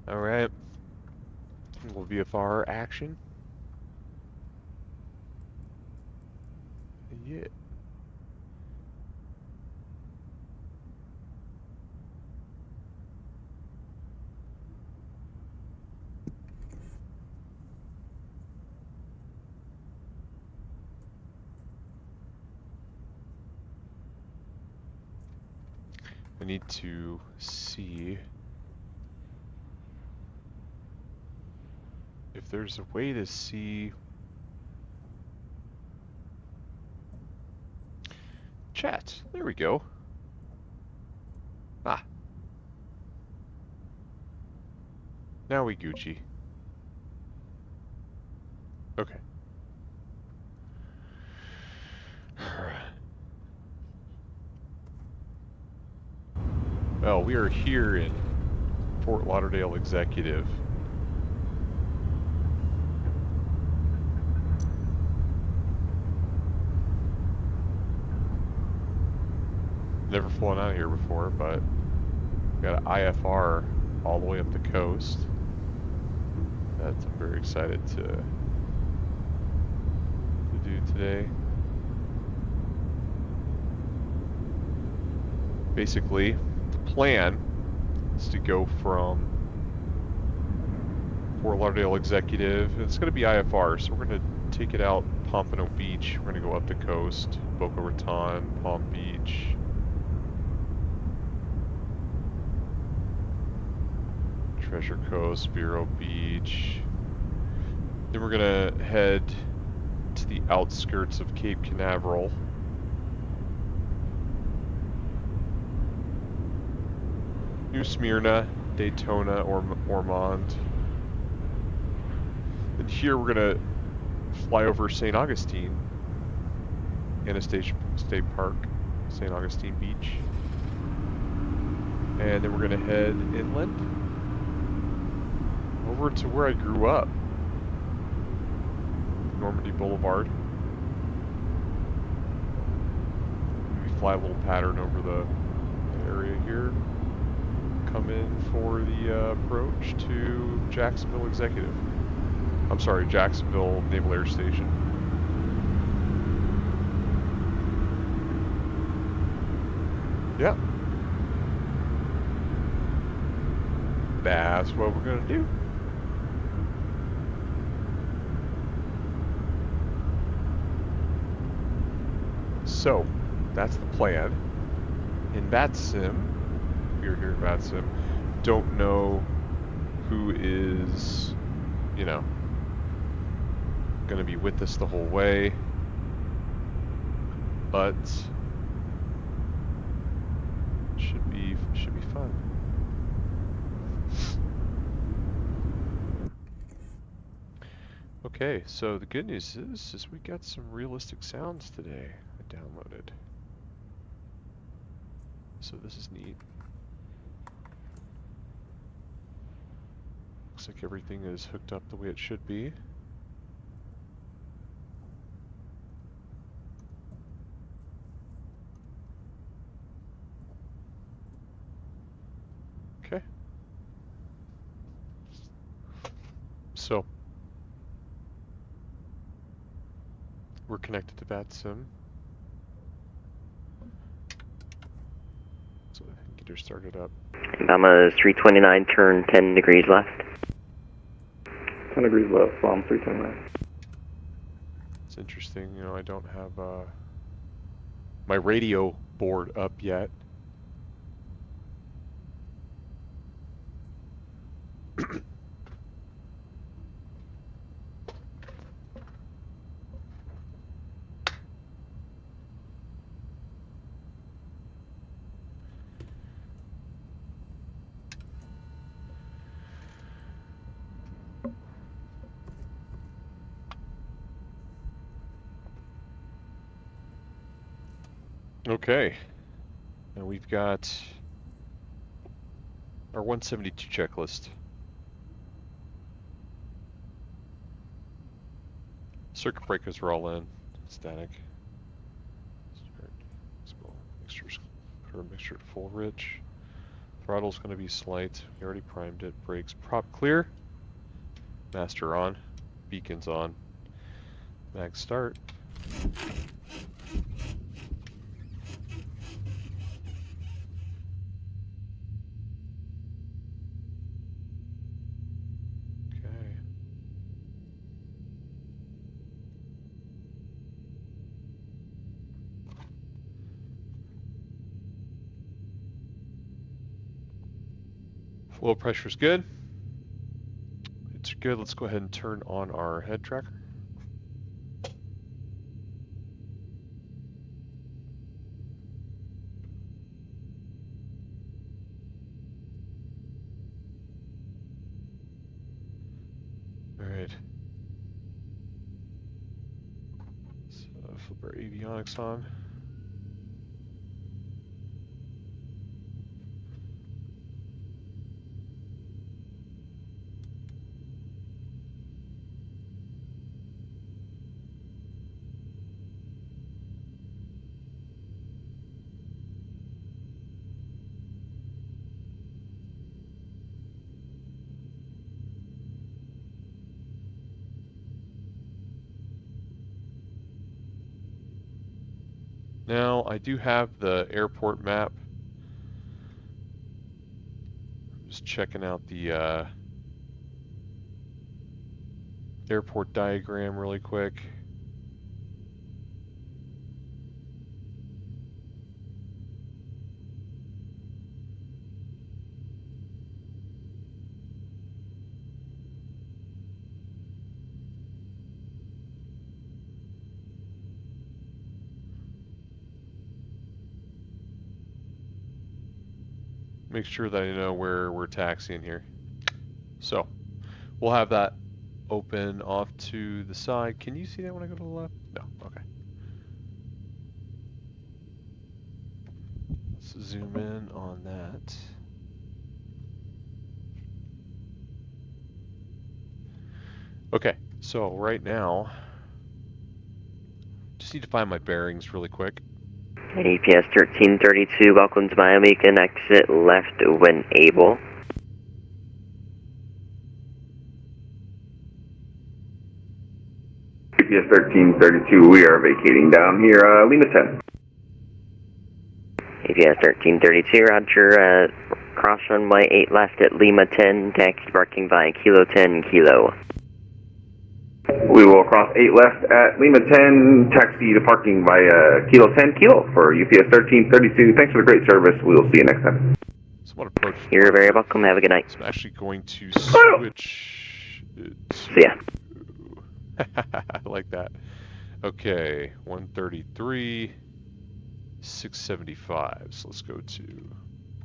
Alright. A little VFR action. Yeah. I need to see if there's a way to see chat. There we go. Ah. Now we Gucci. Okay. Well, we are here in Fort Lauderdale Executive. Never flown out of here before, but we got an IFR all the way up the coast. That I'm very excited to do today. Basically, the plan is to go from Fort Lauderdale Executive. It's going to be IFR, so we're going to take it out Pompano Beach. We're going to go up the coast, Boca Raton, Palm Beach. Treasure Coast, Vero Beach. Then we're going to head to the outskirts of Cape Canaveral. New Smyrna, Daytona, Ormond. And here we're going to fly over St. Augustine, Anastasia State Park, St. Augustine Beach. And then we're going to head inland over to where I grew up, Normandy Boulevard. Maybe fly a little pattern over the area here. Come in for the approach to Jacksonville Executive. I'm sorry, Jacksonville Naval Air Station. Yeah. That's what we're gonna do. So, that's the plan. In Vatsim, we are here in Vatsim, don't know who is, you know, going to be with us the whole way, but should be fun. Okay, so the good news is we got some realistic sounds today. I downloaded, so this is neat. Looks like everything is hooked up the way it should be. Okay. So, we're connected to Vatsim. So I can get her started up. Obama 329, turn 10 degrees left. 10 degrees left, bomb 329. It's interesting, you know, I don't have my radio board up yet. Okay, and we've got our 172 checklist. Circuit breakers are all in, static. Start, mixture to full rich. Throttle's going to be slight. We already primed it. Brakes prop clear. Master on. Beacons on. Mag start. Okay. Flow pressure's good. It's good. Let's go ahead and turn on our head tracker. All right. So flip our avionics on. Now, I do have the airport map. I'm just checking out the airport diagram really quick. Make sure that I know where we're taxiing here. So, we'll have that open off to the side. Can you see that when I go to the left? No, okay. Let's zoom in on that. Okay, so right now, just need to find my bearings really quick. APS 1332, welcome to Miami, can exit left when able. APS 1332, we are vacating down here, Lima 10. APS 1332, roger, cross runway 8 left at Lima 10, taxi departing by Kilo 10, Kilo. We will cross 8 left at Lima 10, taxi departing by Kilo 10, Kilo for UPS 1332. Thanks for the great service. We will see you next time. Somewhat approach. You're very welcome. Have a good night. So I'm actually going to switch it to... See ya. I like that. Okay, 133, 675. So let's go to...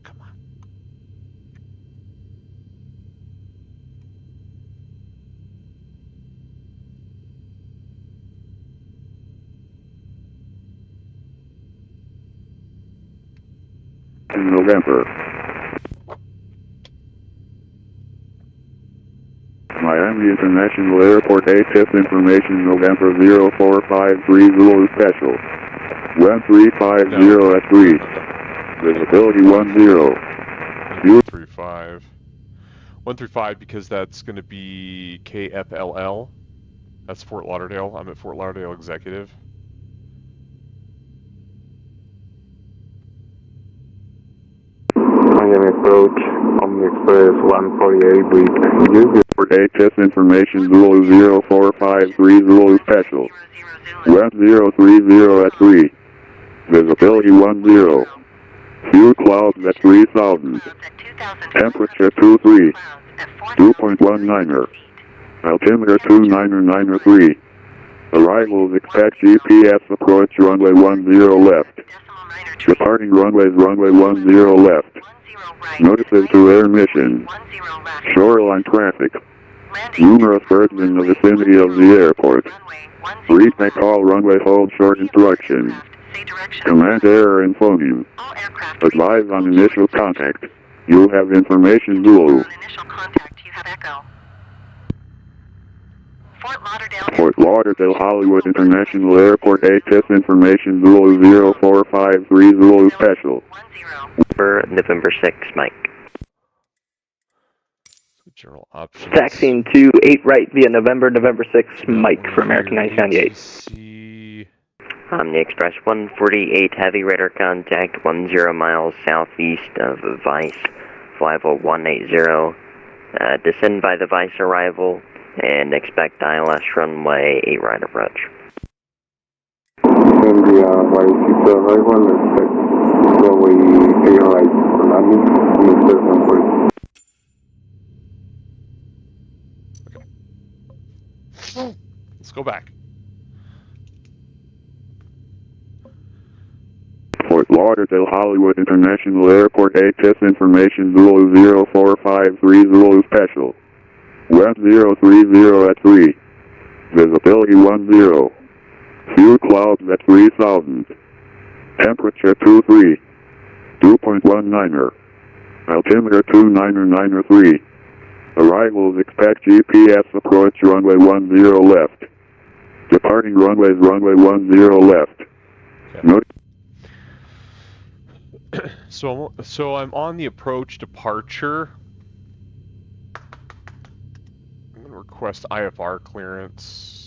Come on. November. Miami International Airport ATIS information November 0453 Zulu Special. 1350 at 3. Visibility 10. 135. 135 because that's going to be KFLL. That's Fort Lauderdale. I'm at Fort Lauderdale Executive. Miami approach, Omni Express 148, breathe. For ATIS information Zulu 0453 Zulu Special. 1030 at 3. Visibility 10. Few clouds at 3000. Temperature 23. 2.19er. Altimeter 29903. Arrivals expect GPS approach runway 10 left. Departing runways runway 10 left. Notices to air mission. Shoreline traffic. Numerous birds in the vicinity of the airport. Retake all runway hold short instructions. Command error in phoneme. Advise on initial contact. You have information Bulow. Fort Lauderdale Hollywood International Airport ATIS information Bulow 0453 Zulu Special. For November 6, Mike. General options. Taxiing to 8 right via November 6, Mike for American 1998. ATC. Omni Express 148, heavy radar contact 10 miles southeast of Vice, flyable 180. Descend by the Vice arrival and expect ILS runway 8 right approach. And the Vice arrival, expect runway 8 right for landing on the Express 148. Let's go back. Fort Lauderdale Hollywood International Airport ATIS information Zulu 0453 Zulu Special. Wind 030 at 3. Visibility 10. Few clouds at 3000. Temperature 23. 2.19er. Altimeter 299er3. Arrivals expect GPS approach runway 10 left. Departing runways runway 10 left. Okay. Note. So I'm on the approach departure. I'm going to request IFR clearance.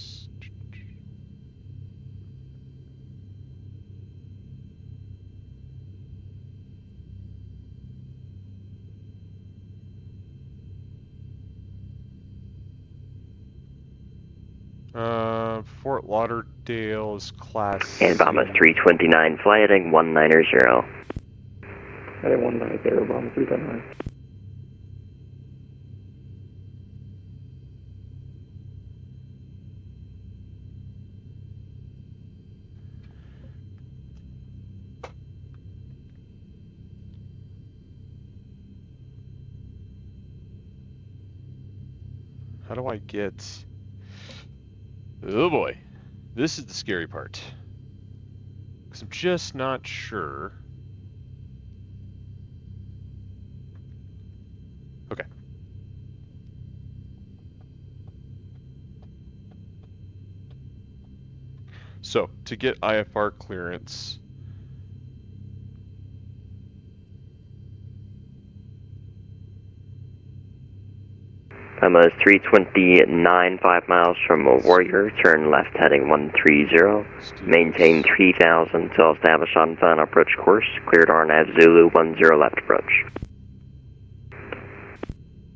Fort Lauderdale is class. And Bombers 329, fly heading 190. Heading 190, Bomb 329. How do I get... Oh boy, this is the scary part. Because I'm just not sure. Okay. So, to get IFR clearance, Bombers 329, 5 miles from Warrior, turn left heading 130. Maintain 3000 until established on final approach course. Cleared RNAV Zulu 10 left approach.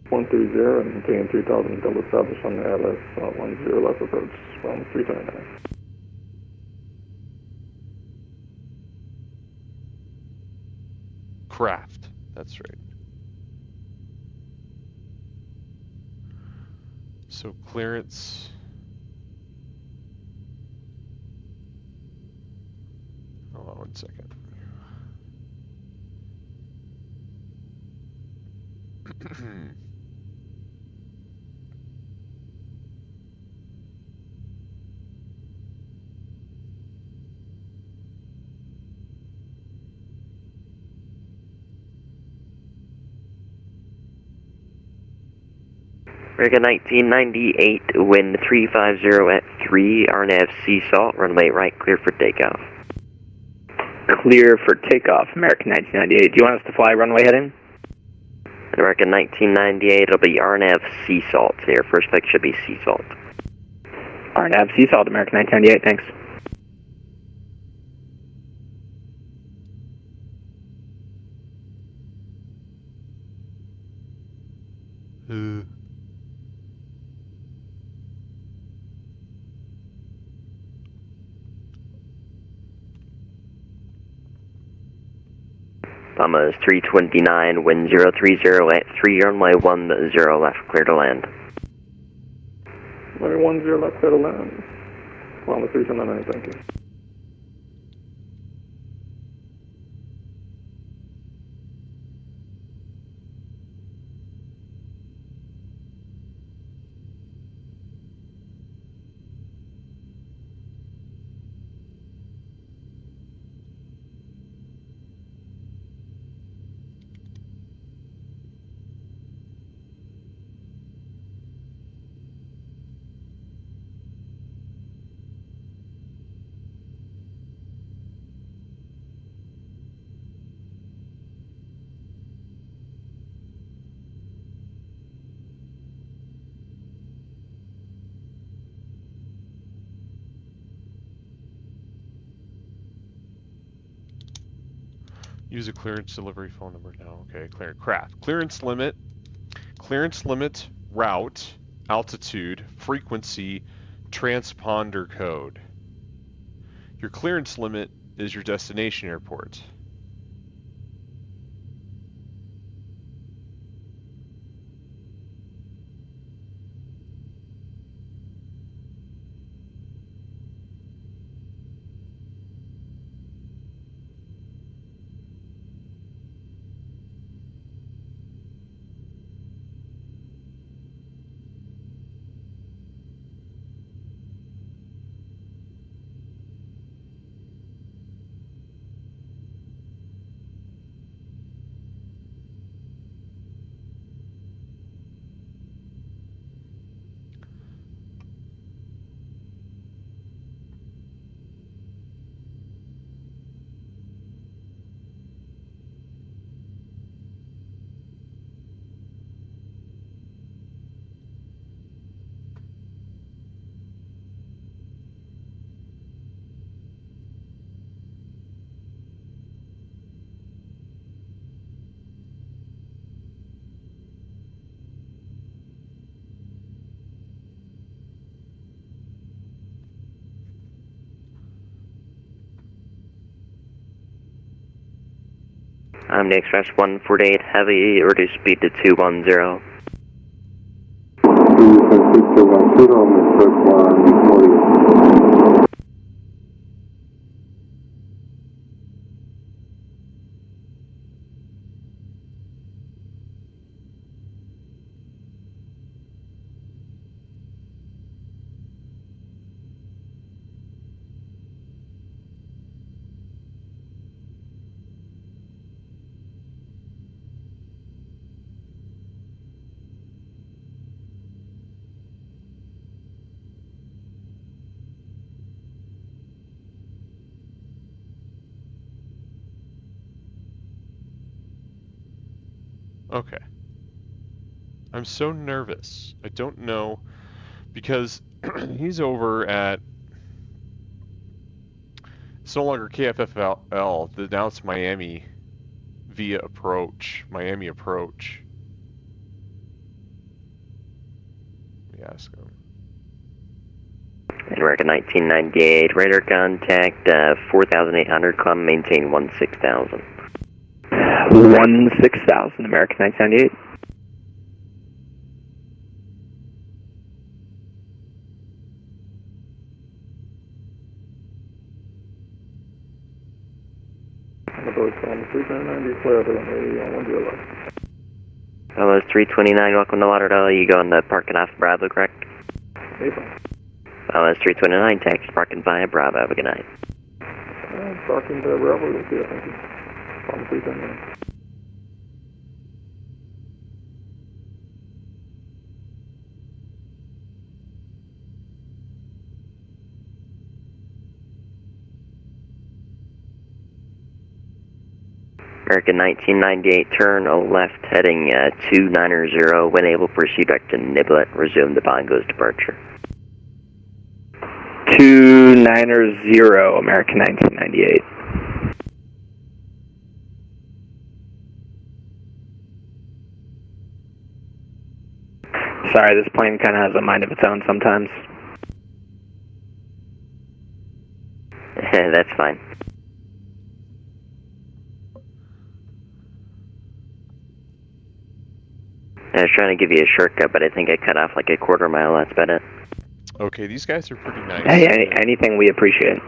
130 and maintain 3000 until established on the LS 10 left approach. Bomb 329. craft. That's right. So clearance. Hold on 1 second. American 1998, wind 350 at 3, RNAV sea salt, runway right, clear for takeoff. Clear for takeoff, American 1998. Do you want us to fly runway heading? American 1998, it'll be RNAV sea salt here. First flight should be sea salt. RNAV sea salt, American 1998, thanks. Bahamas 329, wind 030 at 3, runway 10 left, clear to land. Runway 10 left, clear to land. Bahamas 329, thank you. Use a clearance delivery phone number now. Okay, craft. Clearance limit, route, altitude, frequency, transponder code. Your clearance limit is your destination airport. IMD Express 148 Heavy, reduce speed to 210. Okay. I'm so nervous. I don't know, because he's over at, it's no longer KFFL, now it's Miami via approach, Miami approach. Let me ask him. American 1998, radar contact 4,800, climb, maintain 16,000. 16,000, American 1998. Hello, 329, welcome to Lauderdale. You go in the parking off Bravo, correct? Hello, 329, taxi parking via Bravo. Have a good night. Parking via Bravo, thank you. Palm 329. American 1998, turn left heading 290. When able, proceed back to Niblet. Resume the Bongos departure. 290, American 1998. Sorry, this plane kind of has a mind of its own sometimes. That's fine. I was trying to give you a shortcut, but I think I cut off like a quarter mile. That's about it. Okay, these guys are pretty nice. Hey, anything we appreciate.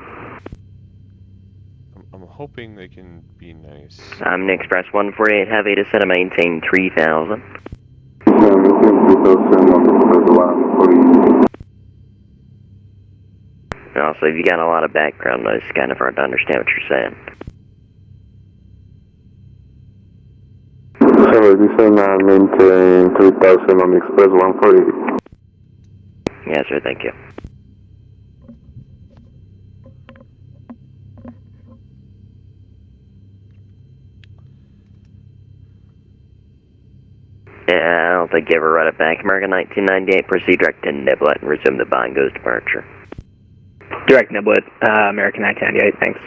I'm hoping they can be nice. I'm the Express 148 Heavy, descend and maintain 3,000. Also, if you got a lot of background noise, it's kind of hard to understand what you're saying. Sorry, descend and maintain 3,000 on the Express 148. Yes, sir, thank you. Yeah, I don't think you ever read it back. American 1998, proceed direct to Niblet and resume the Bongos departure. Direct Niblet, American 1998, thanks.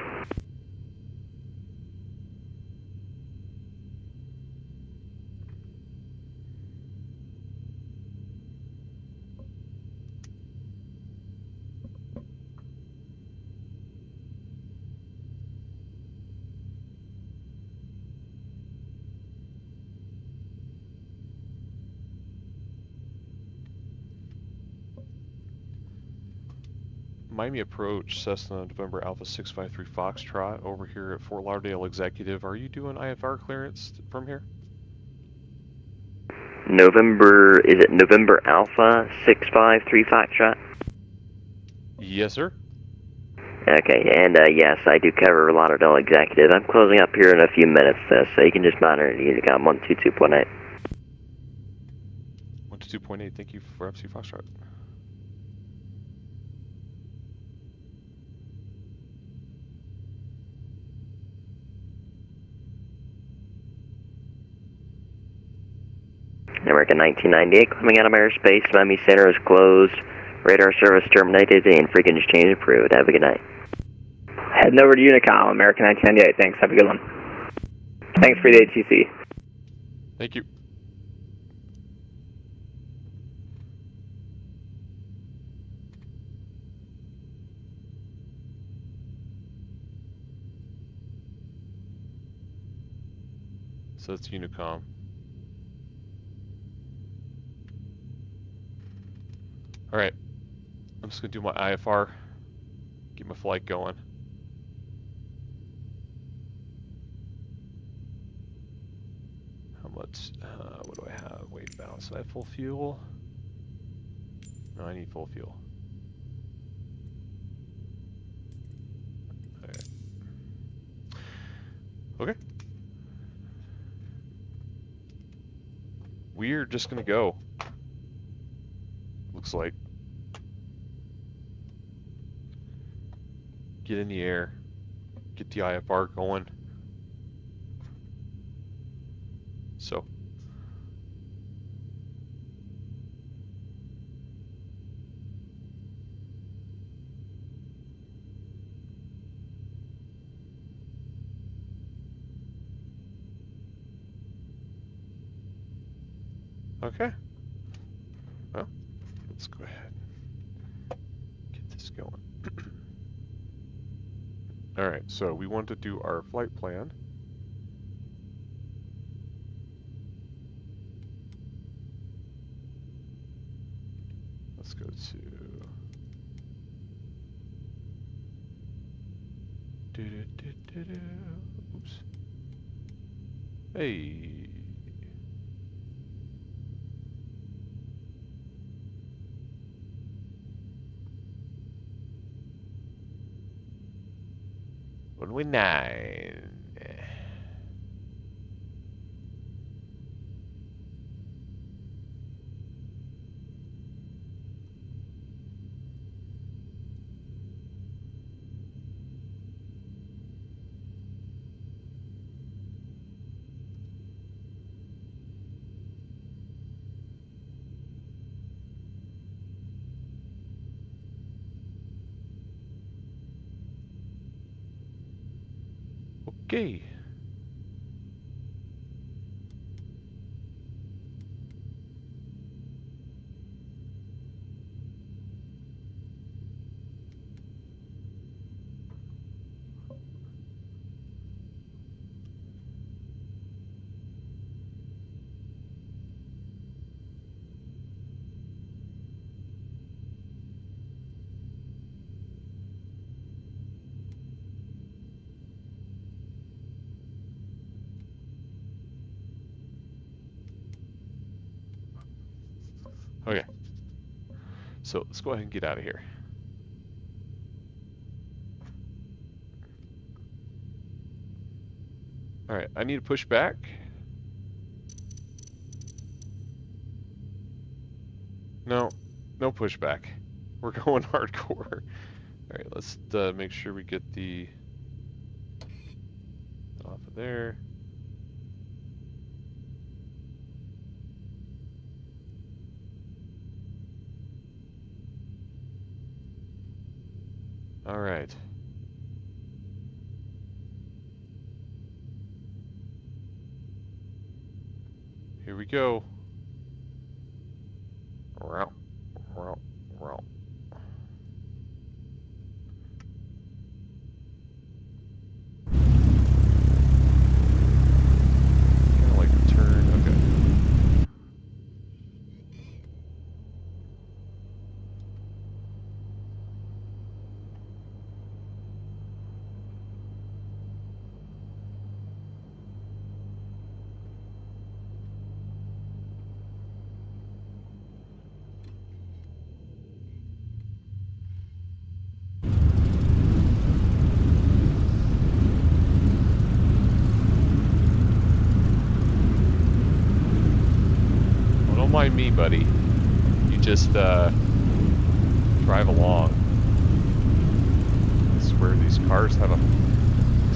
Miami approach, Cessna, November Alpha 653 Foxtrot over here at Fort Lauderdale Executive. Are you doing IFR clearance from here? Is it November Alpha 653 Foxtrot? Yes, sir. Okay, and yes, I do cover Lauderdale Executive. I'm closing up here in a few minutes, so you can just monitor Unicom 122.8. 122.8, thank you for FC Foxtrot. American 1998, coming out of airspace, Miami Center is closed. Radar service terminated and frequency change approved. Have a good night. Heading over to Unicom, American 1998. Thanks. Have a good one. Thanks for the ATC. Thank you. So it's Unicom. Alright. I'm just going to do my IFR. Get my flight going. How much? What do I have? Weight balance. Do I have full fuel? No, I need full fuel. Alright. Okay. We're just gonna go. Looks like. Get in the air. Get the IFR going. So. Okay. Well, let's go ahead and get this going. Alright, so we want to do our flight plan. Let's go to... Oops. Hey. Runway 9. Okay. Okay. So let's go ahead and get out of here. Alright, I need to push back. No, no pushback. We're going hardcore. Alright, let's make sure we get the off of there. Alright. Here we go. Row, row, row. Kind of like the turn. Okay. mind me, buddy. You just drive along. I swear these cars have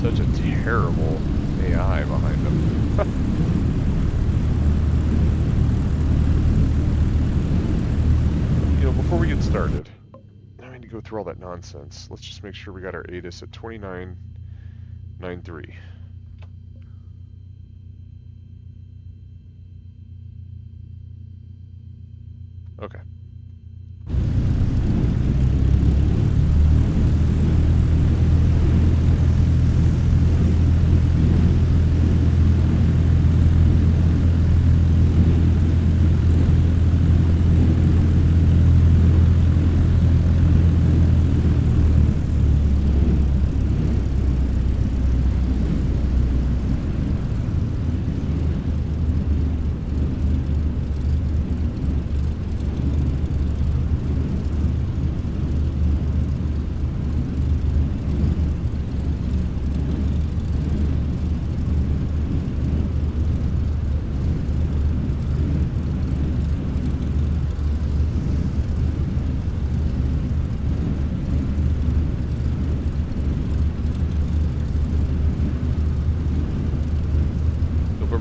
such a terrible AI behind them. You know, before we get started, I need to go through all that nonsense. Let's just make sure we got our ATIS at 2993. Okay.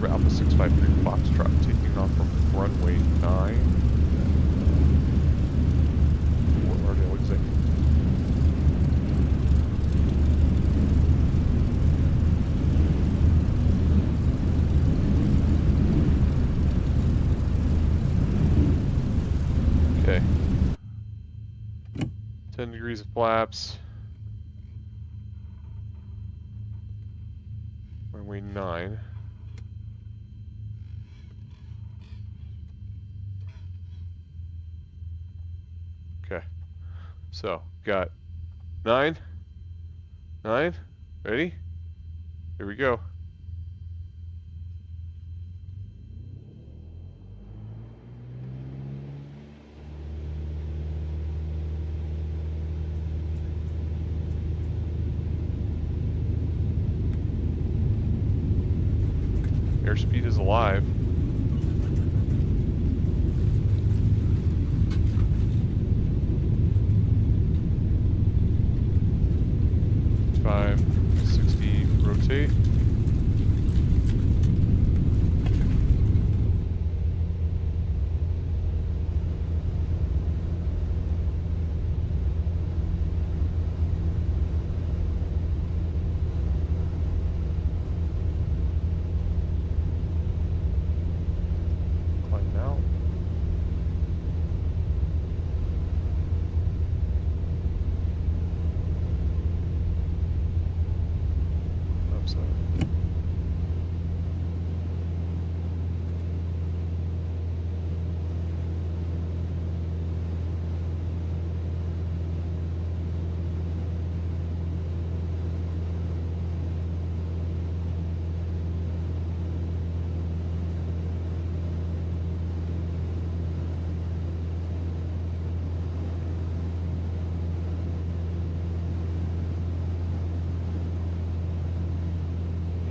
Alpha 653 Foxtrot taking off from runway 9. Fort Lauderdale exit. Okay. 10 degrees of flaps. Runway 9. Okay, so got 9, ready? Here we go. Airspeed is alive. Rotate. Climb out.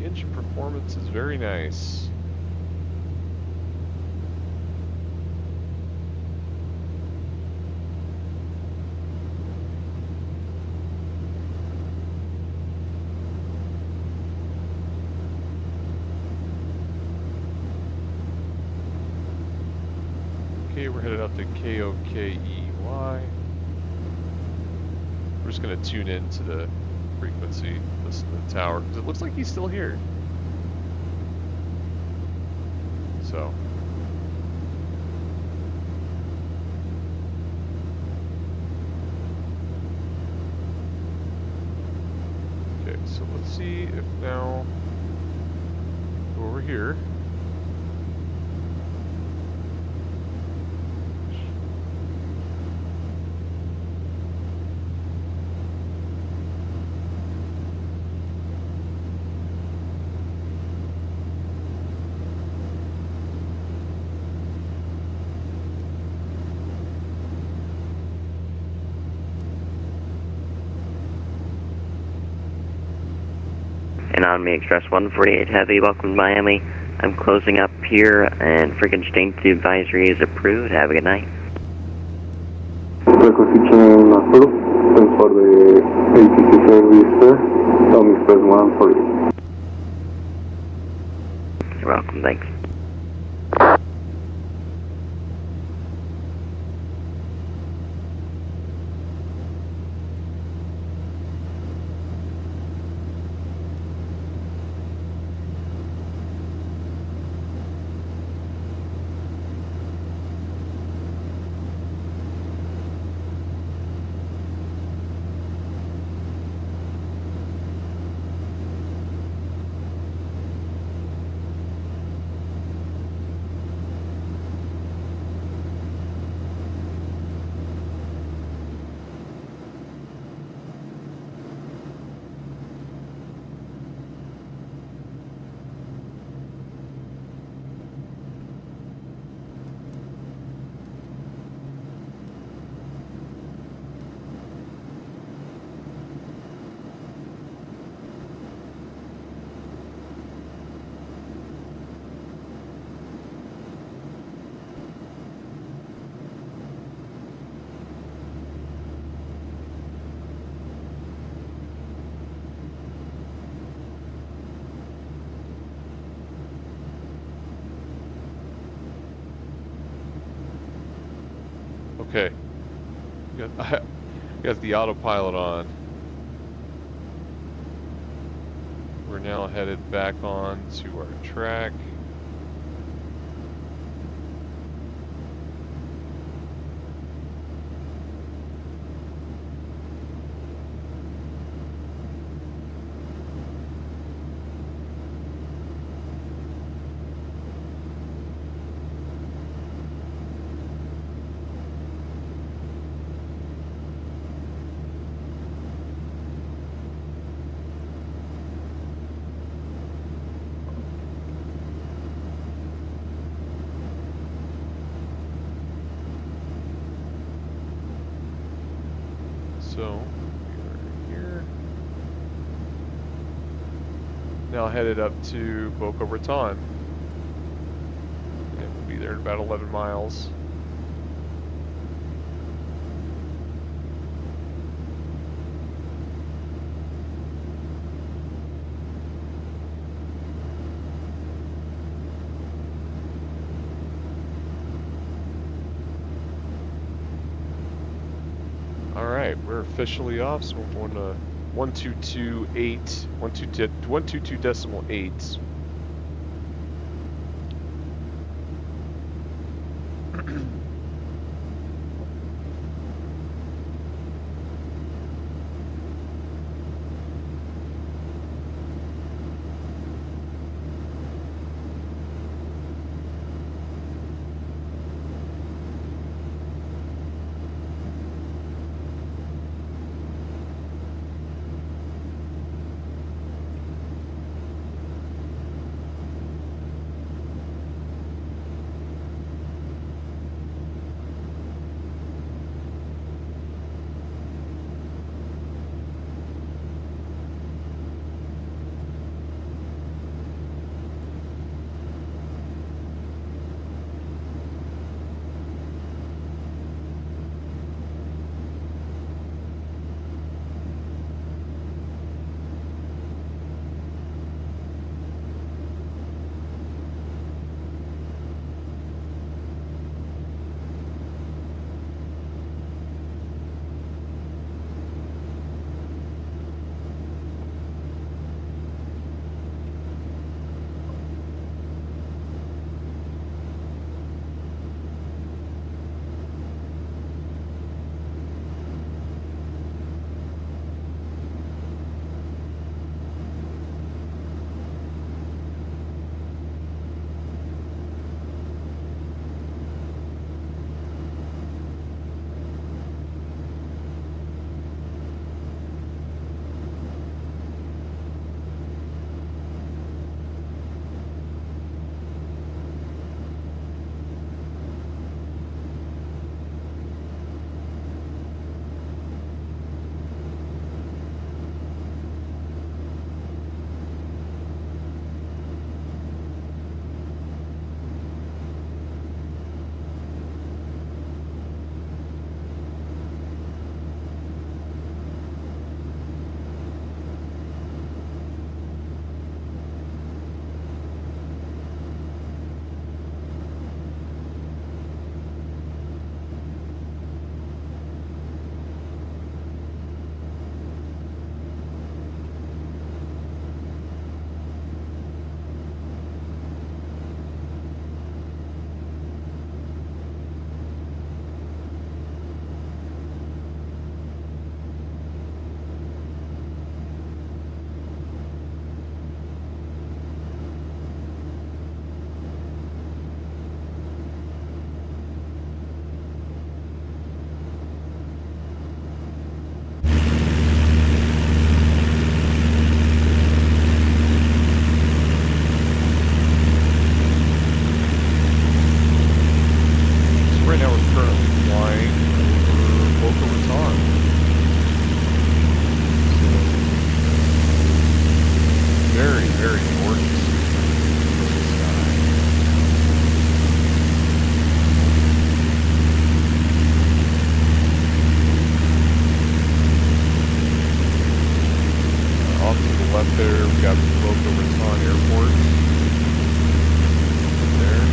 Engine performance is very nice. Okay, we're headed out to KOKEY. We're just going to tune into the frequency, listen to the tower, because it looks like he's still here. So. Okay, so let's see if now, go over here. And on me Express 148 Heavy, welcome to Miami. I'm closing up here, and frequency advisory is approved. Have a good night. Requisition Arturo. Thanks for the ATC service, sir. Tell me Express 140. You're welcome, thanks. Okay. Got the autopilot on. We're now headed back on to our track. So, we are here. Now headed up to Boca Raton. And we'll be there in about 11 miles. Alright, we're officially off, so we're going to 1228, 122.8. right now we're currently flying over Boca Raton. So, very, very gorgeous sky. Off to the left there, we've got Boca Raton Airport. There.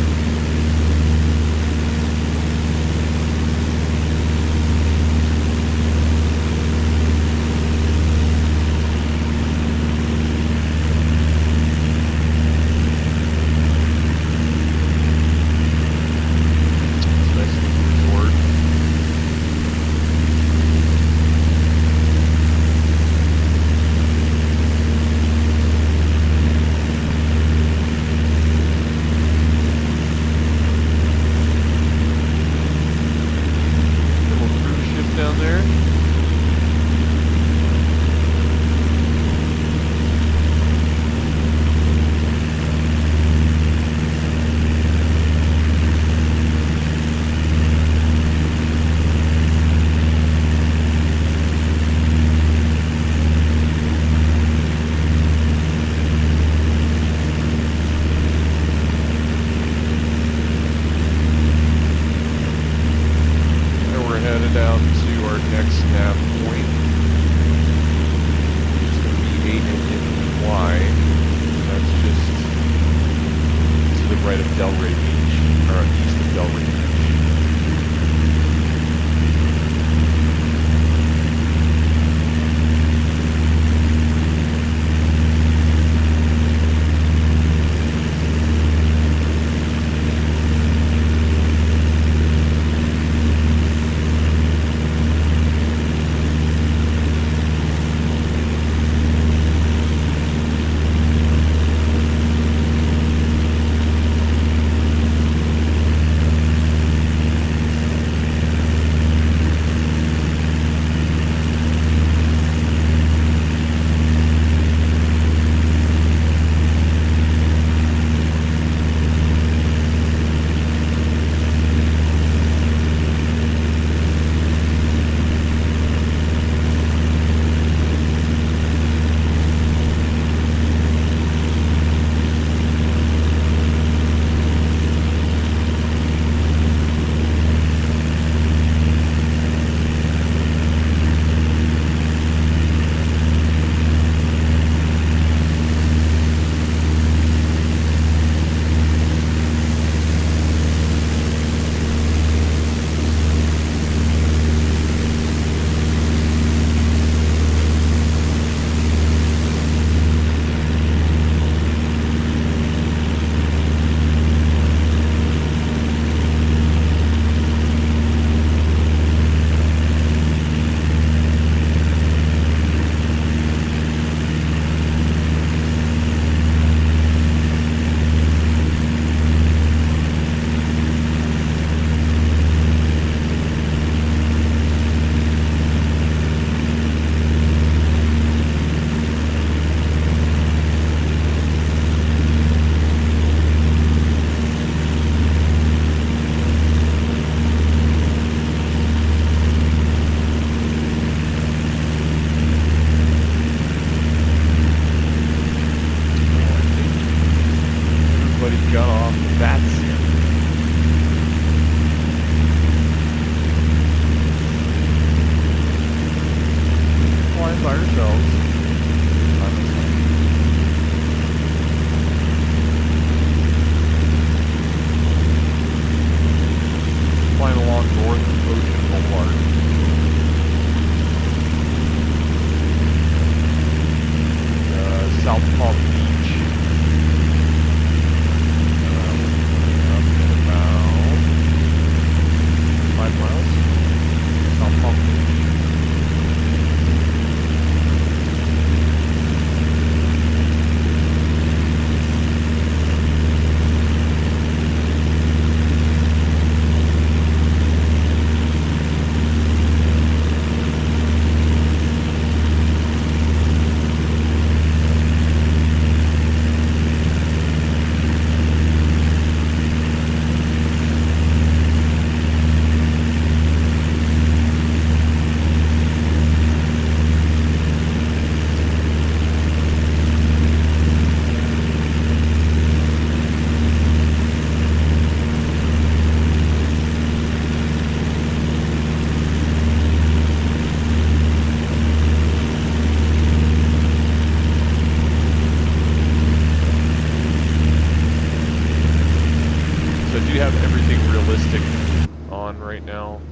on right now.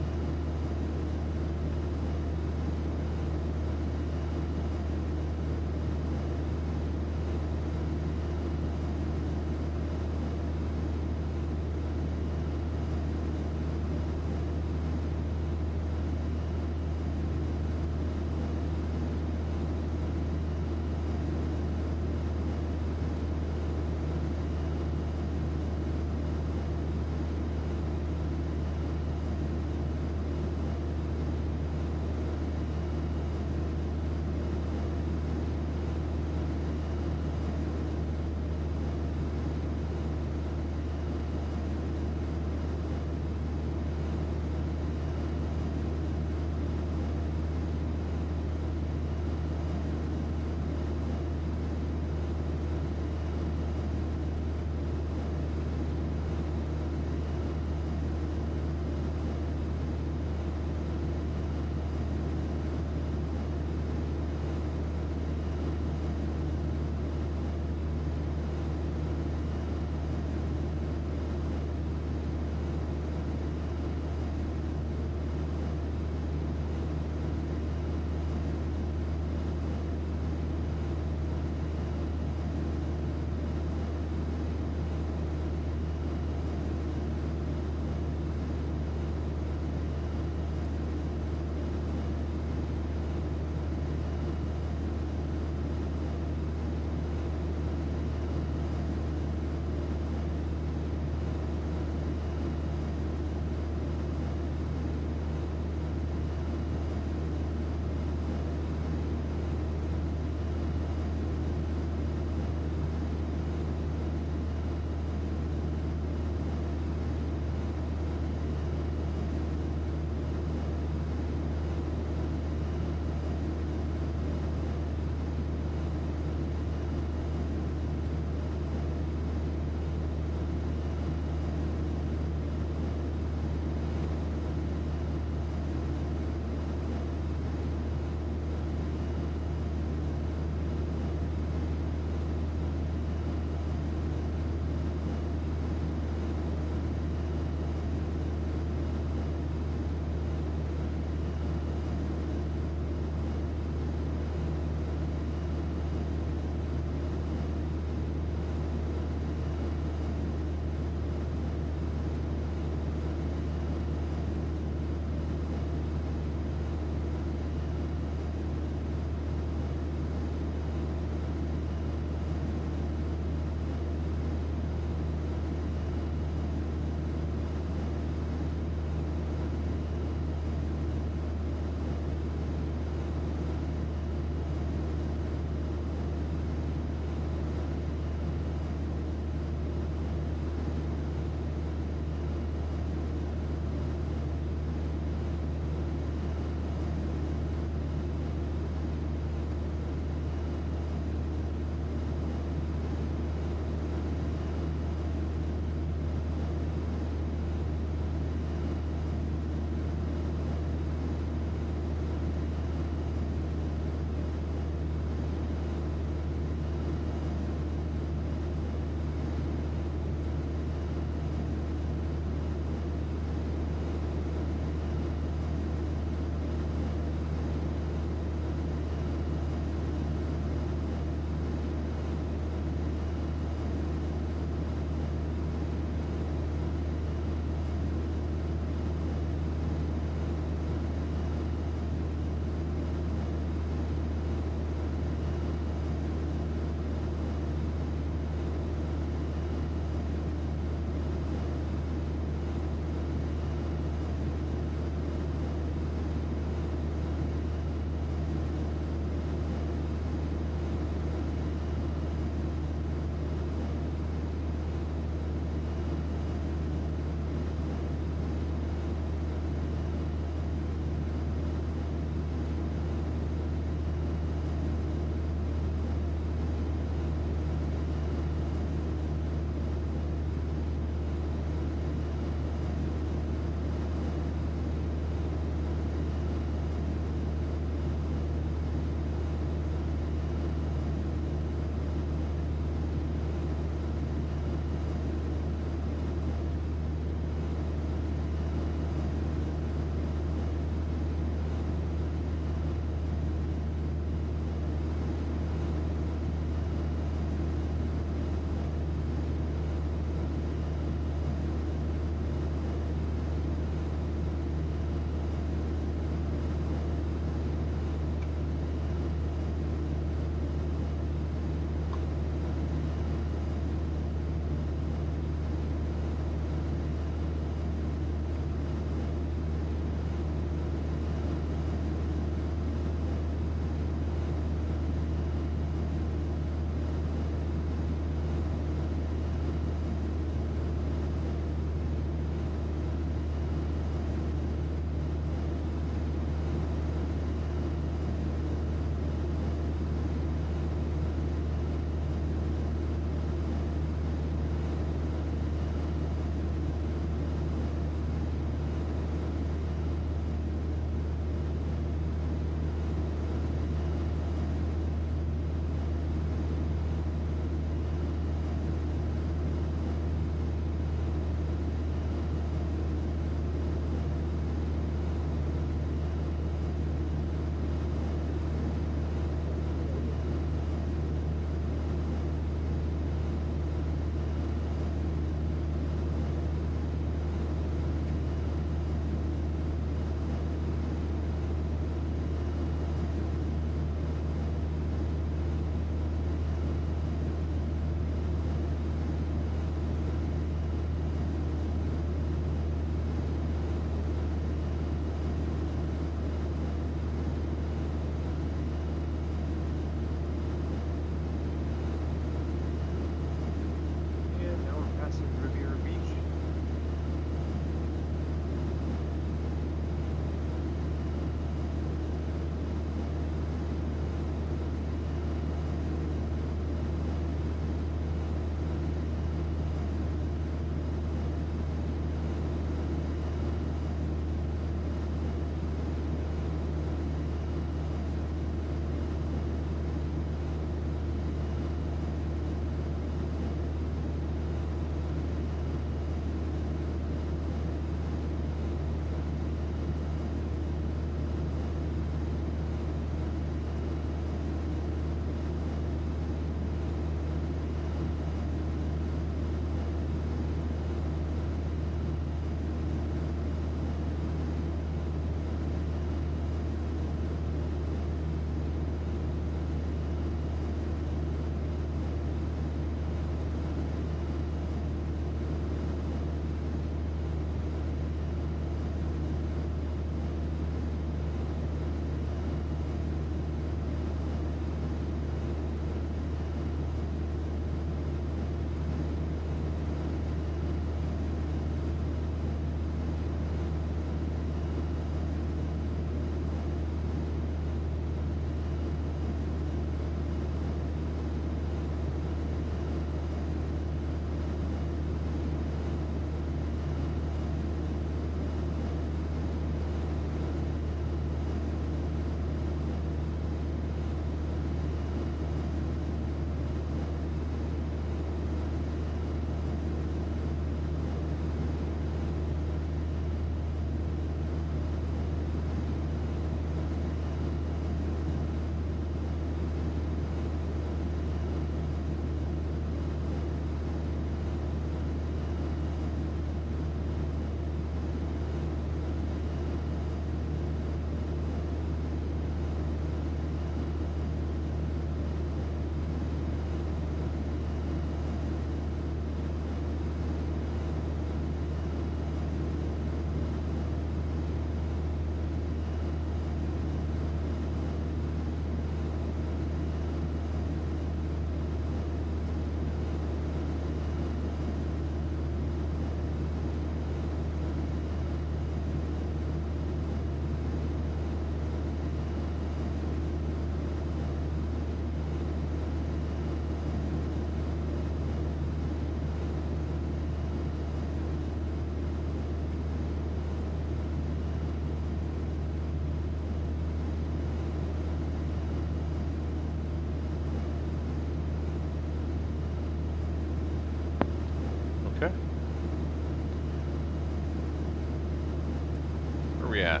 we at?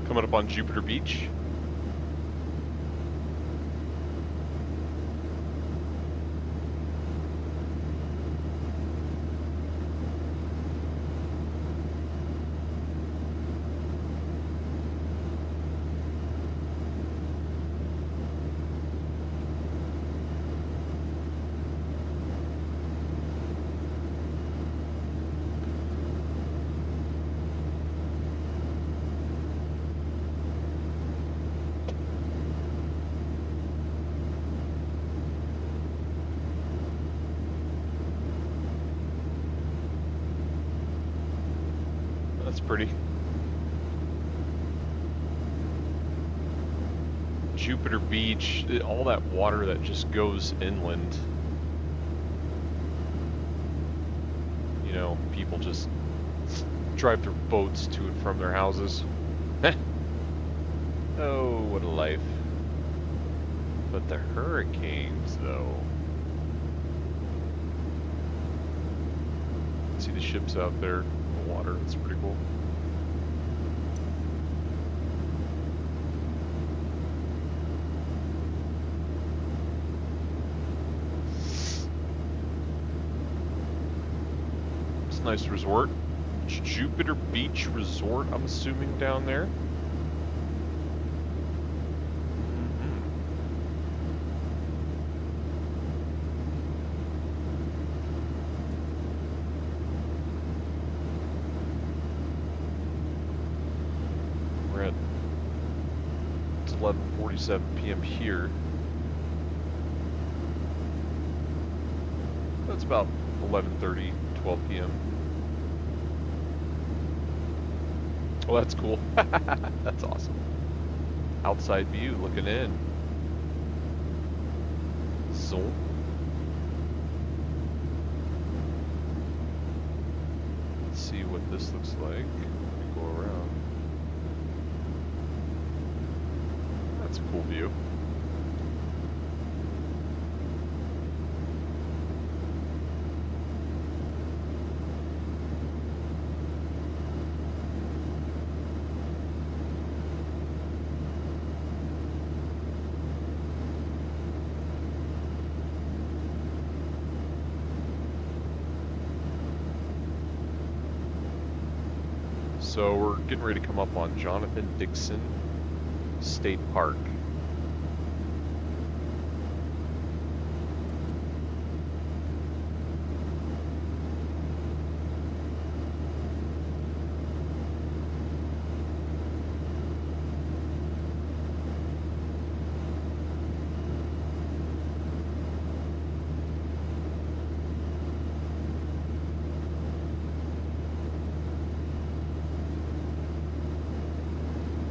Coming up on Jupiter Beach. That's pretty. Jupiter Beach, all that water that just goes inland. You know, people just drive their boats to and from their houses. Oh, what a life. But the hurricanes, though. See the ships out there in the water, it's pretty cool. It's a nice resort. It's Jupiter Beach Resort, I'm assuming, down there. It's 11:47 p.m. here. That's about 11:30, 12 p.m. Oh, that's cool. That's awesome. Outside view, looking in. Zoom. Let's see what this looks like. Go around. That's a cool view. So we're getting ready to come up on Jonathan Dickinson State Park.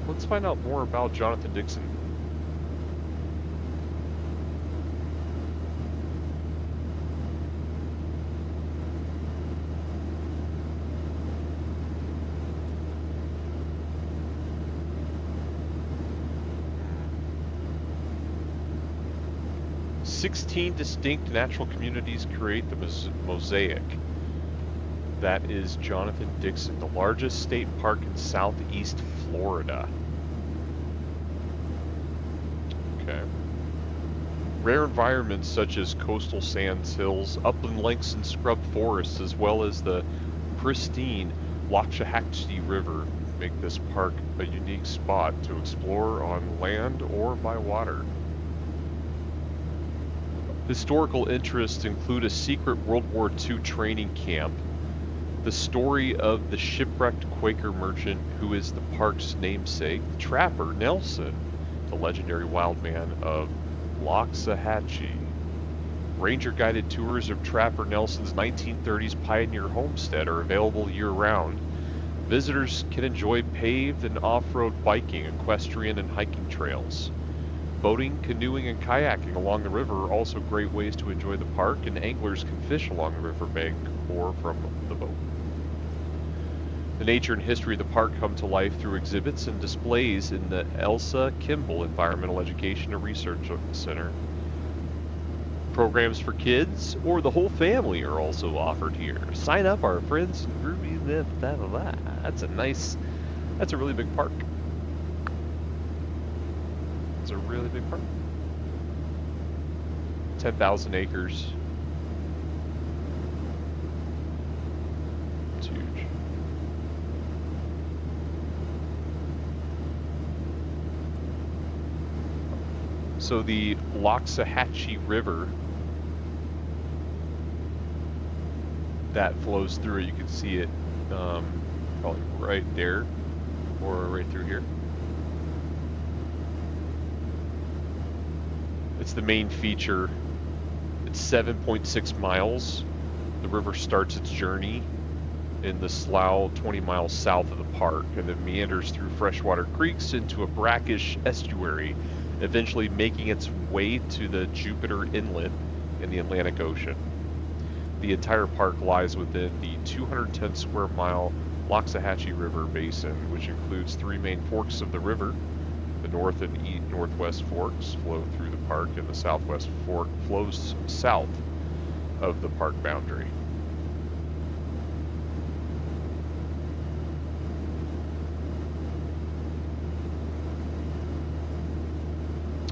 Let's find out more about Jonathan Dickinson. "16 distinct natural communities create the mosaic that is Jonathan Dickinson, the largest state park in southeast Florida." Okay. Rare environments such as coastal sands, hills, upland lakes, and scrub forests, as well as the pristine Waxahachie River, make this park a unique spot to explore on land or by water. Historical interests include a secret World War II training camp, the story of the shipwrecked Quaker merchant who is the park's namesake, Trapper Nelson, the legendary wild man of Waxahachie. Ranger-guided tours of Trapper Nelson's 1930s pioneer homestead are available year-round. Visitors can enjoy paved and off-road biking, equestrian, and hiking trails. Boating, canoeing, and kayaking along the river are also great ways to enjoy the park, and anglers can fish along the riverbank or from the boat. The nature and history of the park come to life through exhibits and displays in the Elsa Kimball Environmental Education and Research Center. Programs for kids or the whole family are also offered here. Sign up our friends and groovy. That's a nice, that's a really big park. It's a really big park. 10,000 acres. It's huge. So the Loxahatchee River that flows through it, you can see it probably right there or right through here. It's the main feature. It's 7.6 miles. The river starts its journey in the slough 20 miles south of the park and then meanders through freshwater creeks into a brackish estuary, eventually making its way to the Jupiter Inlet in the Atlantic Ocean. The entire park lies within the 210 square mile Loxahatchee River Basin, which includes 3 main forks of the river. The north and northwest forks flow through the park, and the southwest fork flows south of the park boundary.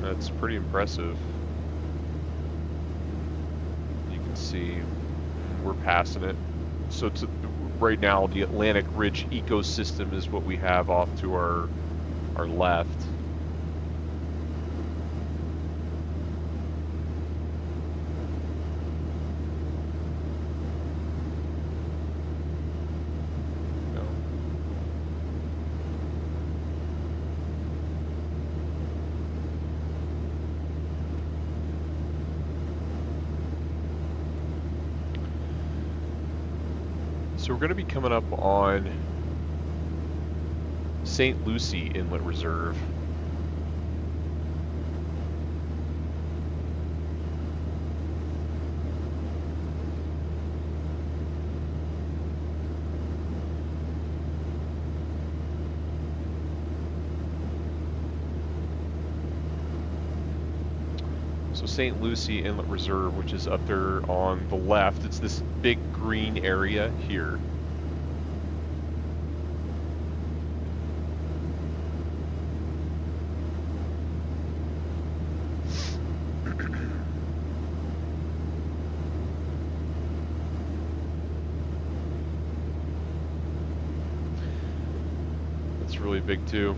That's pretty impressive. You can see we're passing it. So right now, the Atlantic Ridge ecosystem is what we have off to our left. So we're going to be coming up on St. Lucie Inlet Reserve. So St. Lucie Inlet Reserve, which is up there on the left, it's this big green area here. It's really big too.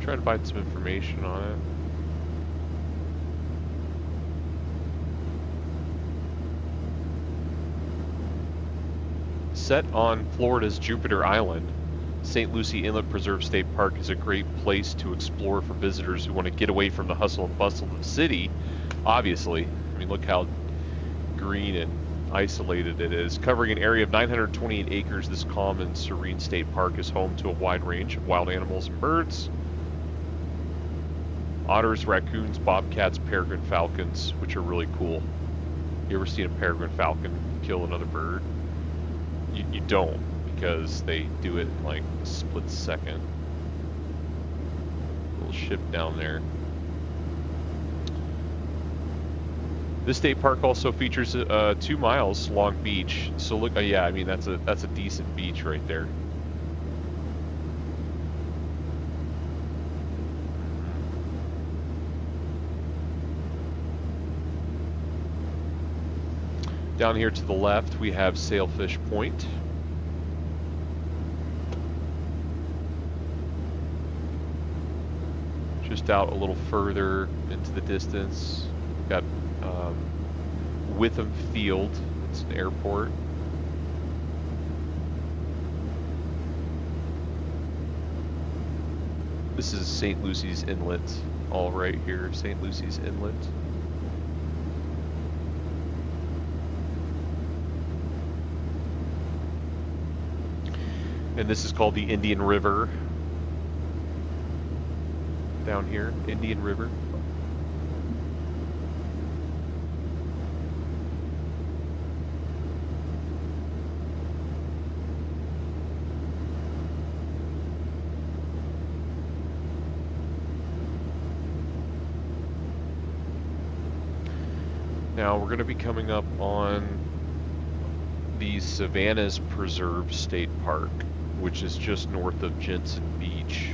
Trying to find some information on it. Set on Florida's Jupiter Island, St. Lucie Inlet Preserve State Park is a great place to explore for visitors who want to get away from the hustle and bustle of the city. Obviously, I mean, look how green and isolated it is. Covering an area of 928 acres, this calm and serene state park is home to a wide range of wild animals and birds. Otters, raccoons, bobcats, peregrine falcons, which are really cool. You ever seen a peregrine falcon kill another bird? You don't, because they do it in like a split second. Little ship down there. This state park also features 2 miles long beach. So look, yeah, I mean that's a decent beach right there. Down here to the left, we have Sailfish Point. Just out a little further into the distance, we've got Witham Field. It's an airport. This is St. Lucie's Inlet, all right here, St. Lucie's Inlet. And this is called the Indian River. Down here, Indian River. Now we're going to be coming up on the Savannas Preserve State Park, which is just north of Jensen Beach.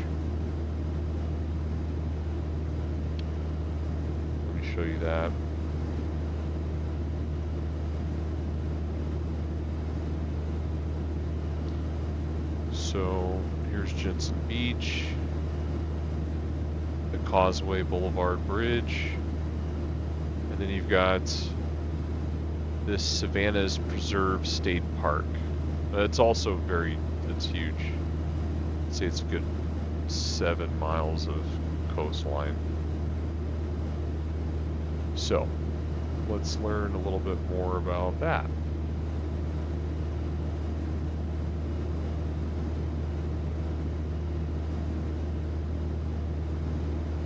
Let me show you that. So here's Jensen Beach, the Causeway Boulevard Bridge, and then you've got this Savannas Preserve State Park. It's also it's huge. I'd say it's a good 7 miles of coastline. So let's learn a little bit more about that.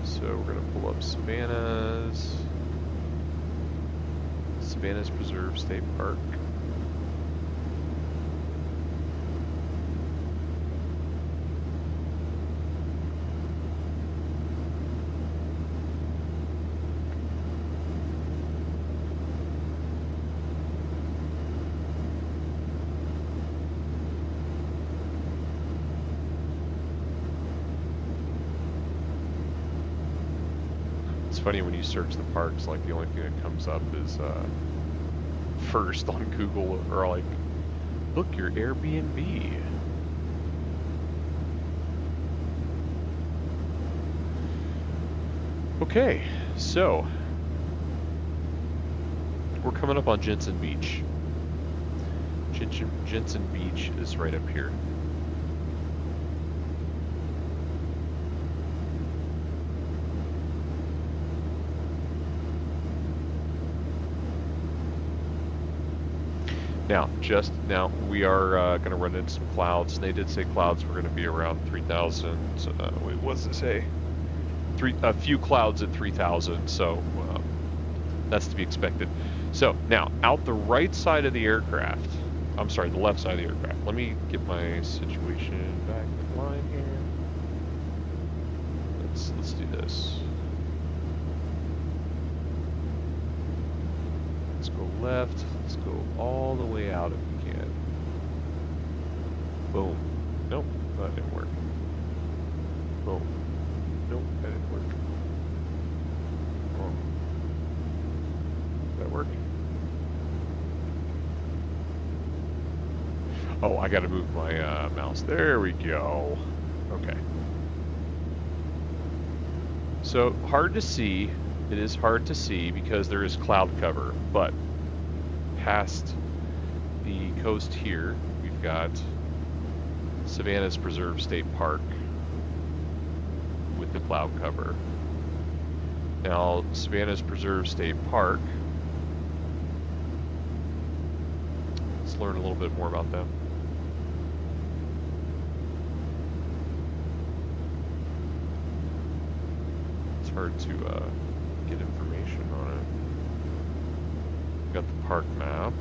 So we're going to pull up Savannas Preserve State Park. It's funny when you search the parks, like the only thing that comes up is first on Google, or like, look, your Airbnb. Okay, so we're coming up on Jensen Beach. Jensen Beach is right up here. Now, we are going to run into some clouds. They did say clouds were going to be around 3,000. So, wait, what does it say? A few clouds at 3,000, so that's to be expected. So, now, out the right side of the aircraft, I'm sorry, the left side of the aircraft. Let me get my situation back in line here. Let's do this. Let's go left. Let's go all the way out if we can. Boom. Nope, that didn't work. Boom. Nope, that didn't work. Oh. Did that work? Oh, I gotta move my mouse. There we go. Okay. So, hard to see. It is hard to see because there is cloud cover, but past the coast here, we've got Savannas Preserve State Park with the cloud cover. Now, Savannas Preserve State Park, let's learn a little bit more about them. It's hard to get information on it. Got the park map.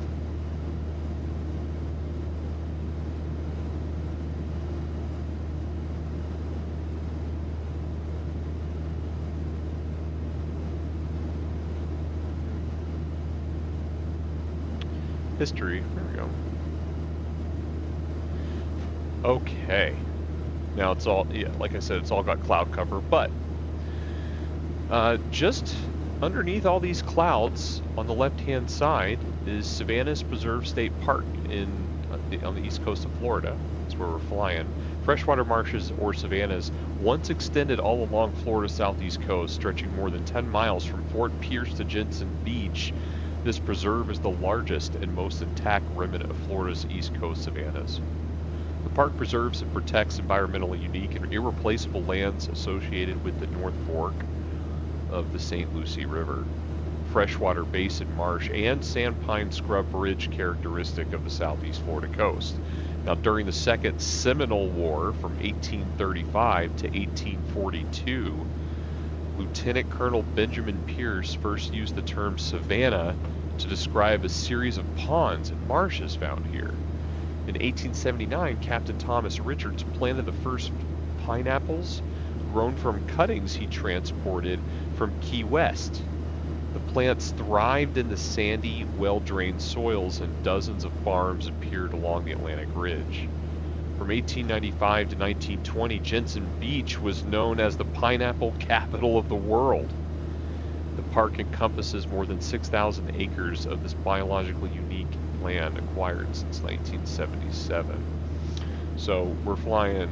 History, there we go. Okay. Now it's all, yeah, like I said, it's all got cloud cover, but just underneath all these clouds on the left-hand side is Savannas Preserve State Park on the east coast of Florida. That's where we're flying. Freshwater marshes, or savannas, once extended all along Florida's southeast coast, stretching more than 10 miles from Fort Pierce to Jensen Beach. This preserve is the largest and most intact remnant of Florida's east coast savannas. The park preserves and protects environmentally unique and irreplaceable lands associated with the North Fork of the St. Lucie River, freshwater basin marsh, and sandpine scrub ridge characteristic of the southeast Florida coast. Now, during the Second Seminole War from 1835 to 1842, Lieutenant Colonel Benjamin Pierce first used the term savanna to describe a series of ponds and marshes found here. In 1879, Captain Thomas Richards planted the first pineapples grown from cuttings he transported from Key West. The Plants thrived in the sandy, well-drained soils, and dozens of farms appeared along the Atlantic Ridge. From 1895 to 1920, Jensen Beach was known as the pineapple capital of the world. The park encompasses more than 6,000 acres of this biologically unique land acquired since 1977. So we're flying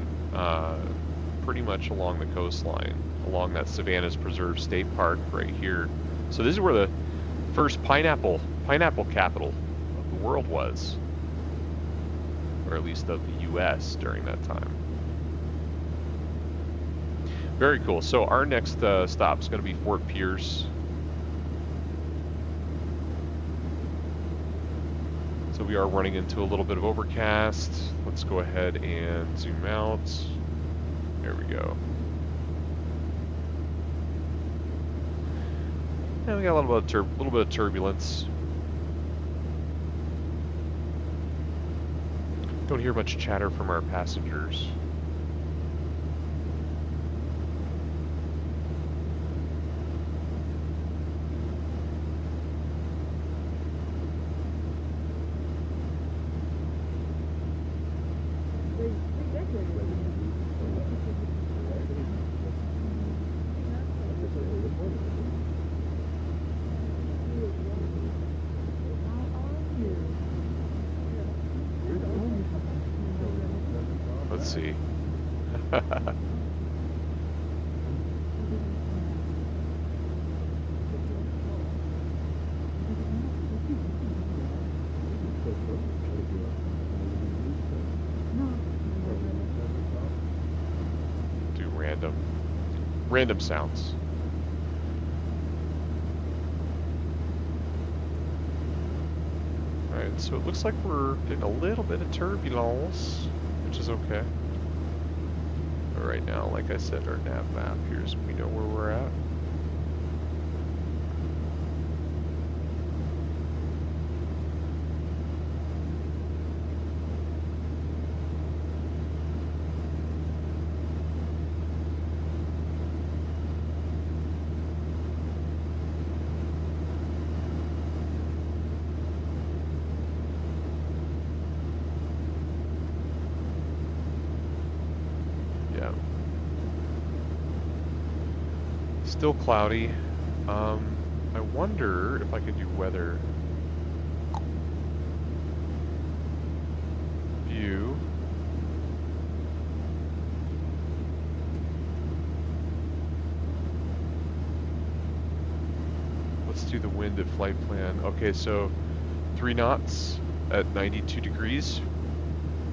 pretty much along the coastline, along that Savannas Preserve State Park right here. So this is where the first pineapple capital of the world was, or at least of the U.S. during that time. Very cool. So our next stop is going to be Fort Pierce. So we are running into a little bit of overcast. Let's go ahead and zoom out. There we go. And we got a little bit of turbulence. Don't hear much chatter from our passengers. Let's see. Do random sounds. Alright, so it looks like we're getting a little bit of turbulence, which is okay. But right now, like I said, our nav map here, so we know where we're at. Still cloudy. I wonder if I could do weather view. Let's do the wind at flight plan. Okay, so 3 knots at 92 degrees.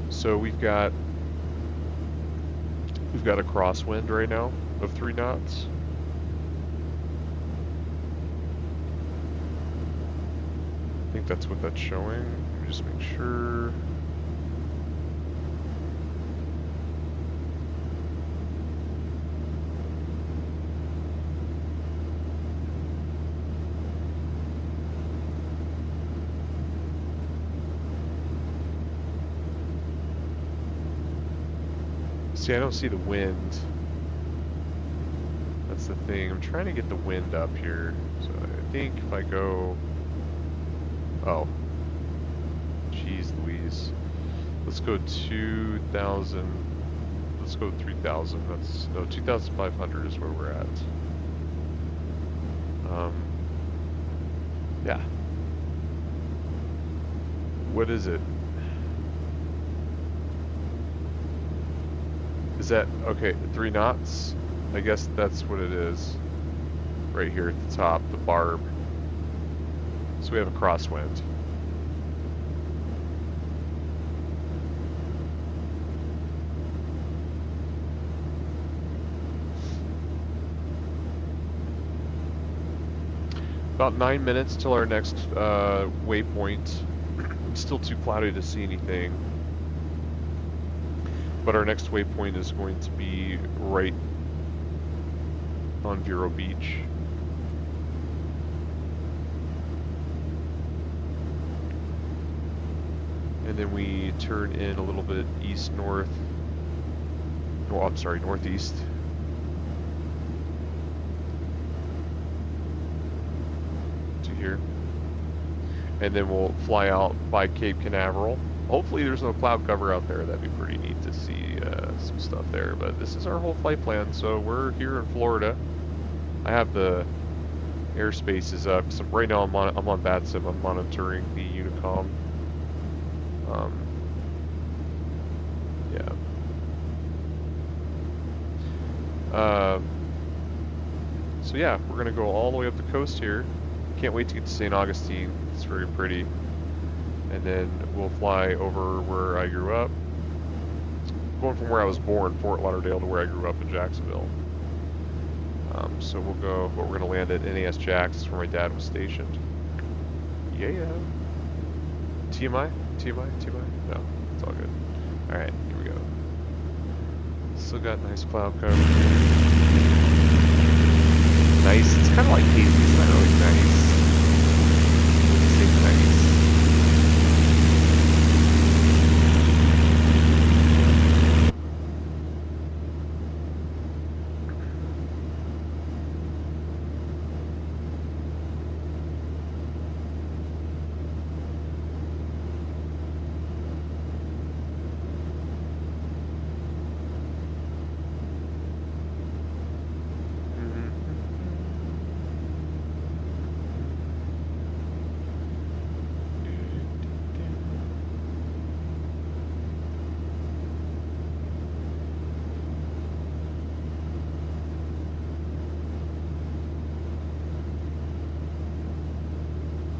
So we've got a crosswind right now of 3 knots. I think that's what that's showing. Let me just make sure. See, I don't see the wind. That's the thing. I'm trying to get the wind up here. So I think if I go... Oh, jeez Louise. Let's go 2,000. Let's go 3,000. That's, no, 2,500 is where we're at. Yeah. What is it? Is that, okay, 3 knots? I guess that's what it is. Right here at the top, the barb. So we have a crosswind. About 9 minutes till our next waypoint. It's still too cloudy to see anything. But our next waypoint is going to be right on Vero Beach. And then we turn in a little bit east-north. Oh, I'm sorry, northeast. here. And then we'll fly out by Cape Canaveral. Hopefully there's no cloud cover out there. That'd be pretty neat to see some stuff there. But this is our whole flight plan. So we're here in Florida. I have the airspace is up. So right now I'm on Vatsim. I'm monitoring the UNICOM. Yeah. So yeah, we're gonna go all the way up the coast here. Can't wait to get to St. Augustine. It's very pretty. And then we'll fly over where I grew up. Going from where I was born, Fort Lauderdale, to where I grew up in Jacksonville. So we'll go, but we're gonna land at NAS Jax, where my dad was stationed. Yeah. TMI? No, it's all good. Alright, here we go. Still got nice cloud cover. Nice. It's kind of like hazy. It's not really nice. It's nice.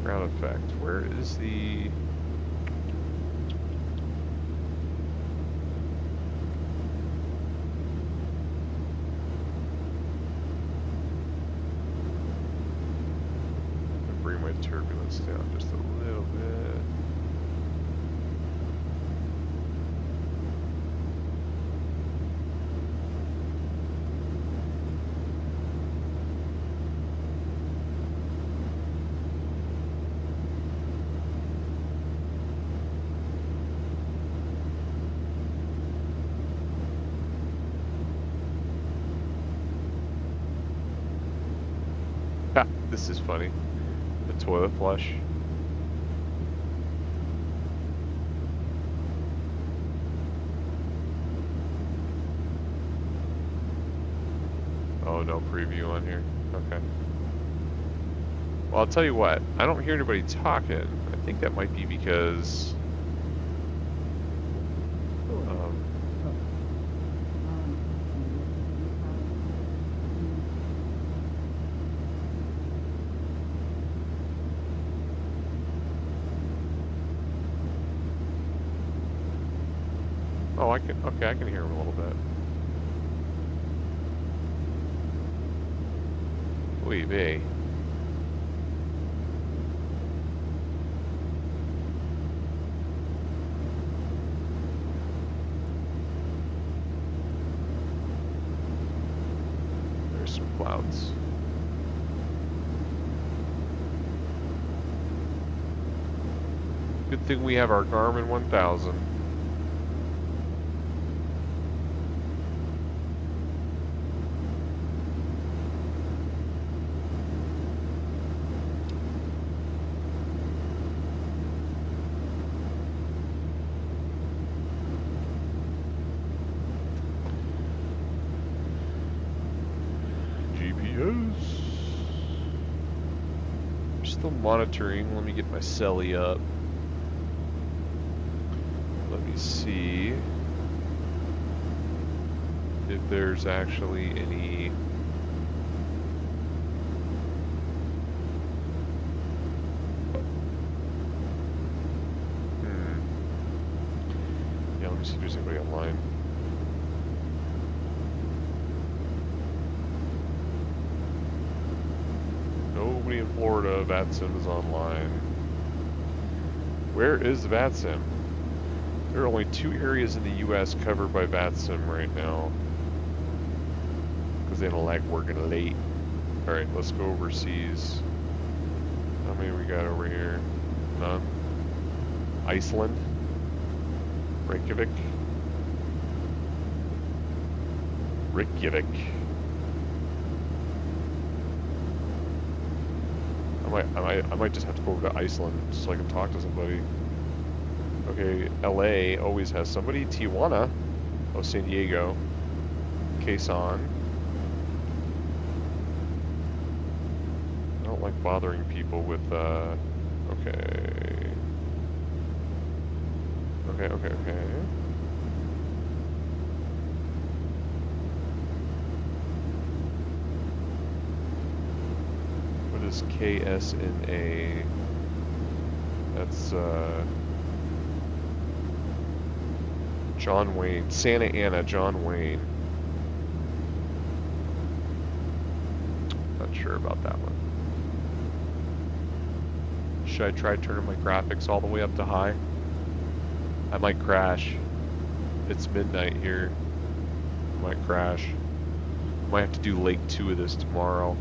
Ground effect. Where is the... bring my turbulence down just a little bit. Ha, this is funny. The toilet flush. Oh, no preview on here. Okay. Well, I'll tell you what. I don't hear anybody talking. I think that might be because... Oh, I can hear him a little bit. Oy vey. There's some clouds. Good thing we have our Garmin 1000. Still monitoring. Let me get my celly up. Let me see if there's actually any yeah, let me see if there's anybody online. Nobody in Florida. Vatsim is online. Where is Vatsim? There are only 2 areas in the U.S. covered by Vatsim right now. Because they don't like working late. Alright, let's go overseas. How many we got over here? None. Iceland. Reykjavik. How I might just have to go over to Iceland so I can talk to somebody. Okay, LA always has somebody. Tijuana. Oh, San Diego. Quezon. I don't like bothering people with, okay. Okay. What is KSNA? That's, John Wayne. Santa Ana, John Wayne. Not sure about that one. Should I try turning my graphics all the way up to high? I might crash. It's midnight here. I might crash. Might have to do Lake 2 of this tomorrow.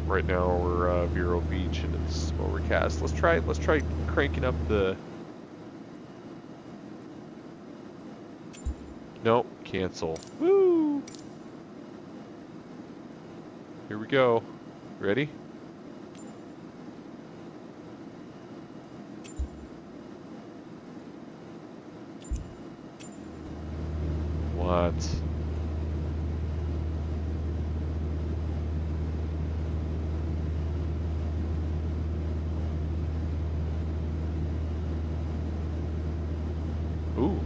Right now we're Vero Beach and it's overcast. Let's try cranking up the. Nope, cancel. Woo! Here we go. Ready? What? Ooh.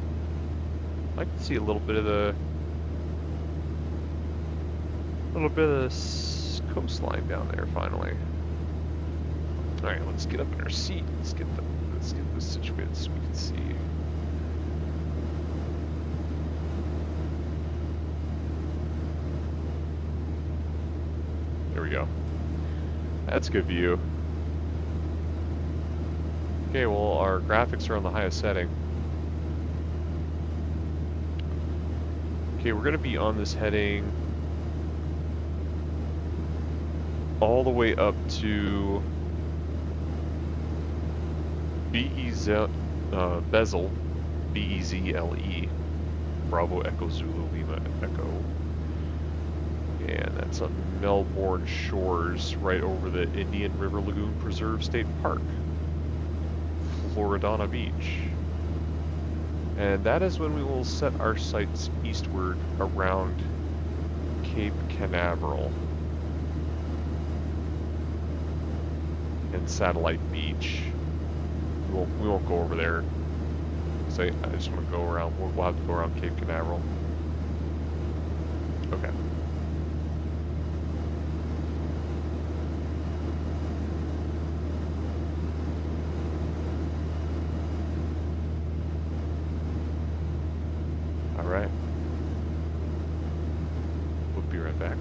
I can see a little bit of the coastline down there finally. All right, let's get up in our seat. Let's get this situated so we can see. There we go. That's a good view. Okay, well our graphics are on the highest setting. Okay, we're gonna be on this heading all the way up to Bezel, B-E-Z-L-E, Bravo Echo Zulu Lima Echo. And that's on Melbourne Shores, right over the Indian River Lagoon Preserve State Park, Floridana Beach. And that is when we will set our sights eastward around Cape Canaveral and Satellite Beach. We won't go over there. So I just want to go around. We'll have to go around Cape Canaveral. Okay. All right. We'll be right back.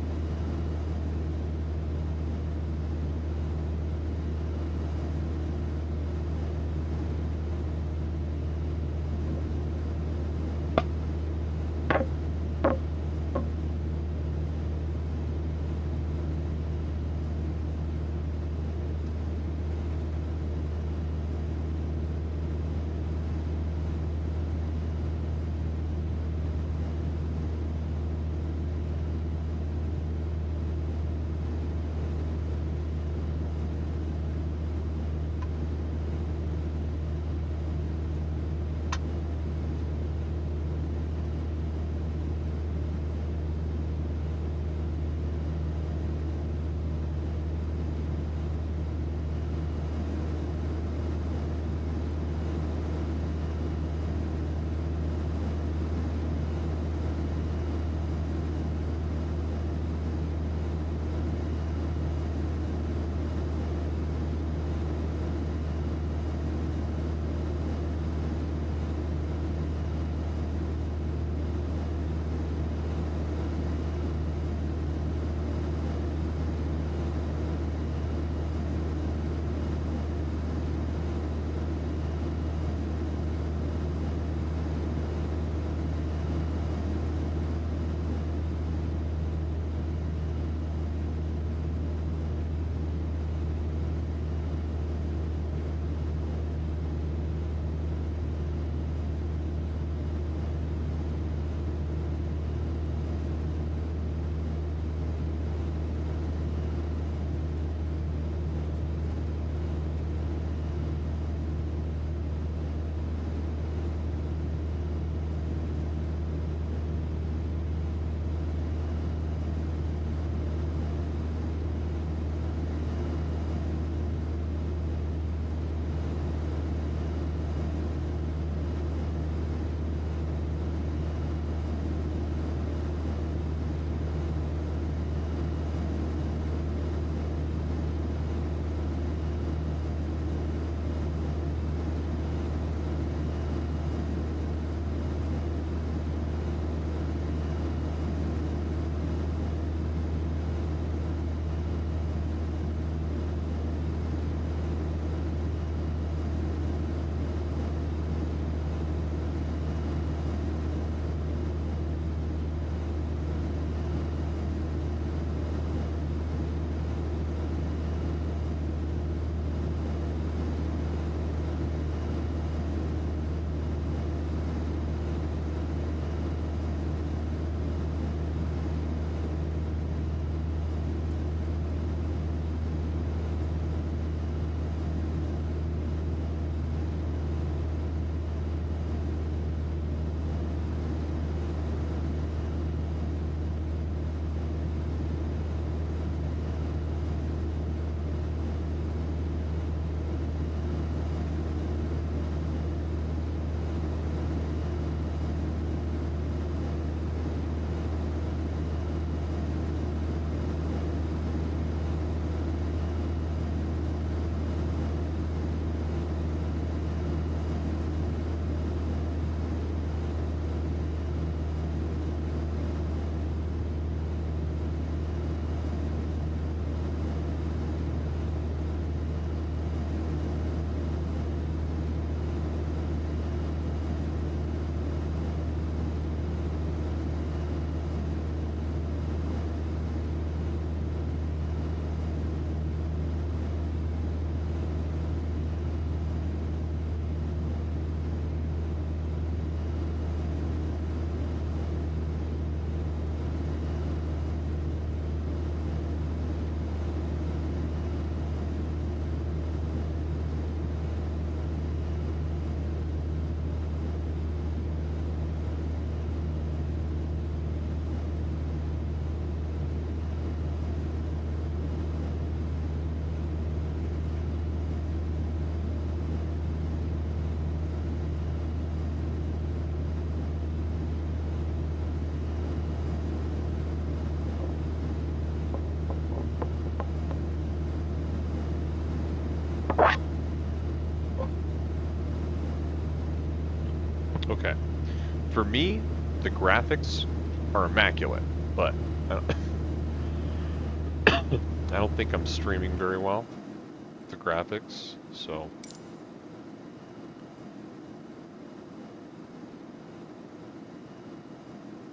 Okay. For me, the graphics are immaculate, but I don't think I'm streaming very well. The graphics, so.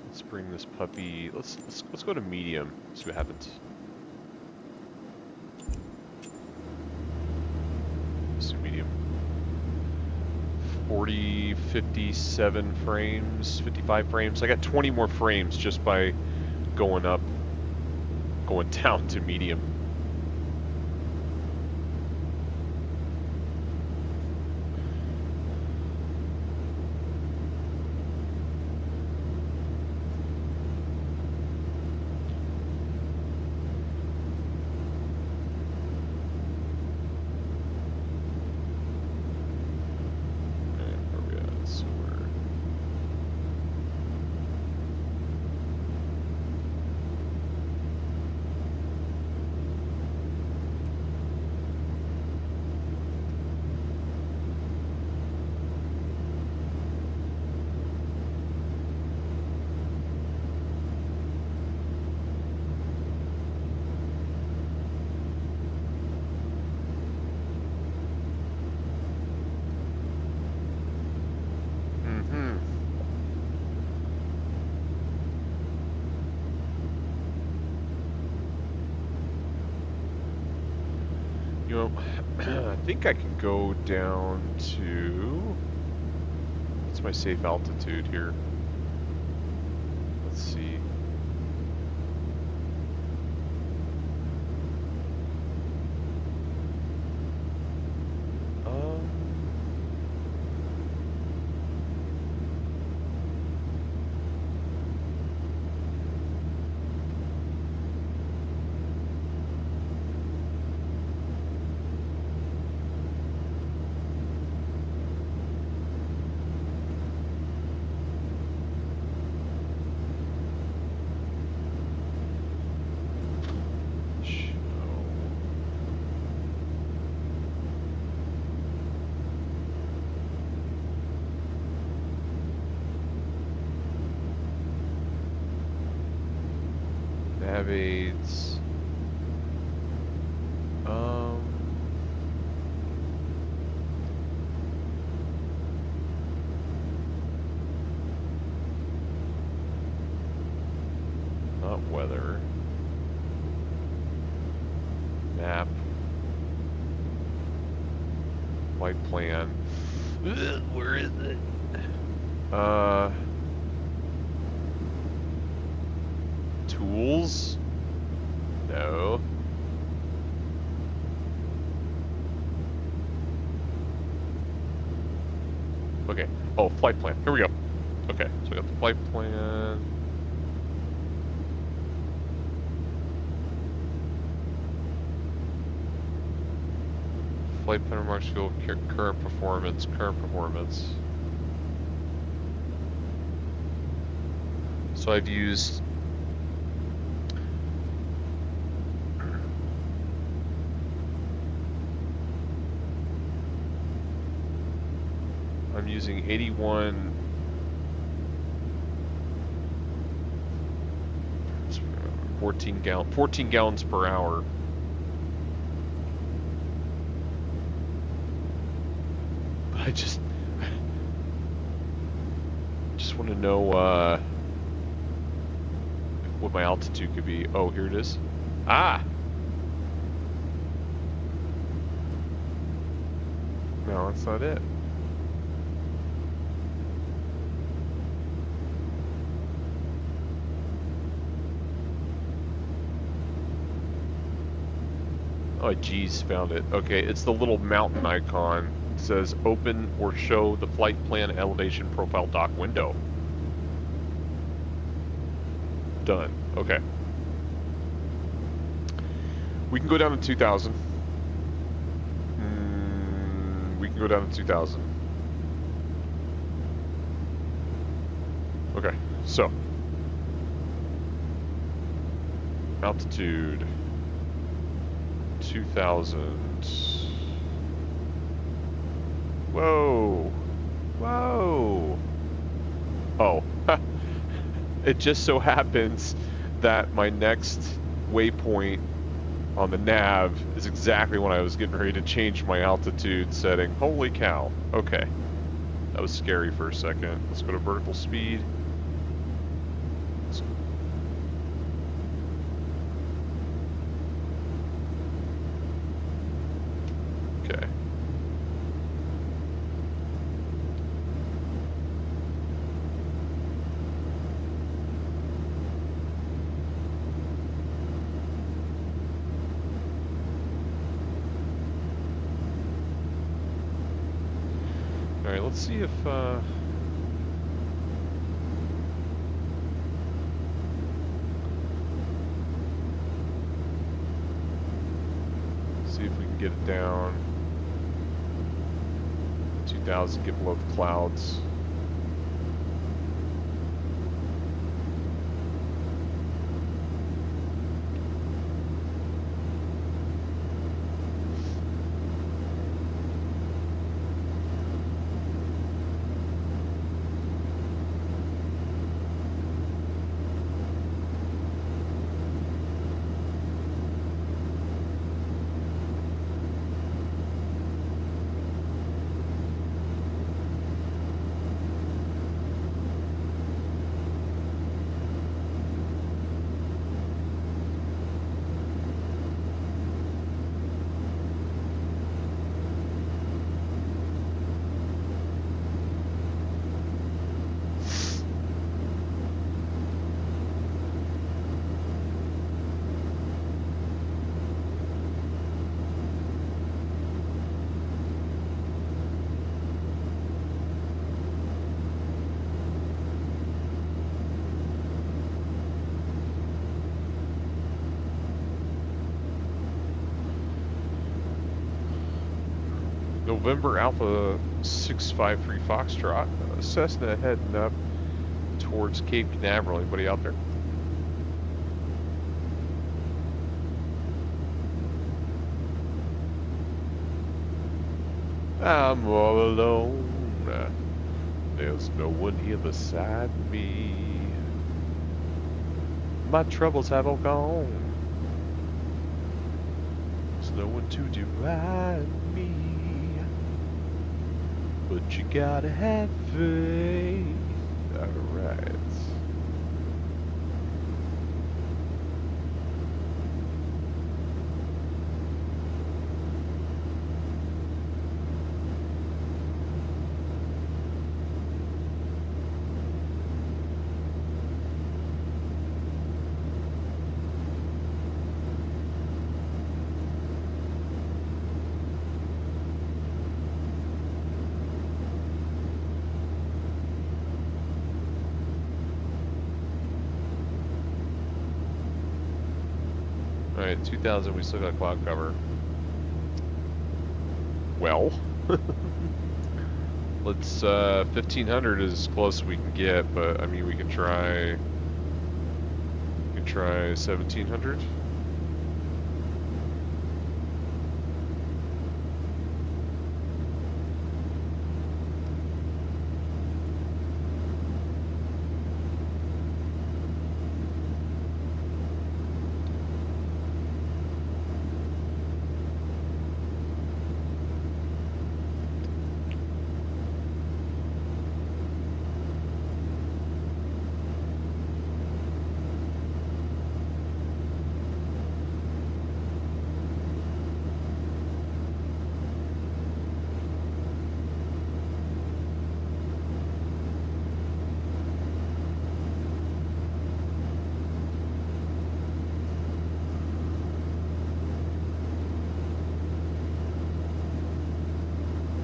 Let's bring this puppy. Let's go to medium. See what happens. Let's do medium. 40, 57 frames, 55 frames. I got 20 more frames just by going down to medium. You know, I think I can go down to, what's my safe altitude here? Let's see. Aids. Not weather. Map. Flight plan. Where is it? Tools? No. Okay. Oh, flight plan. Here we go. Okay, so we got the flight plan. Flight plan remarks fuel, current performance, So I've used I'm using 81 14 gallons per hour. But I just want to know what my altitude could be. Oh, here it is. Ah! No, that's not it. Oh, geez, found it. Okay, it's the little mountain icon. It says open or show the flight plan elevation profile dock window. Done. Okay. We can go down to 2,000. We can go down to 2,000. Okay, so. Altitude. 2,000. Whoa. Whoa. Oh, it just so happens that my next waypoint on the nav is exactly when I was getting ready to change my altitude setting. Holy cow. Okay. That was scary for a second. Let's go to vertical speed. Okay. Alright, let's see if, see if we can get it down. 2,000, get below the clouds. November Alpha 653 Foxtrot, Cessna heading up towards Cape Canaveral. Anybody out there? I'm all alone. There's no one here beside me. My troubles have all gone. There's no one to divide me. But you gotta have faith. Alright. Alright, 2,000, we still got cloud cover. Well, let's, 1,500 is as close as we can get, but, I mean, we can try 1,700.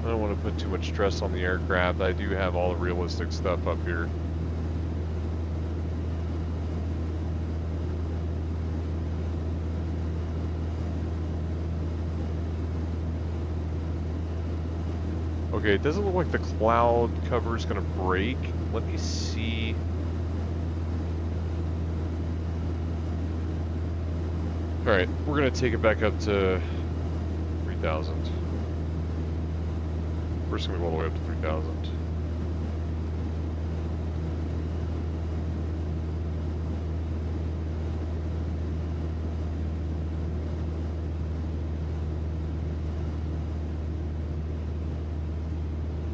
I don't want to put too much stress on the aircraft. I do have all the realistic stuff up here. Okay, it doesn't look like the cloud cover is going to break. Let me see. Alright, we're going to take it back up to 3,000. We're just going to go all the way up to 3,000.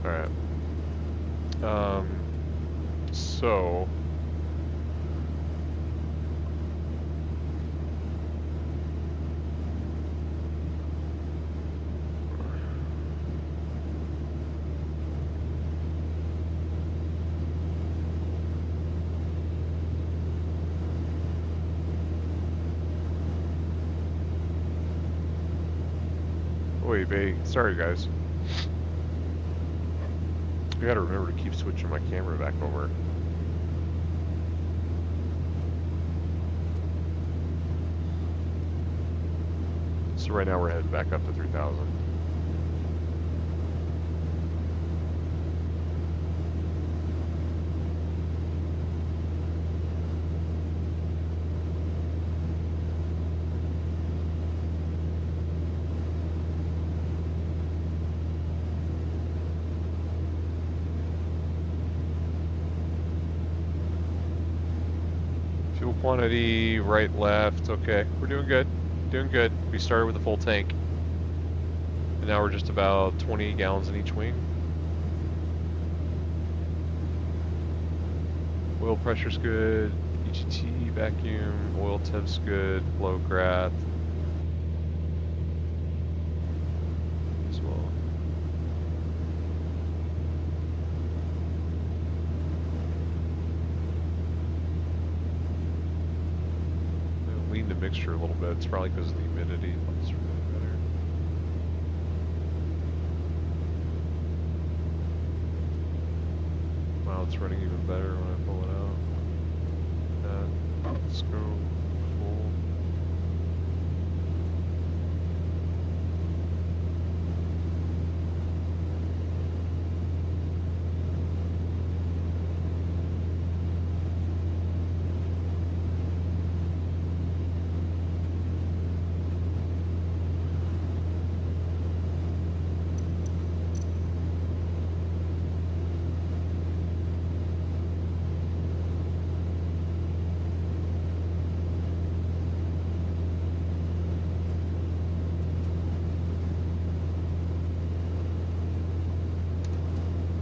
Alright. So... Wait, sorry guys. I gotta remember to keep switching my camera back over. So right now we're heading back up to 3,000. Fuel quantity, right, left, okay. We're doing good, doing good. We started with a full tank. And now we're just about 20 gallons in each wing. Oil pressure's good, EGT, vacuum, oil temp's good, flow grath as well. Lean the mixture a little bit, it's probably because of the humidity. It's really better. Wow, it's running even better when I pull it out. Let's go full.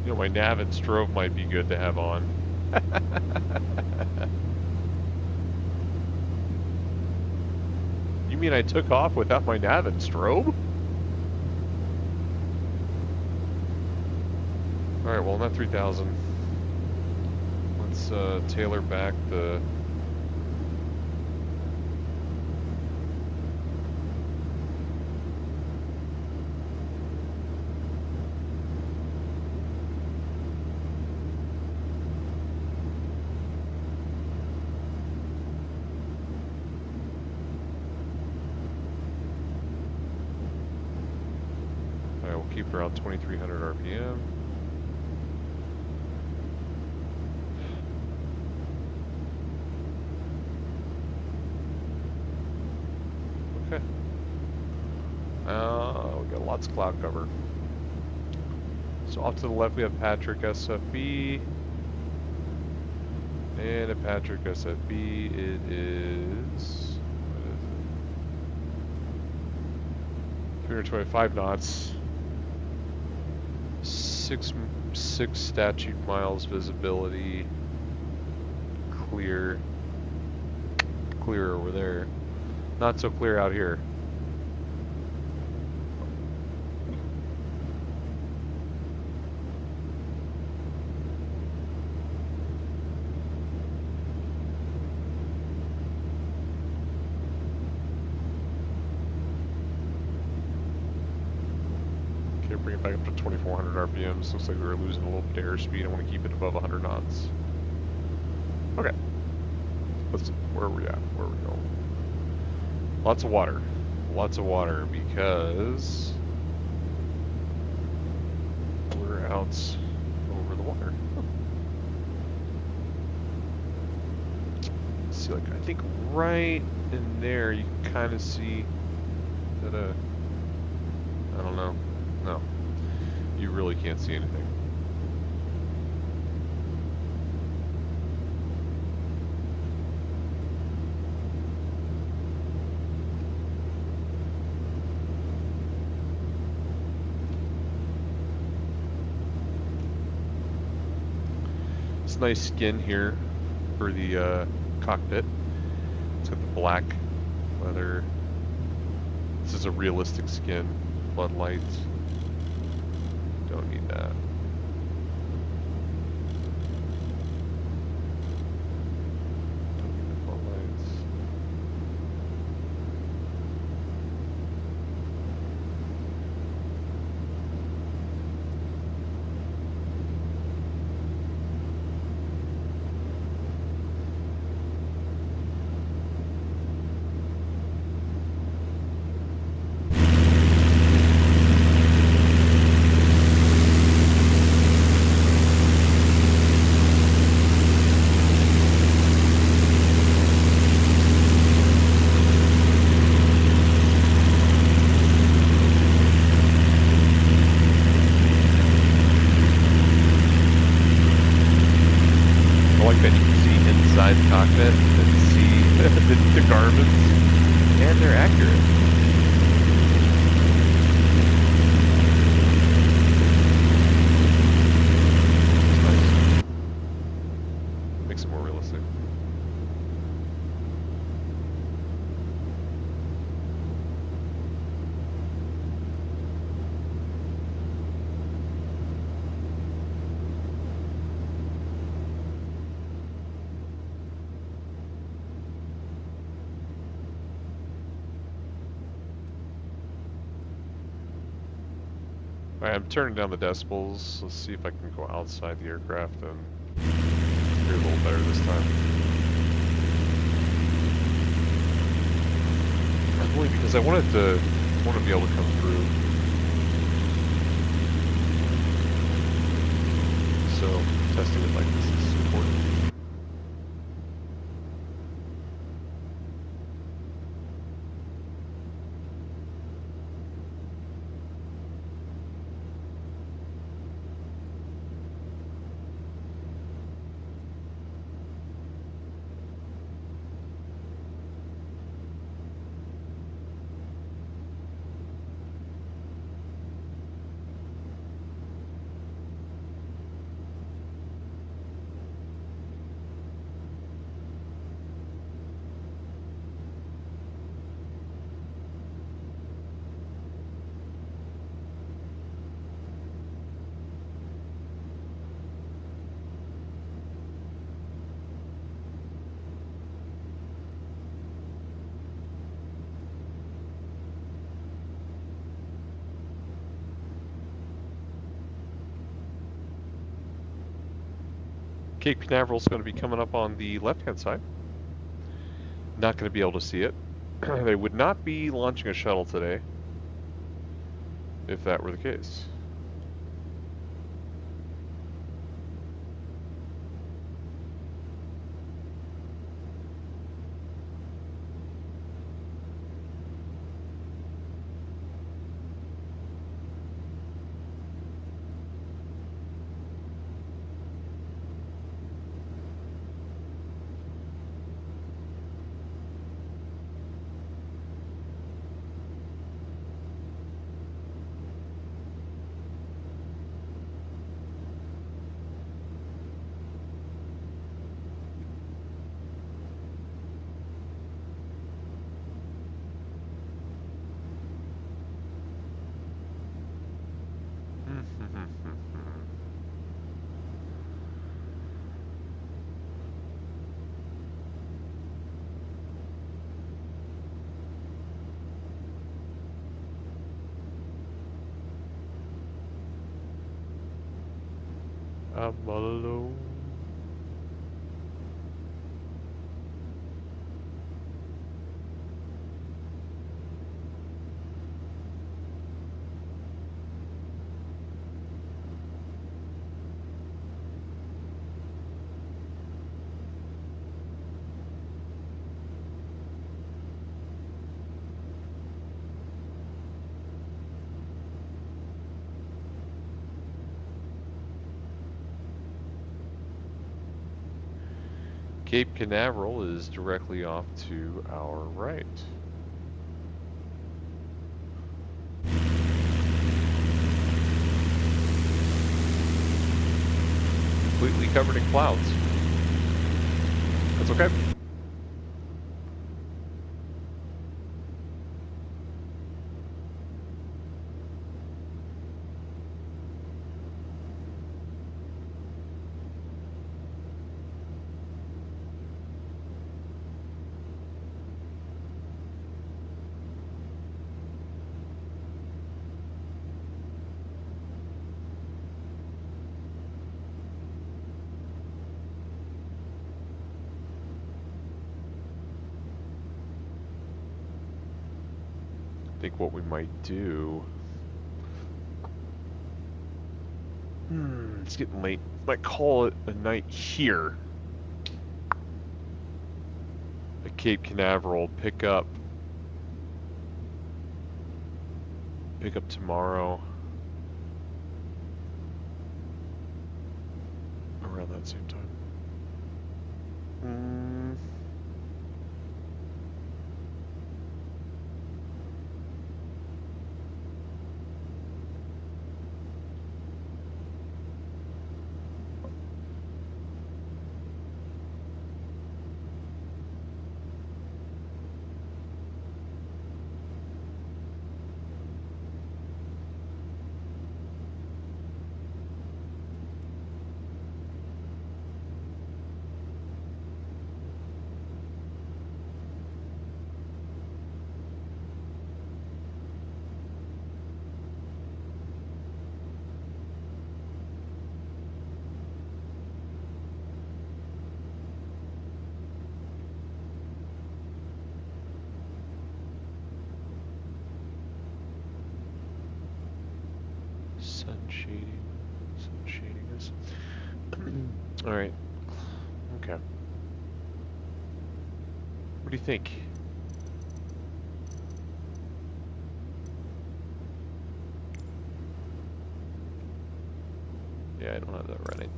You know, my nav and strobe might be good to have on. You mean I took off without my nav and strobe? Alright, well, I'm at 3,000. Let's tailor back the... Keep around 2,300 RPM. Okay. We got lots of cloud cover. So off to the left we have Patrick SFB. And at Patrick SFB it is... what is it? 325 knots. 6 statute miles visibility, clear over there, not so clear out here. Bring it back up to 2,400 RPMs. Looks like we were losing a little bit of airspeed. I want to keep it above 100 knots. Okay. Let's see. Where are we at? Where are we going? Lots of water. Lots of water because we're out over the water. See, like, I think right in there you can kind of see that, I don't know. No, you really can't see anything. this nice skin here for the cockpit. It's got the black leather. This is a realistic skin. Floodlights. Don't need that. Don't need the floodlights. Inside the cockpit and see the garments, and they're accurate. It's nice. Makes it more realistic. Alright, I'm turning down the decibels. Let's see if I can go outside the aircraft and hear a little better this time. Only because I want to be able to come through. So testing it like this is important. Cape Canaveral is going to be coming up on the left-hand side. Not going to be able to see it. They would not be launching a shuttle today, if that were the case. I'm all alone. Cape Canaveral is directly off to our right. completely covered in clouds. That's okay. I think what we might do... it's getting late. Might call it a night here at Cape Canaveral. Pick up tomorrow around that same time. Sun shading this. All right. Okay. What do you think? Yeah, I don't have that running.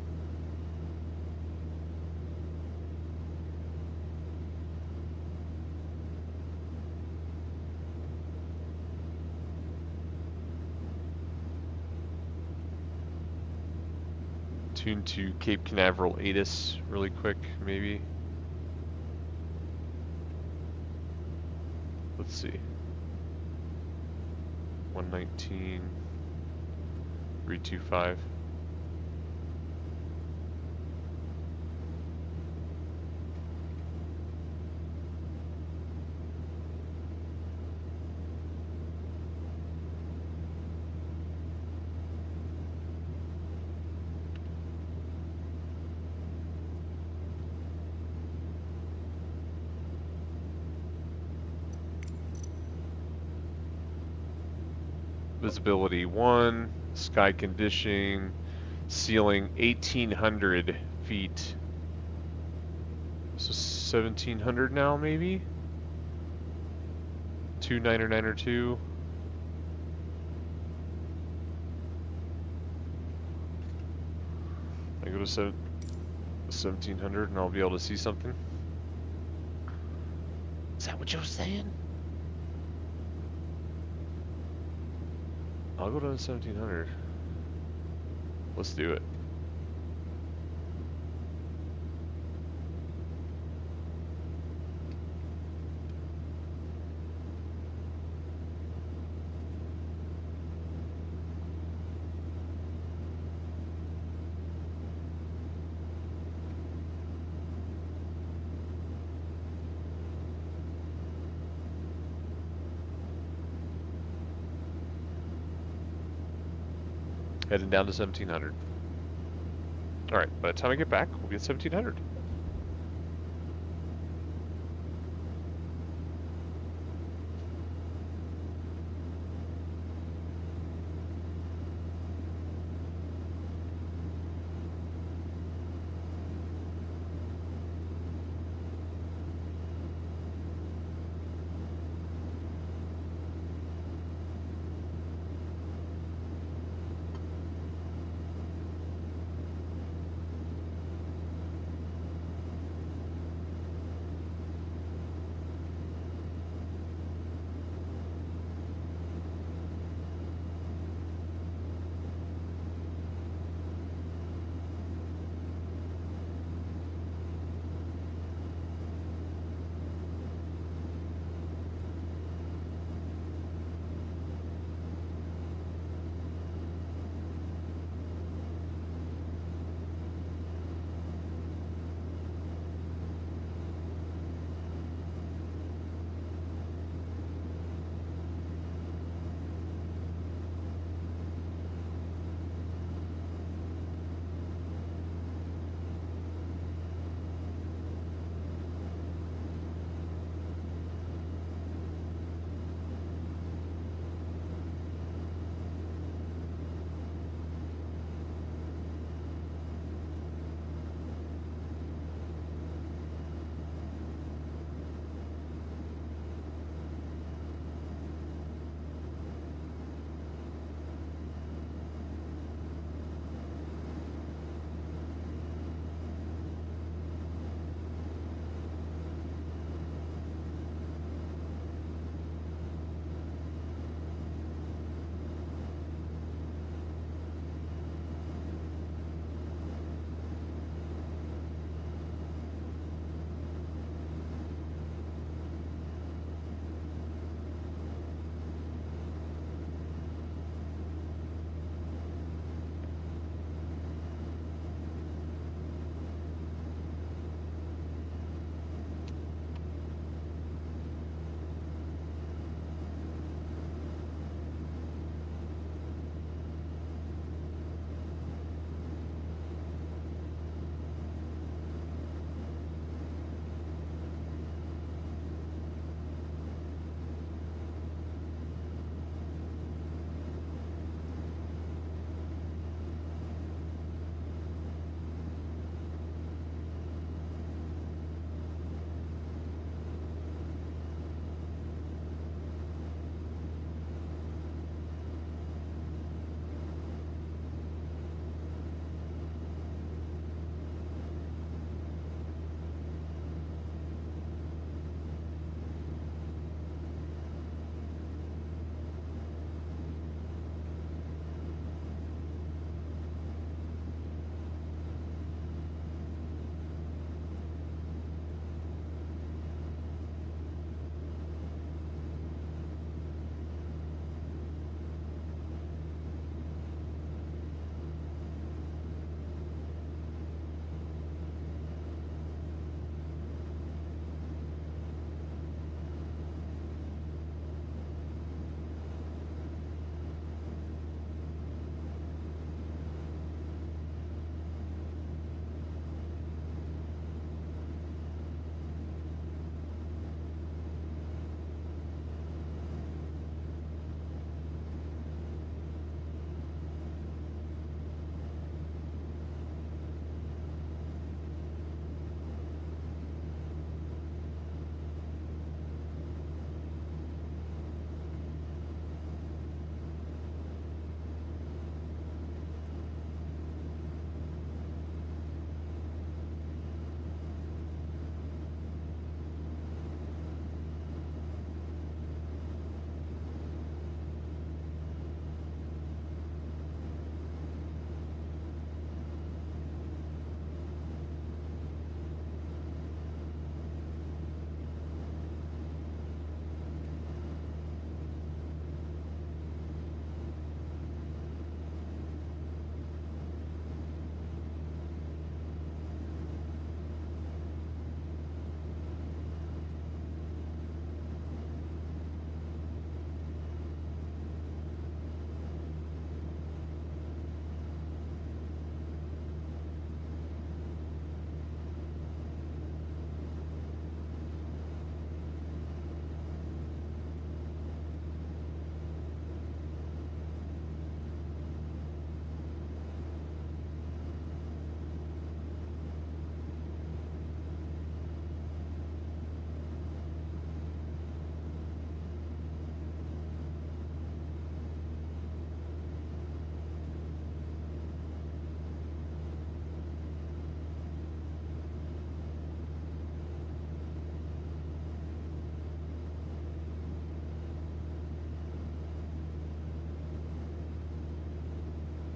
Tune to Cape Canaveral ATIS really quick, maybe. Let's see. 119, 325. Visibility 1, sky conditioning, ceiling 1,800 feet. So 1,700 now, maybe? 2992. I go to 1,700 and I'll be able to see something. Is that what you're saying? I'll go to 1,700. Let's do it. Heading down to 1,700. Alright, by the time I get back, we'll be at 1,700.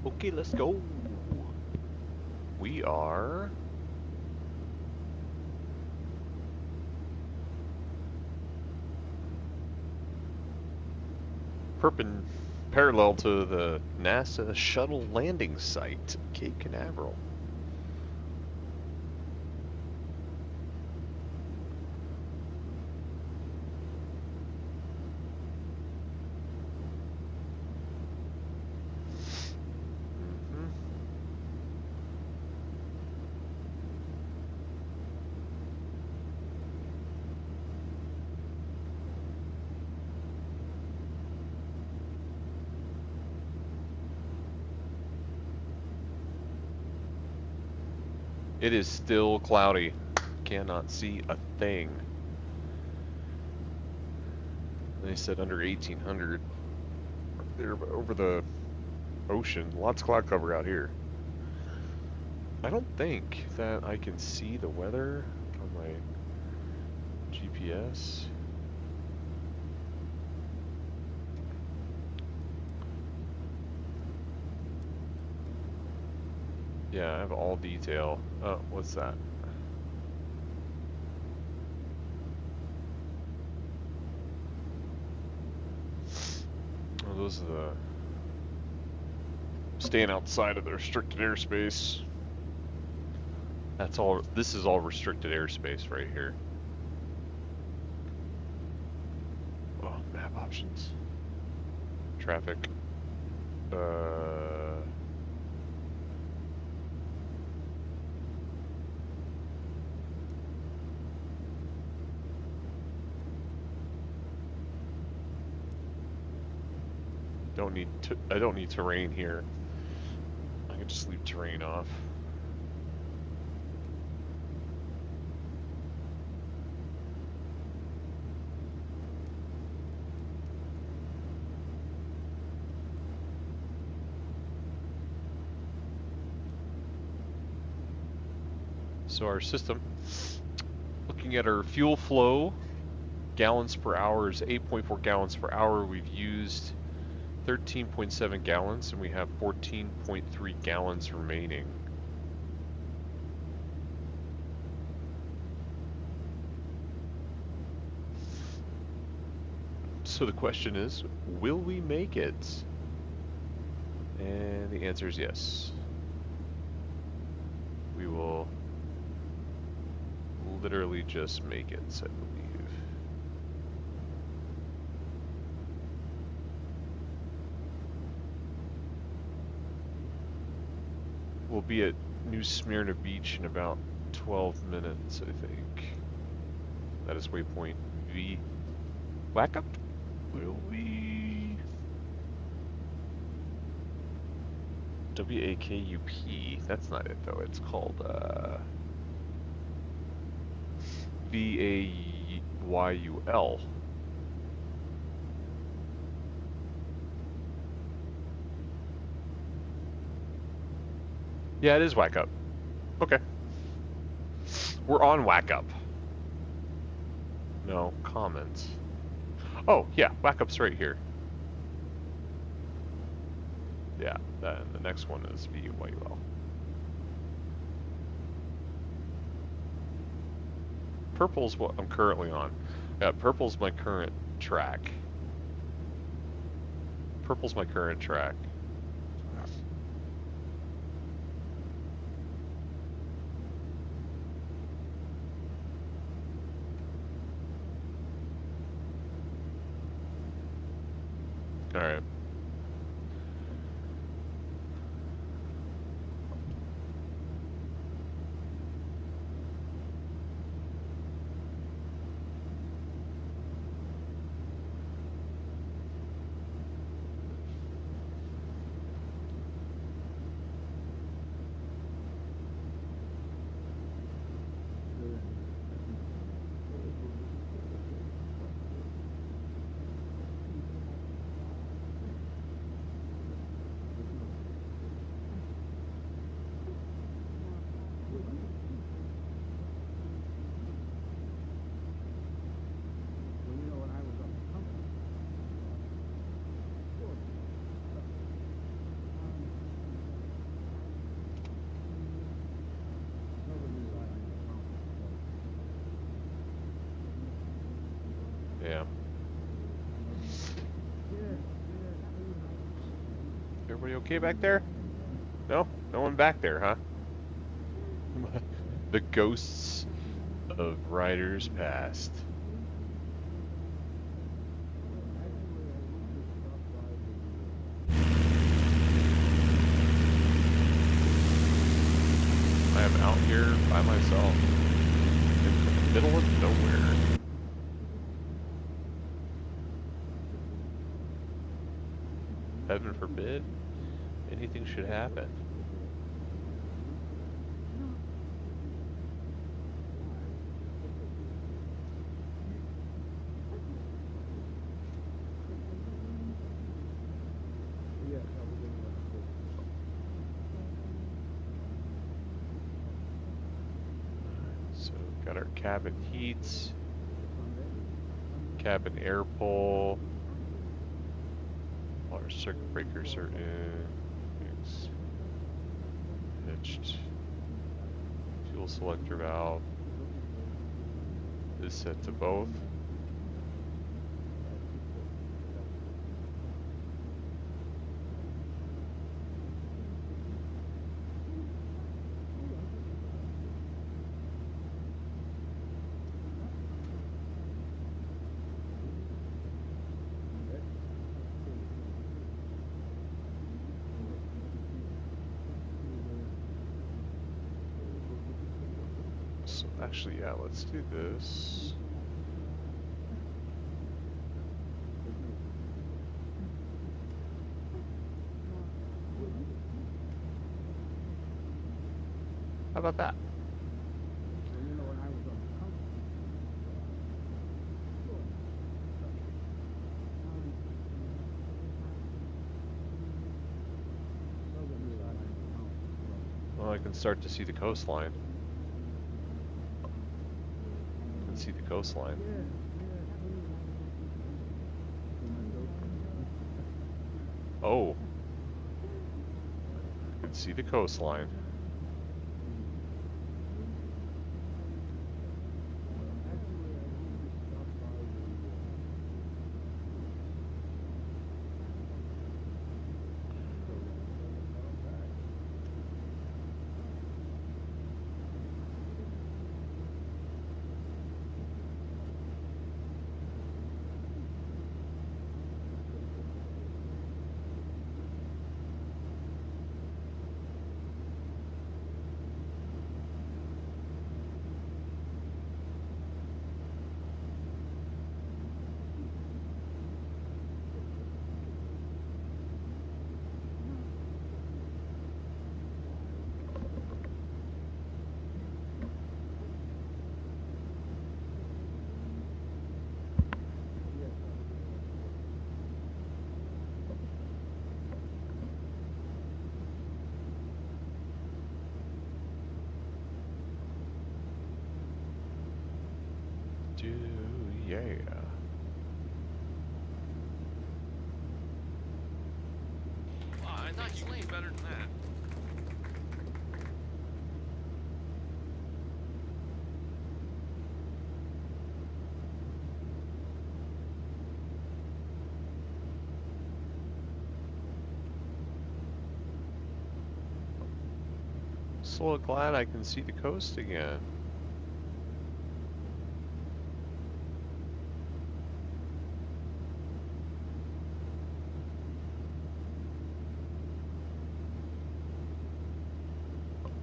Okay, let's go. We are parallel to the NASA shuttle landing site, Cape Canaveral. It is still cloudy. Cannot see a thing. They said under 1800 there over the ocean. Lots of cloud cover out here. I don't think that I can see the weather on my GPS. Yeah, I have all detail. Oh, what's that? Oh, those are the staying outside of the restricted airspace. That's all. This is all restricted airspace right here. Oh, map options. Traffic. I don't need terrain here. I can just leave terrain off. So our system, looking at our fuel flow, gallons per hour is 8.4 gallons per hour. We've used 13.7 gallons and we have 14.3 gallons remaining. So the question is, will we make it? And the answer is yes. We will literally just make it, I believe. We'll be at New Smyrna Beach in about 12 minutes, I think. That is waypoint V. Whack up? Will we? W-A-K-U-P. That's not it, though. It's called, V-A-Y-U-L. Yeah, it is Whack Up. Okay. We're on Whack Up. No, comments. Oh, yeah, Whack Up's right here. Yeah, and the next one is V-U-Y-U-L. Purple's what I'm currently on. Yeah, purple's my current track. Purple's my current track. All right. Damn. Everybody okay back there? No? No one back there, huh? The ghosts of riders past. I am out here by myself in the middle of nowhere. Heaven forbid anything should happen. So got our cabin heats, cabin air pull, all our circuit breakers are in, it's hitched, fuel selector valve is set to both. Actually, yeah, let's do this. How about that? Well, I can start to see the coastline. See the coastline. Oh, I can see the coastline. Yeah. I thought you played better than that. So glad I can see the coast again.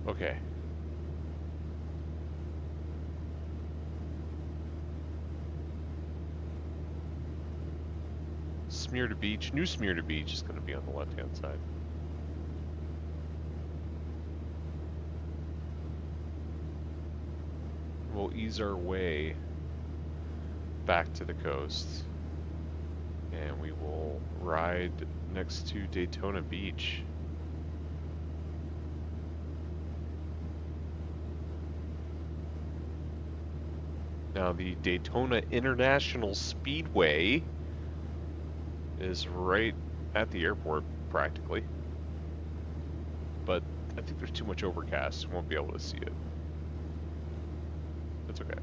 Okay. Smyrna Beach, New Smyrna Beach is going to be on the left-hand side. We'll ease our way back to the coast, and we will ride next to Daytona Beach. Now, the Daytona International Speedway is right at the airport, practically. But I think there's too much overcast, won't be able to see it. That's okay.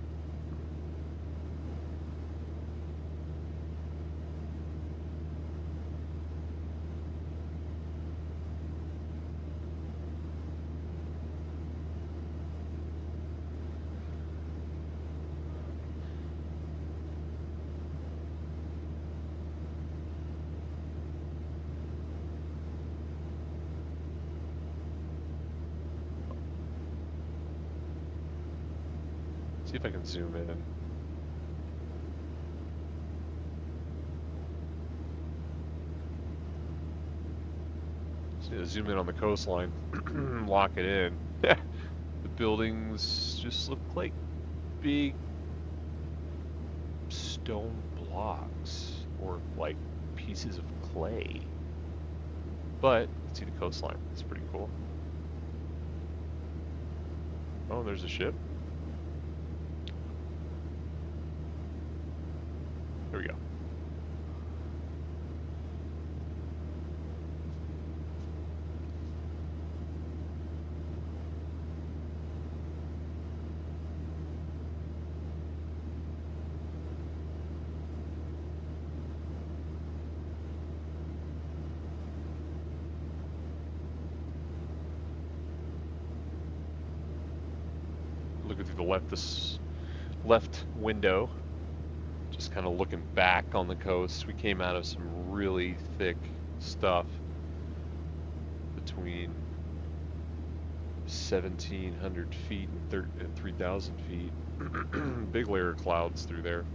See if I can zoom in. Just need to zoom in on the coastline, lock it in. The buildings just look like big stone blocks or like pieces of clay. But you can see the coastline. It's pretty cool. Oh, there's a ship. There we go. Looking through the left window, just kind of looking back on the coast. We came out of some really thick stuff between 1,700 feet and 3,000 feet. Big layer of clouds through there.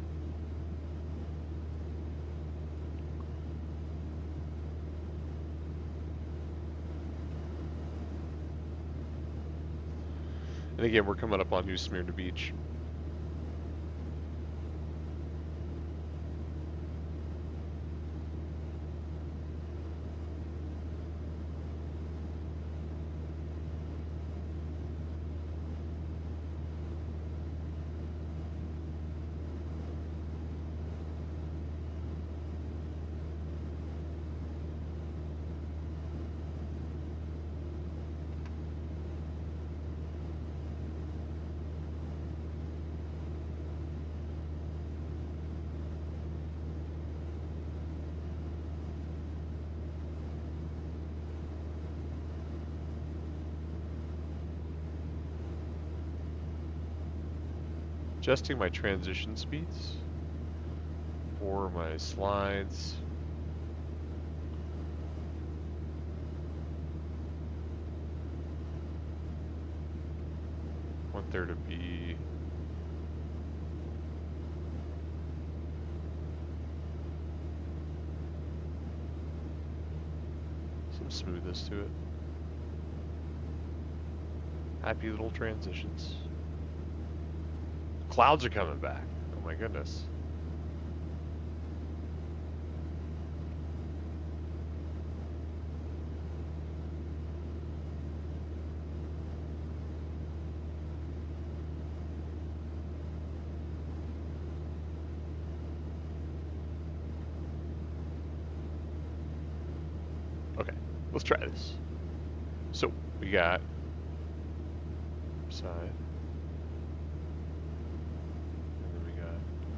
And again, we're coming up on New Smyrna Beach. Adjusting my transition speeds for my slides. Want there to be some smoothness to it. Happy little transitions. Clouds are coming back. Oh my goodness. Okay, let's try this. So we got side.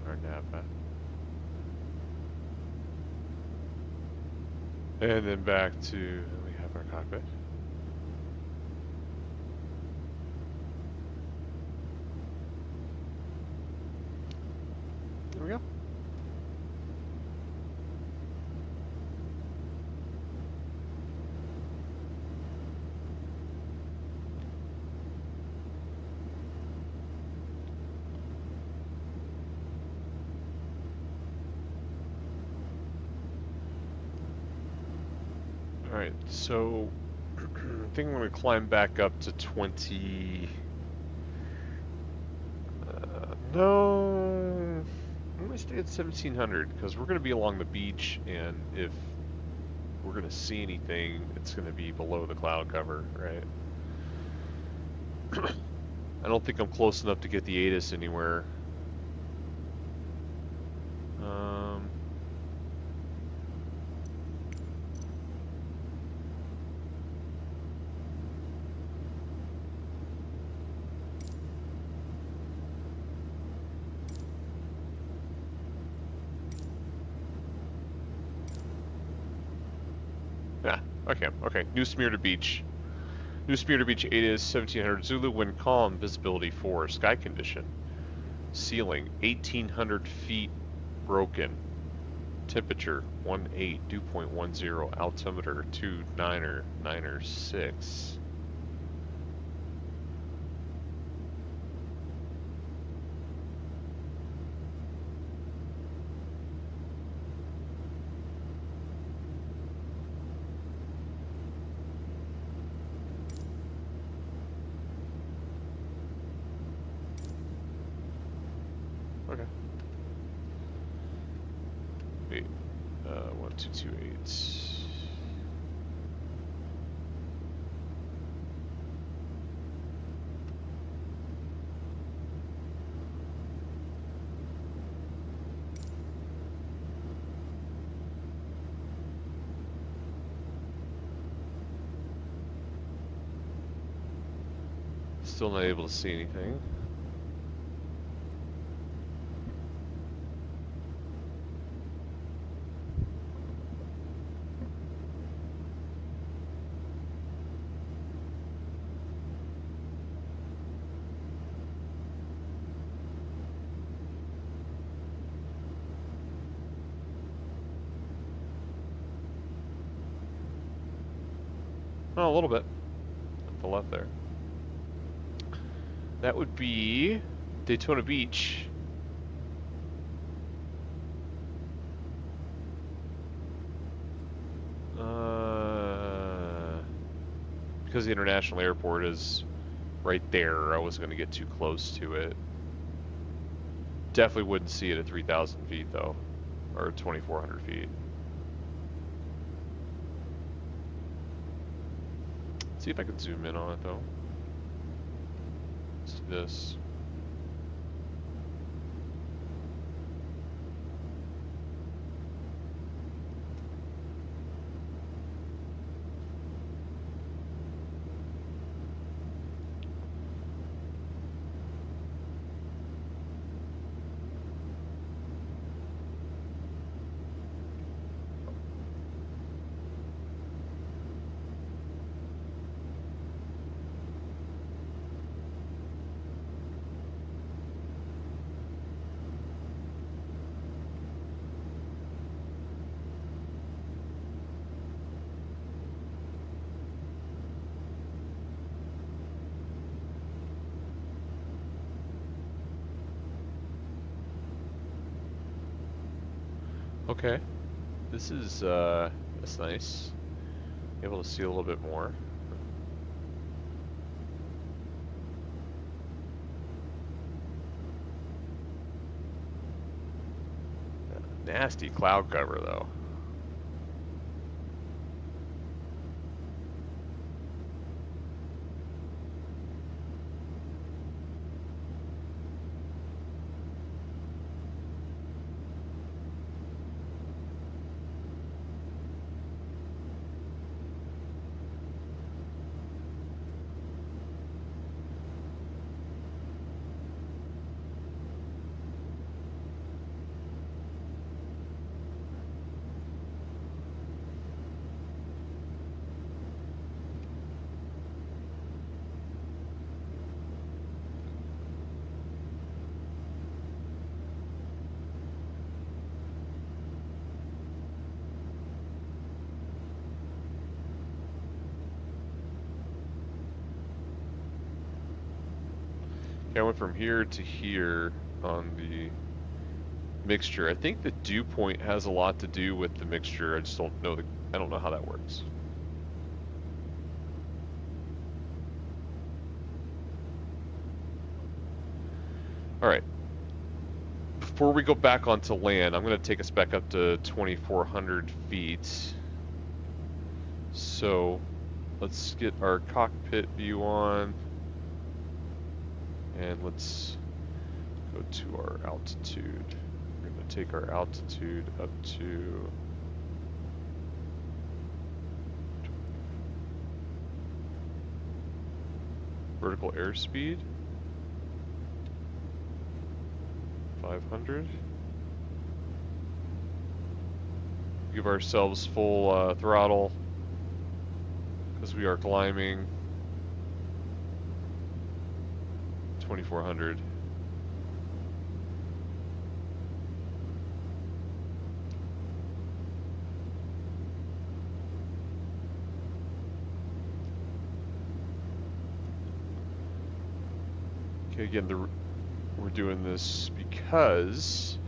Our nav map. And then back to, we have our cockpit. There we go. Alright, so I think I'm going to climb back up to 20... no, I'm going to stay at 1,700 because we're going to be along the beach, and if we're going to see anything, it's going to be below the cloud cover, right? I don't think I'm close enough to get the ATIS anywhere. Okay. New Smyrna Beach. New Smyrna Beach ATIS 1700 Zulu, wind calm, visibility 4, sky condition. Ceiling 1,800 feet broken. Temperature 18, dew point 10, altimeter 2996. Okay. Wait. 1228. Still not able to see anything. Oh, a little bit. To the left there. That would be Daytona Beach. Because the international airport is right there, I wasn't going to get too close to it. Definitely wouldn't see it at 3,000 feet though, or 2,400 feet. See if I can zoom in on it though. Let's do this. Okay, this is that's nice. Able to see a little bit more. Nasty cloud cover though. I went from here to here on the mixture. I think the dew point has a lot to do with the mixture. I just don't know I don't know how that works. All right. Before we go back onto land, I'm going to take us back up to 2,400 feet. So let's get our cockpit view on. And let's go to our altitude. We're going to take our altitude up to vertical airspeed 500. Give ourselves full throttle because we are climbing 2,400. Okay, again, we're doing this because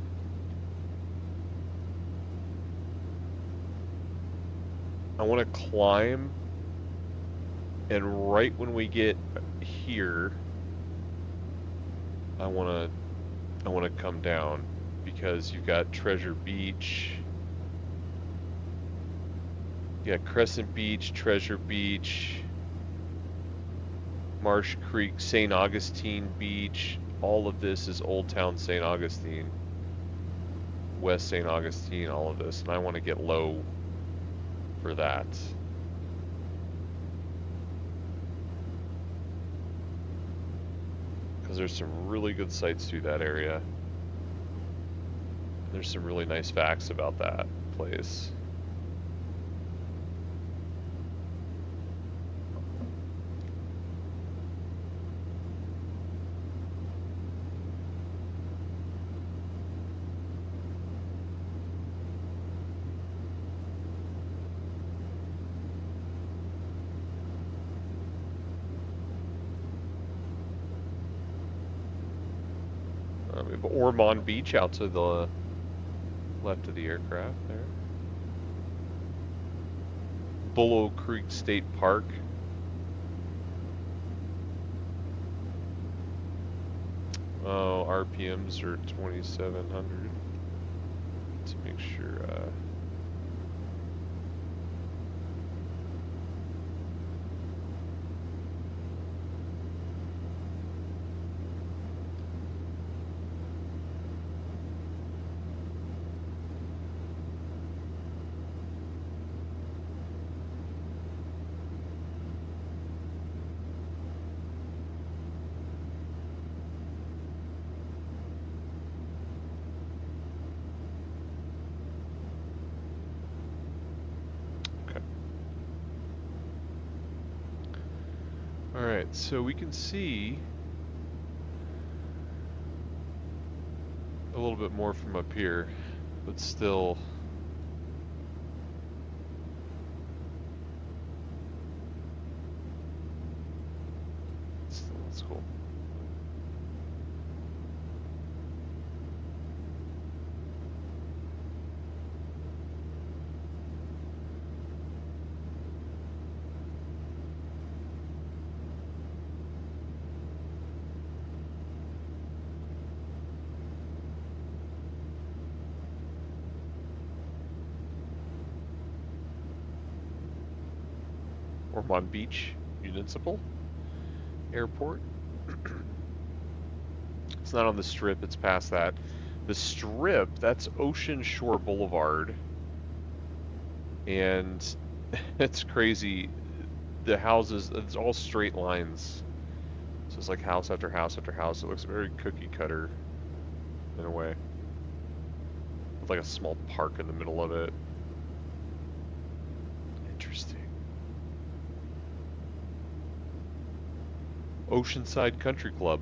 I want to climb, and right when we get here, I want to I want to come down because you've got Treasure Beach, you got Crescent Beach, Treasure Beach, Marsh Creek, St. Augustine Beach. All of this is Old Town St. Augustine, West St. Augustine, all of this, and I want to get low for that. Because there's some really good sights through that area. There's some really nice facts about that place. We have Ormond Beach out to the left of the aircraft there. Bulow Creek State Park. Oh, RPMs are 2,700. To make sure. Alright, so we can see a little bit more from up here, but still that's cool. Ormond Beach Municipal Airport. It's not on the Strip, it's past that. The Strip, that's Ocean Shore Boulevard. And it's crazy. The houses, it's all straight lines. So it's like house after house after house. It looks very cookie cutter in a way. With like a small park in the middle of it. Interesting. Oceanside Country Club.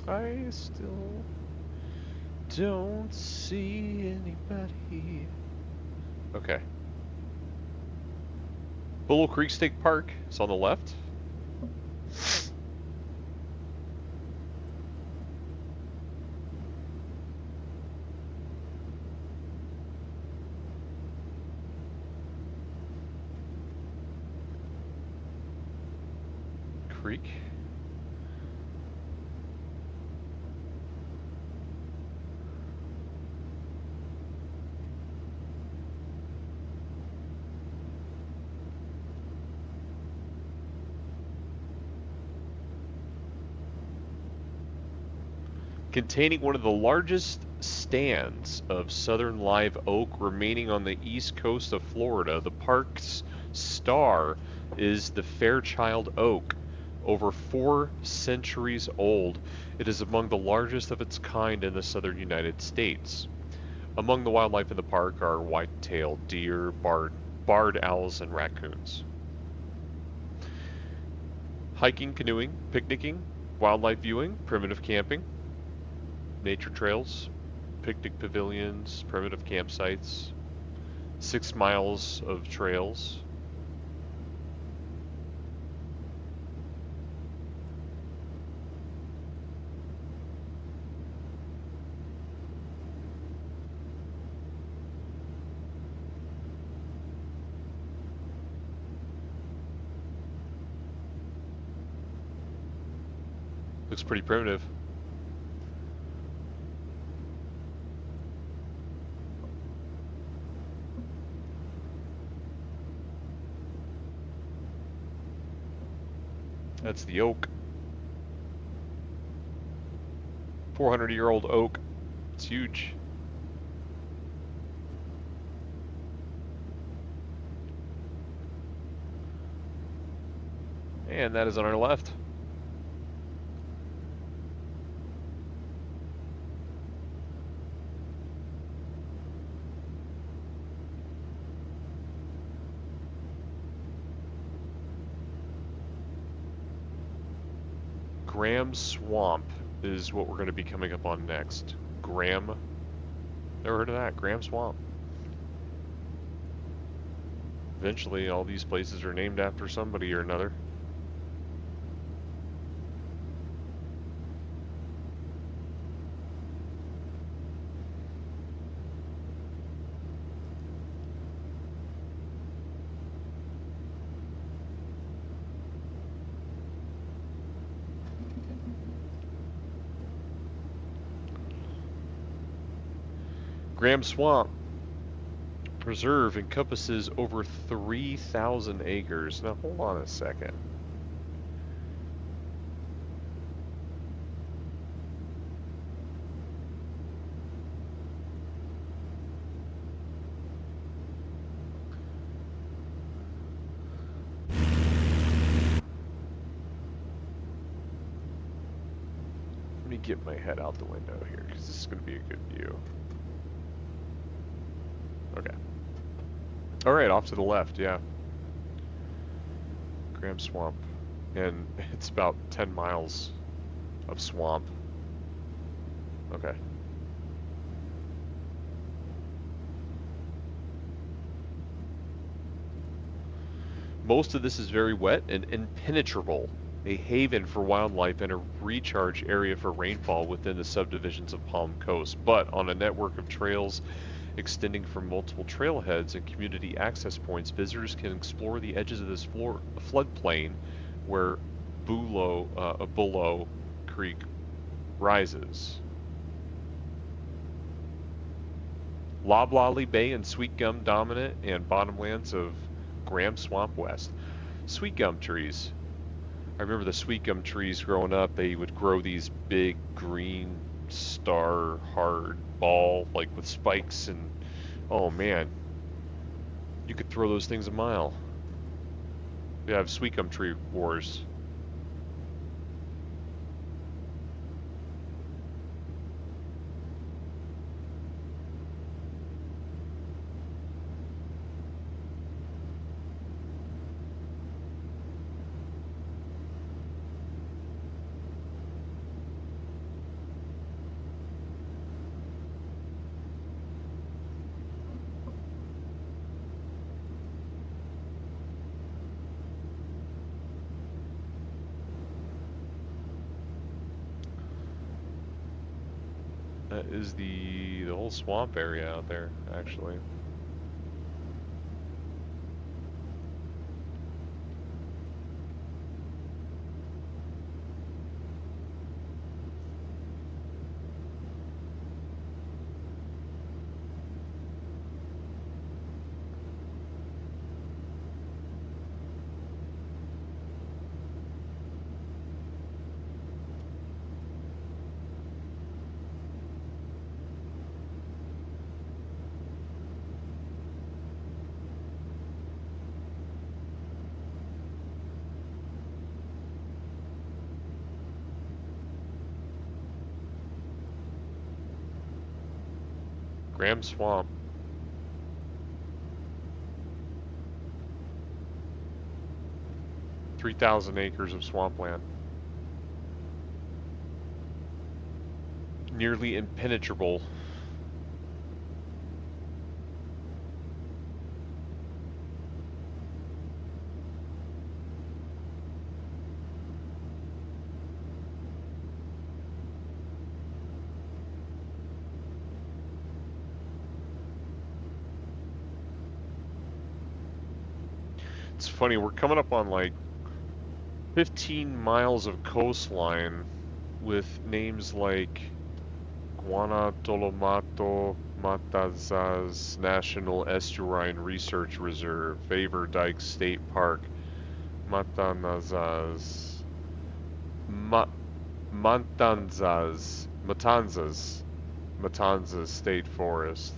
I still don't see anybody. Okay. Bulow Creek State Park is on the left. Creek. Containing one of the largest stands of southern live oak remaining on the east coast of Florida. The park's star is the Fairchild Oak, over 4 centuries old. It is among the largest of its kind in the southern United States. Among the wildlife in the park are white-tailed deer, barred owls, and raccoons. Hiking, canoeing, picnicking, wildlife viewing, primitive camping, nature trails, picnic pavilions, primitive campsites, 6 miles of trails. Looks pretty primitive. That's the oak. 400-year-old oak. It's huge. And that is on our left. Graham Swamp is what we're going to be coming up on next. Graham. Never heard of that. Graham Swamp. Eventually, all these places are named after somebody or another. Graham Swamp Preserve encompasses over 3,000 acres. Now, hold on a second. Let me get my head out the window here, because this is going to be a good view. Okay. Alright, off to the left, yeah. Graham Swamp. And it's about 10 miles of swamp. Okay. Most of this is very wet and impenetrable, a haven for wildlife and a recharge area for rainfall within the subdivisions of Palm Coast. But on a network of trails extending from multiple trailheads and community access points, visitors can explore the edges of this floodplain where Bulow Creek rises. Loblolly Bay and Sweetgum dominant and bottomlands of Graham Swamp West. Sweetgum trees. I remember the sweetgum trees growing up. They would grow these big green star hard ball, like with spikes, and oh man, you could throw those things a mile. We have sweetgum tree wars. That is the whole swamp area out there, actually. Graham Swamp. .3,000 acres of swampland. nearly impenetrable. It's funny, we're coming up on like 15 miles of coastline with names like Guanatolomato Matazas National Estuarine Research Reserve, Favor Dike State Park, Matanzas Matanzas State Forest,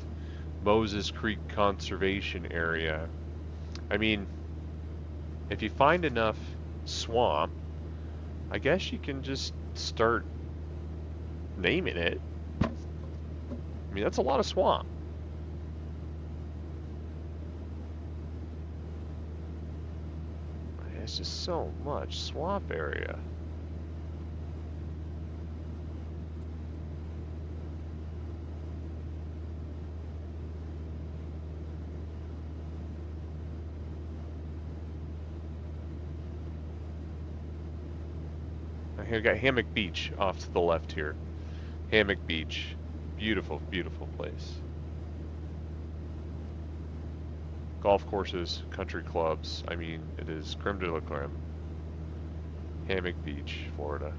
Moses Creek Conservation Area. I mean, if you find enough swamp, I guess you can just start naming it. I mean, that's a lot of swamp. It's just so much swamp area. I've got Hammock Beach off to the left here. Hammock Beach. Beautiful, beautiful place. Golf courses, country clubs. I mean, it is creme de la creme. Hammock Beach, Florida.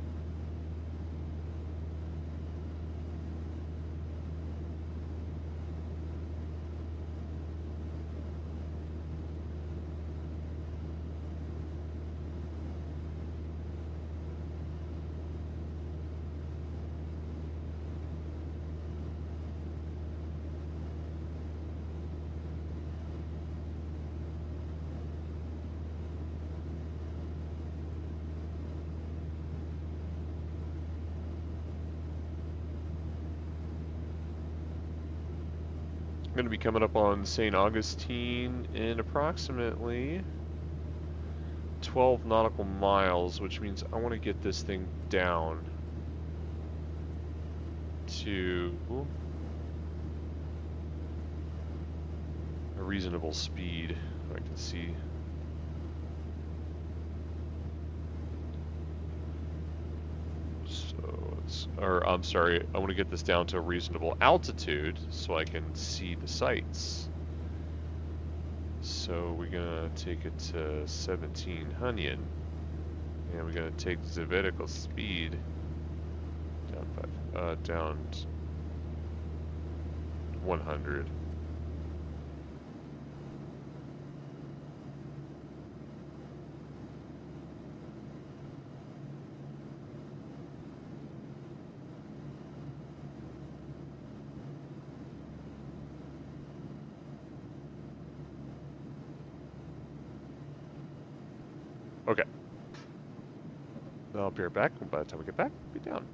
I'm going to be coming up on St. Augustine in approximately 12 nautical miles, which means I want to get this thing down to a reasonable speed. I can see. Or I'm sorry, I want to get this down to a reasonable altitude so I can see the sights. So we're gonna take it to 1700, and we're gonna take the vertical speed down 100. Okay. I'll be right back. By the time we get back, we'll be down.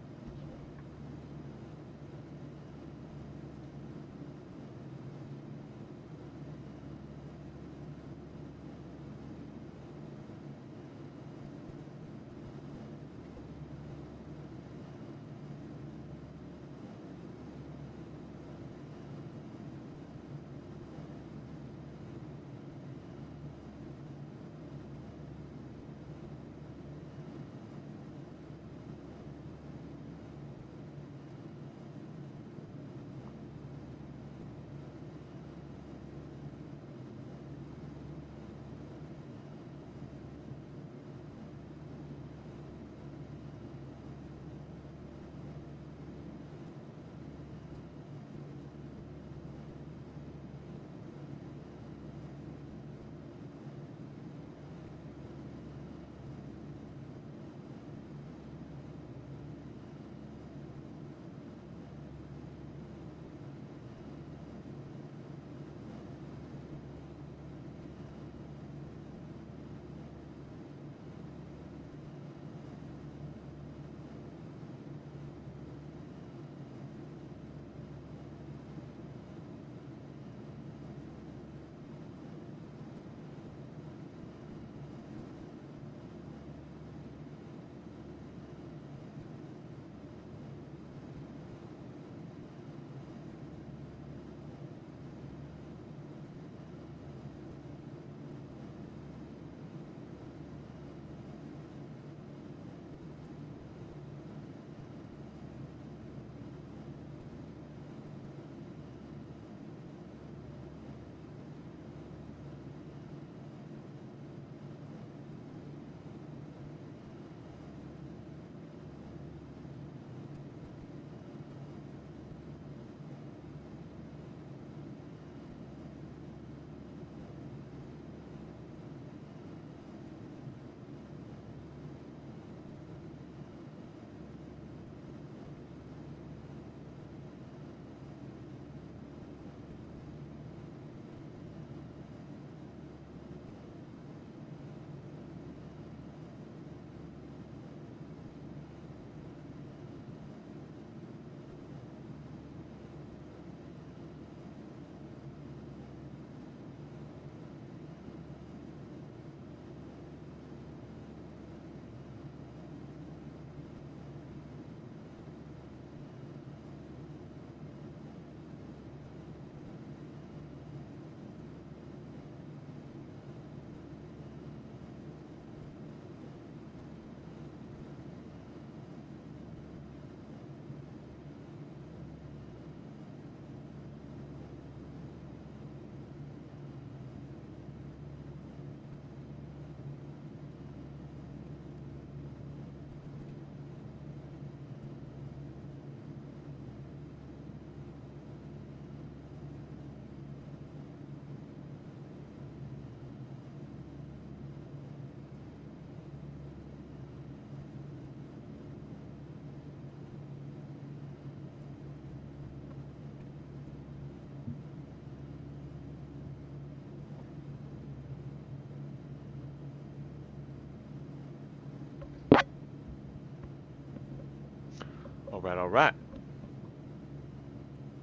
Alright, alright.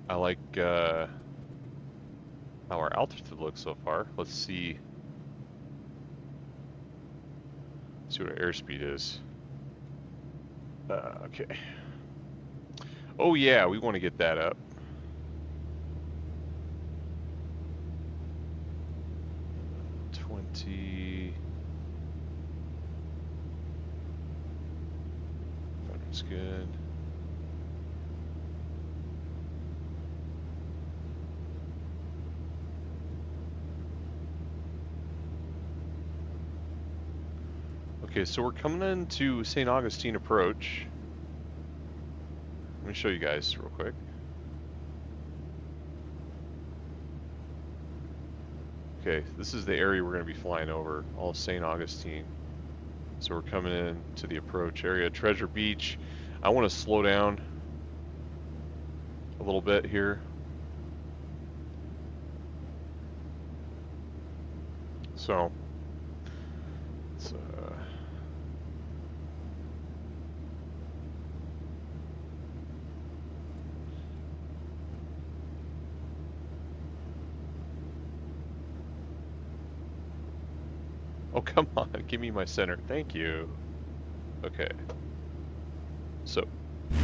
I like how our altitude looks so far. Let's see what our airspeed is. Okay. Oh yeah, we want to get that up. That's good. Okay, so we're coming into St. Augustine Approach. Let me show you guys real quick. Okay, this is the area we're going to be flying over, all of St. Augustine. So we're coming in to the approach area, Treasure Beach. I want to slow down a little bit here. So, let's, oh, come on, give me my center. Thank you. Okay. So, how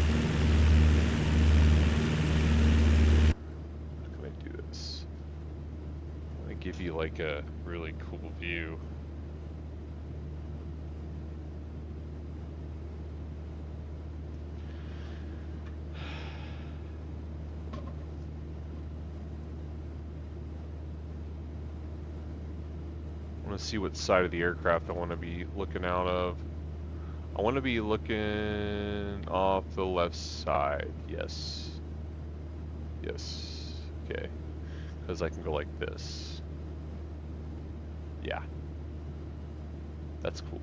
can I do this? I'm gonna give you like a really cool view. I want to see what side of the aircraft I want to be looking out of. I want to be looking off the left side. Yes. Yes. Okay. Because I can go like this. Yeah. That's cool.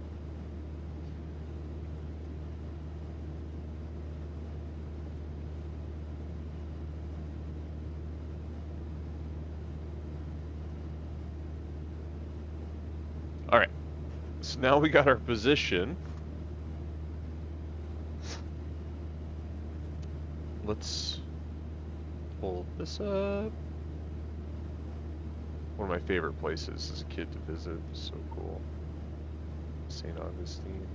Alright. So now we got our position. Let's pull this up. One of my favorite places as a kid to visit. So cool. St. Augustine.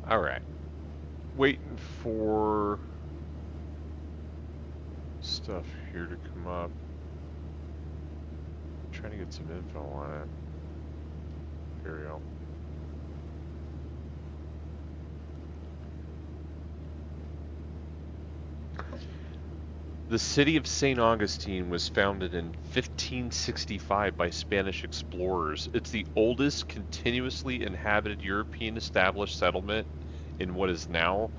Alright. Waiting for stuff here to come up. Trying to get some info on it. Here we go. The city of St. Augustine was founded in 1565 by Spanish explorers. It's the oldest continuously inhabited European established settlement in what is now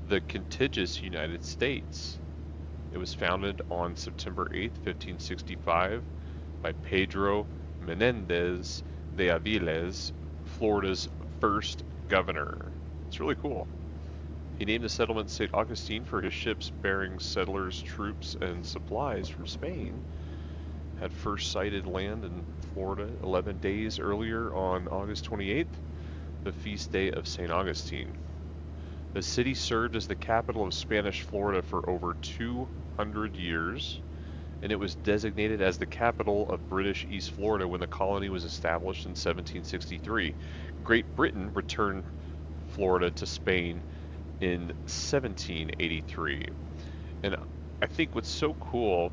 the contiguous United States. It was founded on September 8, 1565 by Pedro Menendez de Aviles, Florida's first governor. It's really cool. He named the settlement St. Augustine for his ships bearing settlers, troops, and supplies from Spain had first sighted land in Florida 11 days earlier on August 28th, the feast day of St. Augustine. The city served as the capital of Spanish Florida for over 200 years, and it was designated as the capital of British East Florida when the colony was established in 1763. Great Britain returned Florida to Spain in 1783. And I think what's so cool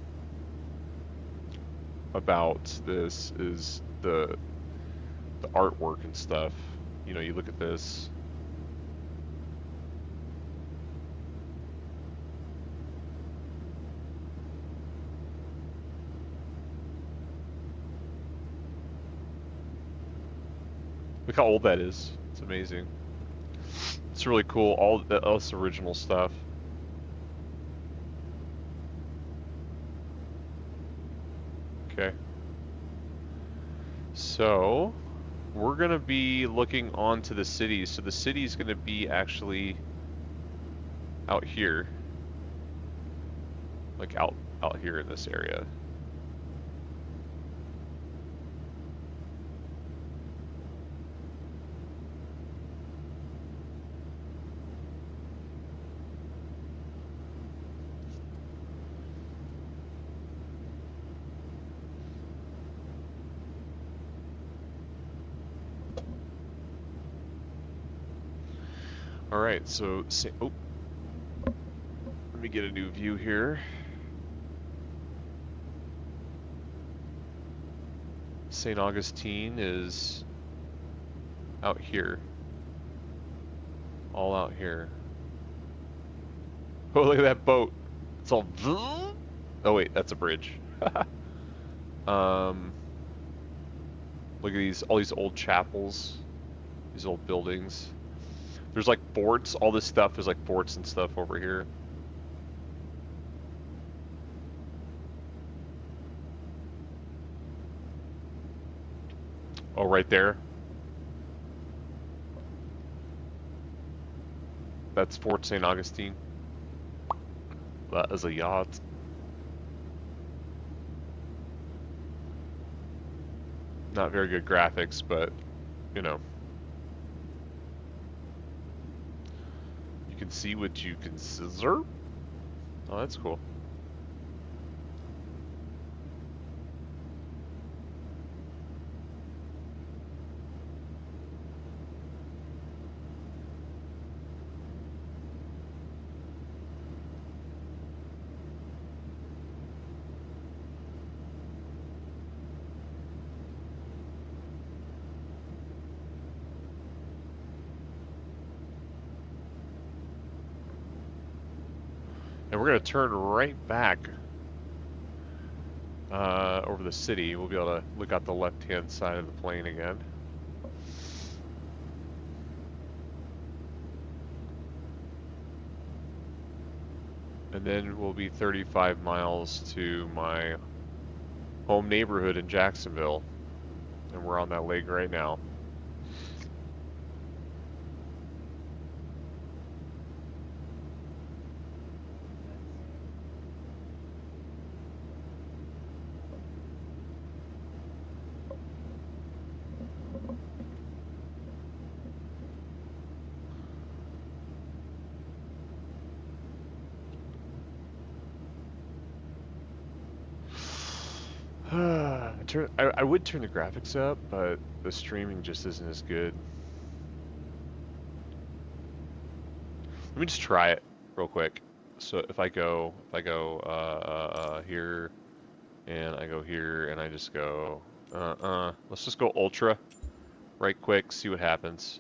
about this is the artwork and stuff. You know, you look at this. Look how old that is. It's amazing. It's really cool. All that's original stuff. Okay. So, we're going to be looking onto the city. So the city is going to be actually out here. Like out here in this area. Alright, so, oh, let me get a new view here. St. Augustine is out here. All out here. Oh, look at that boat. It's all... Oh wait, that's a bridge. Look at all these old chapels. These old buildings. There's like forts. All this stuff is like forts and stuff over here. Oh, right there. That's Fort St. Augustine. That is a yacht. Not very good graphics, but, you know. You can see what you can scissor. Oh, that's cool. And we're going to turn right back over the city. We'll be able to look out the left-hand side of the plane again. And then we'll be 35 miles to my home neighborhood in Jacksonville. And we're on that lake right now. I would turn the graphics up, but the streaming just isn't as good. Let me just try it real quick. So if I go here, and I go here, and I just go, let's just go ultra, right quick, see what happens.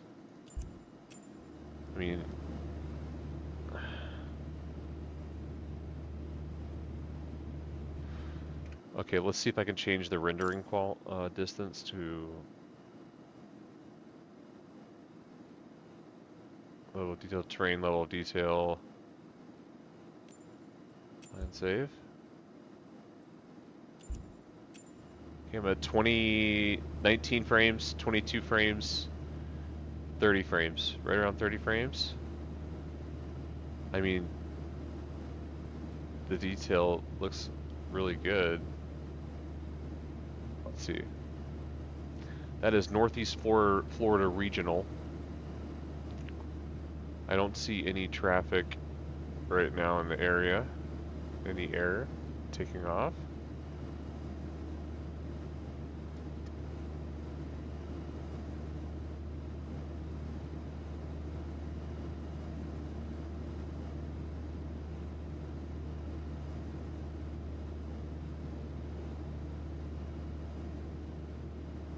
I mean, okay, let's see if I can change the rendering distance to level of detail, terrain level of detail, and save. Okay, I'm at 19 frames, 22 frames, 30 frames, right around 30 frames. I mean, the detail looks really good. Let's see. That is Northeast Florida Regional. I don't see any traffic right now in the area. Any air taking off.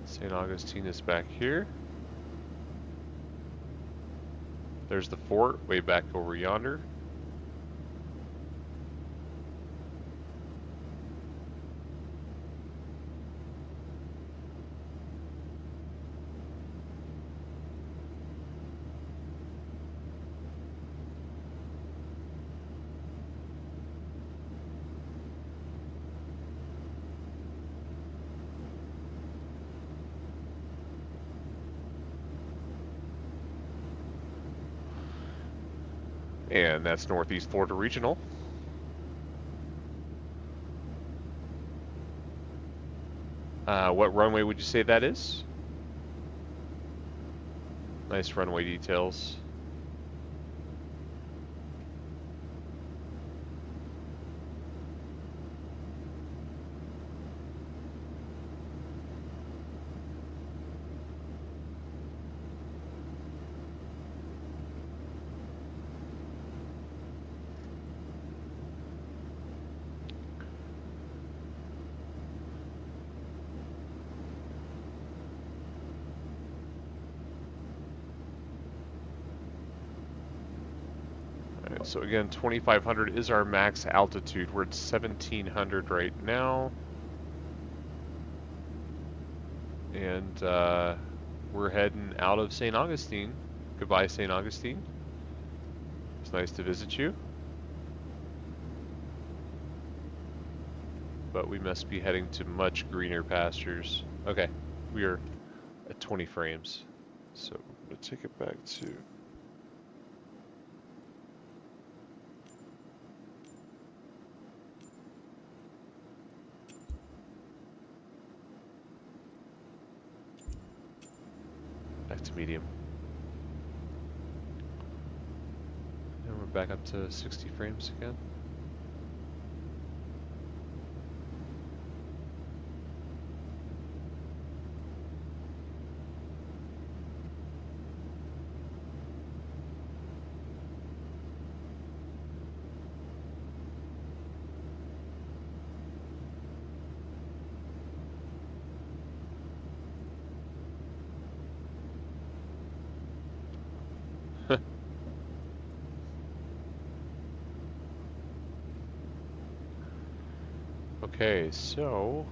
St. Augustine is back here. There's the fort way back over yonder. And that's Northeast Florida Regional. What runway would you say that is? Nice runway details. So again, 2,500 is our max altitude. We're at 1,700 right now. And we're heading out of St. Augustine. Goodbye, St. Augustine. It's nice to visit you. But we must be heading to much greener pastures. Okay, we are at 20 frames. So I'm going to take it back to... back to medium. And we're back up to 60 frames again. Okay, so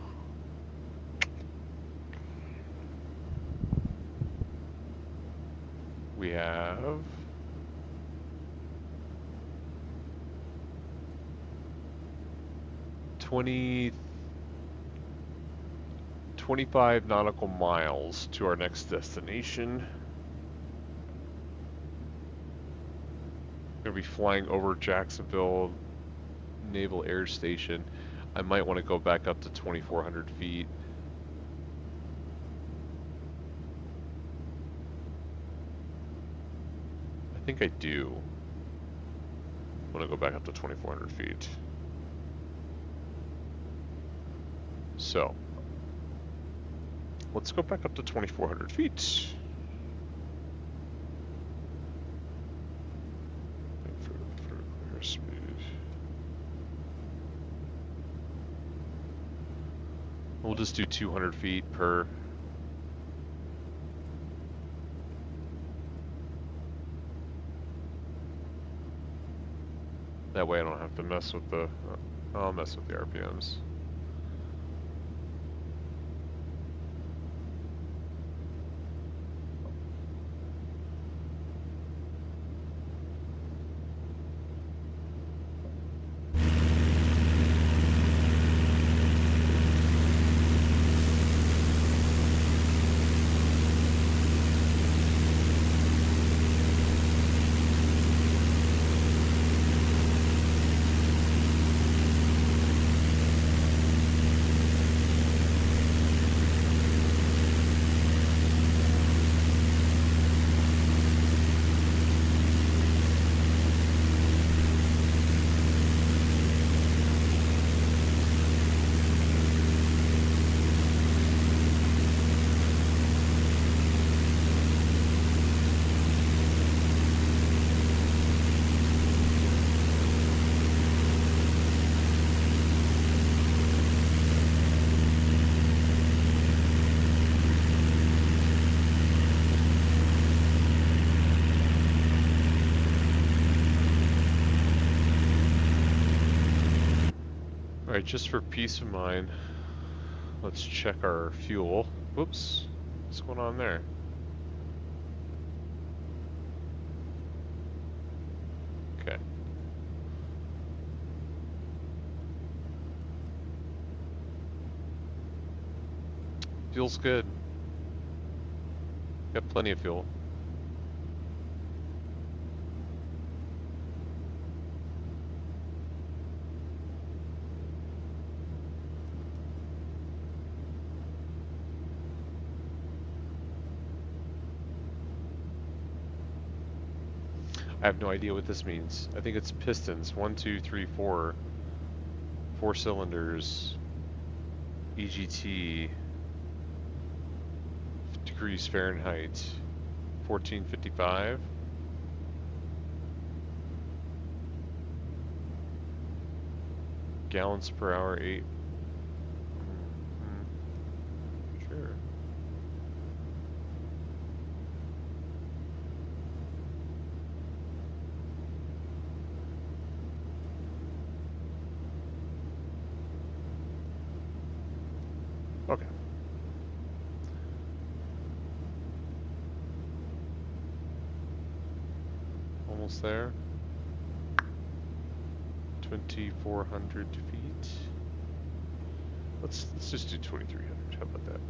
we have 25 nautical miles to our next destination. We're going to be flying over Jacksonville Naval Air Station. I might want to go back up to 2,400 feet. I think I do want to go back up to 2,400 feet. So, let's go back up to 2,400 feet. For airspeed. We'll just do 200 feet per. That way I don't have to mess with the, I'll mess with the RPMs. Alright, just for peace of mind, let's check our fuel. Whoops, what's going on there? Okay. Fuel's good. Got plenty of fuel. I have no idea what this means. I think it's pistons. 1, 2, 3, 4. 4 cylinders. EGT. Degrees Fahrenheit. 1455. Gallons per hour, 8. Sure. Okay. Almost there. 2,400 feet. Let's just do 2,300. How about that?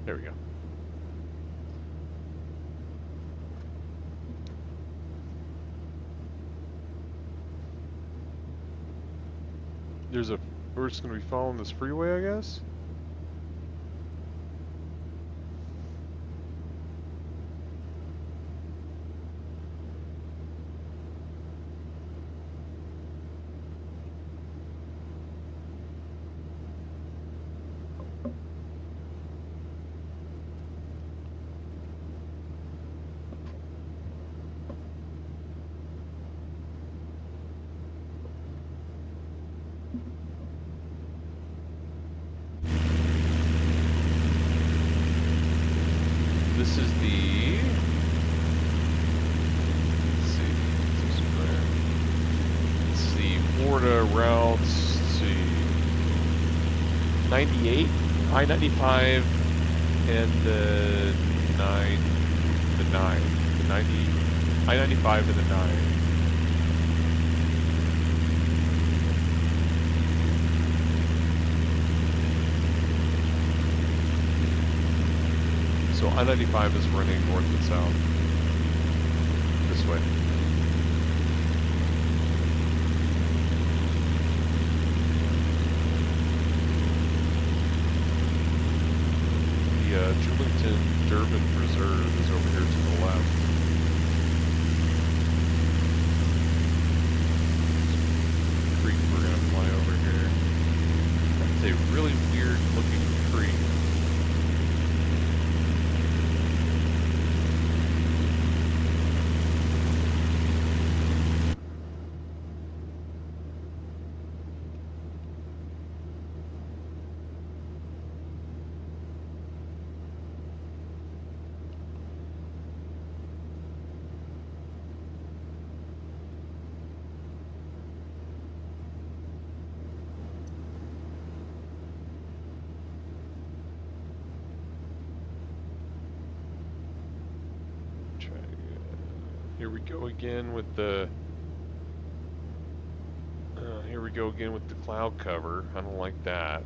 There we go. We're just gonna be following this freeway, I guess. This is the, let's see, it's the Florida route, let's see, 98, I-95, and the 90, I-95 and the 9. So I-95 is running north and south, this way. The Julington-Durbin Preserve is over here to the left. Creek we're going to fly over here. That's a really weird looking creek. Here we go again with the cloud cover. I don't like that.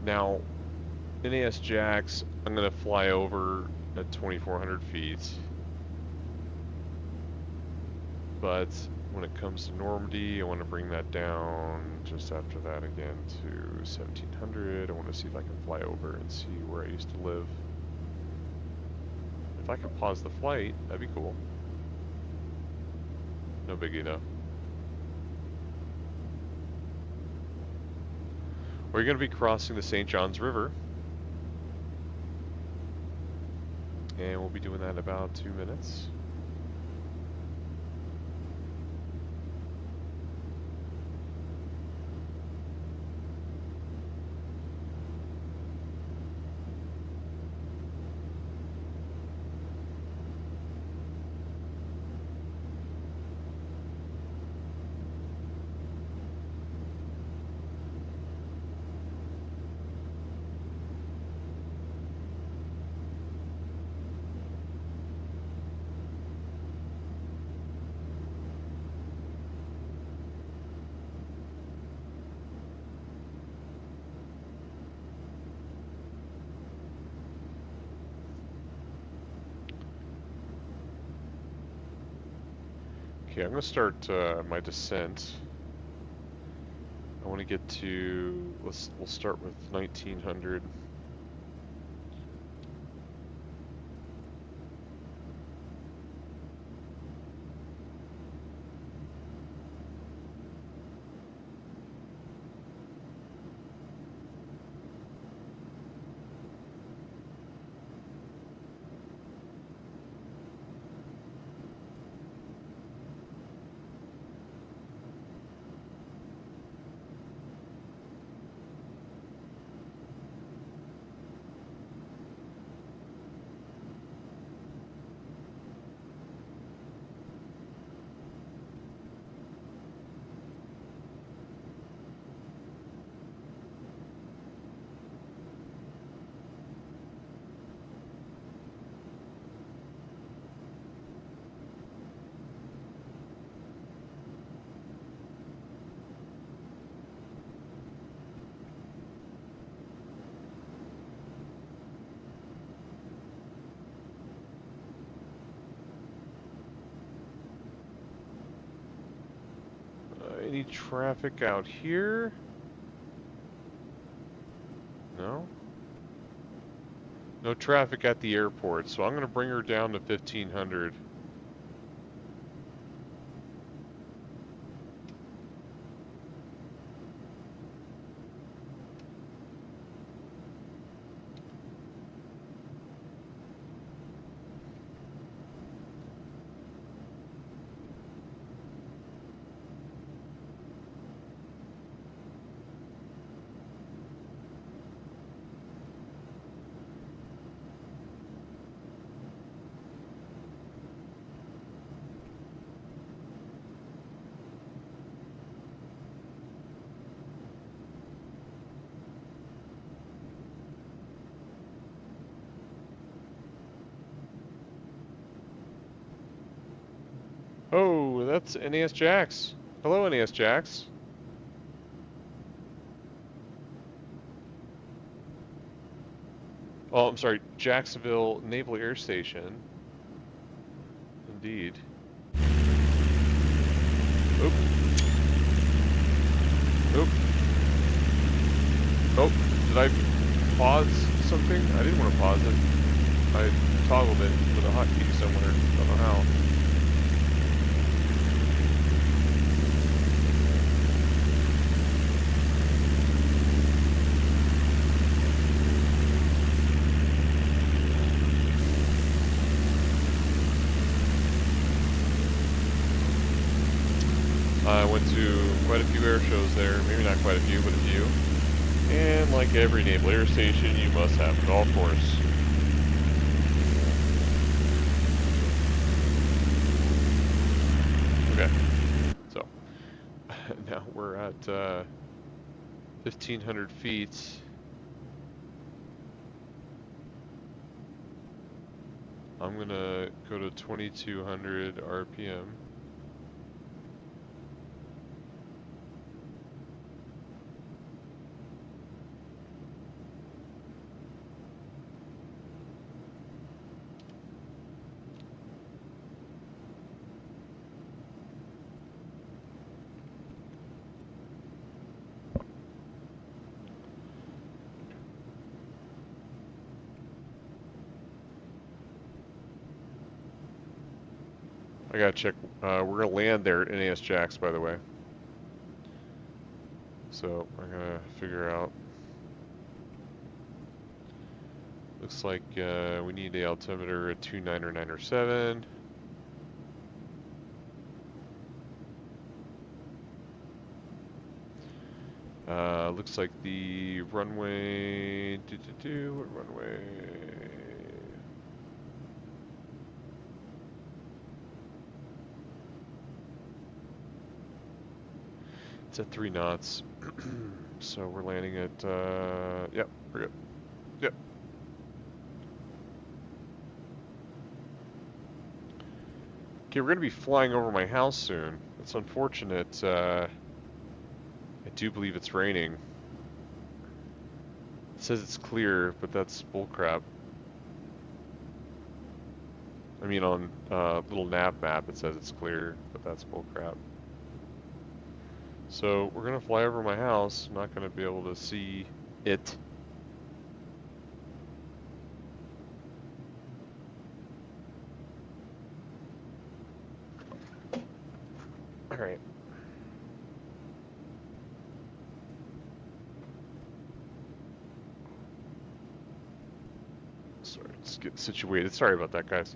Now, NAS Jax, I'm going to fly over at 2,400 feet. But when it comes to Normandy, I want to bring that down just after that again to 1,700. I want to see if I can fly over and see where I used to live. If I could pause the flight, that'd be cool. No biggie though. We're going to be crossing the St. Johns River. And we'll be doing that in about 2 minutes. Okay, I'm going to start my descent. I want to get to, we'll start with 1900. Any traffic out here? No? No traffic at the airport, so I'm going to bring her down to 1500. Oh, that's NAS Jax. Hello, NAS Jax. Oh, I'm sorry, Jacksonville Naval Air Station. Indeed. Oop. Oop. Oh, did I pause something? I didn't want to pause it. I toggled it with a hotkey somewhere. Don't know how. I went to quite a few air shows there. Maybe not quite a few, but a few. And like every naval air station, you must have a golf course. Okay. So, now we're at 1,500 feet. I'm going to go to 2,200 RPM. I gotta check. We're gonna land there at NAS Jax, by the way. So I'm gonna figure out. Looks like we need the altimeter at 29 or 9 or 7. Looks like the runway. What runway? It's at 3 knots. So we're landing at, yep, we're good. Yep. Okay, we're going to be flying over my house soon. It's unfortunate. I do believe it's raining. It says it's clear, but that's bullcrap. I mean, on little nav map, it says it's clear, but but that's bullcrap. So we're gonna fly over my house. I'm not gonna be able to see it. All right. Sorry, just getting situated. Sorry about that, guys.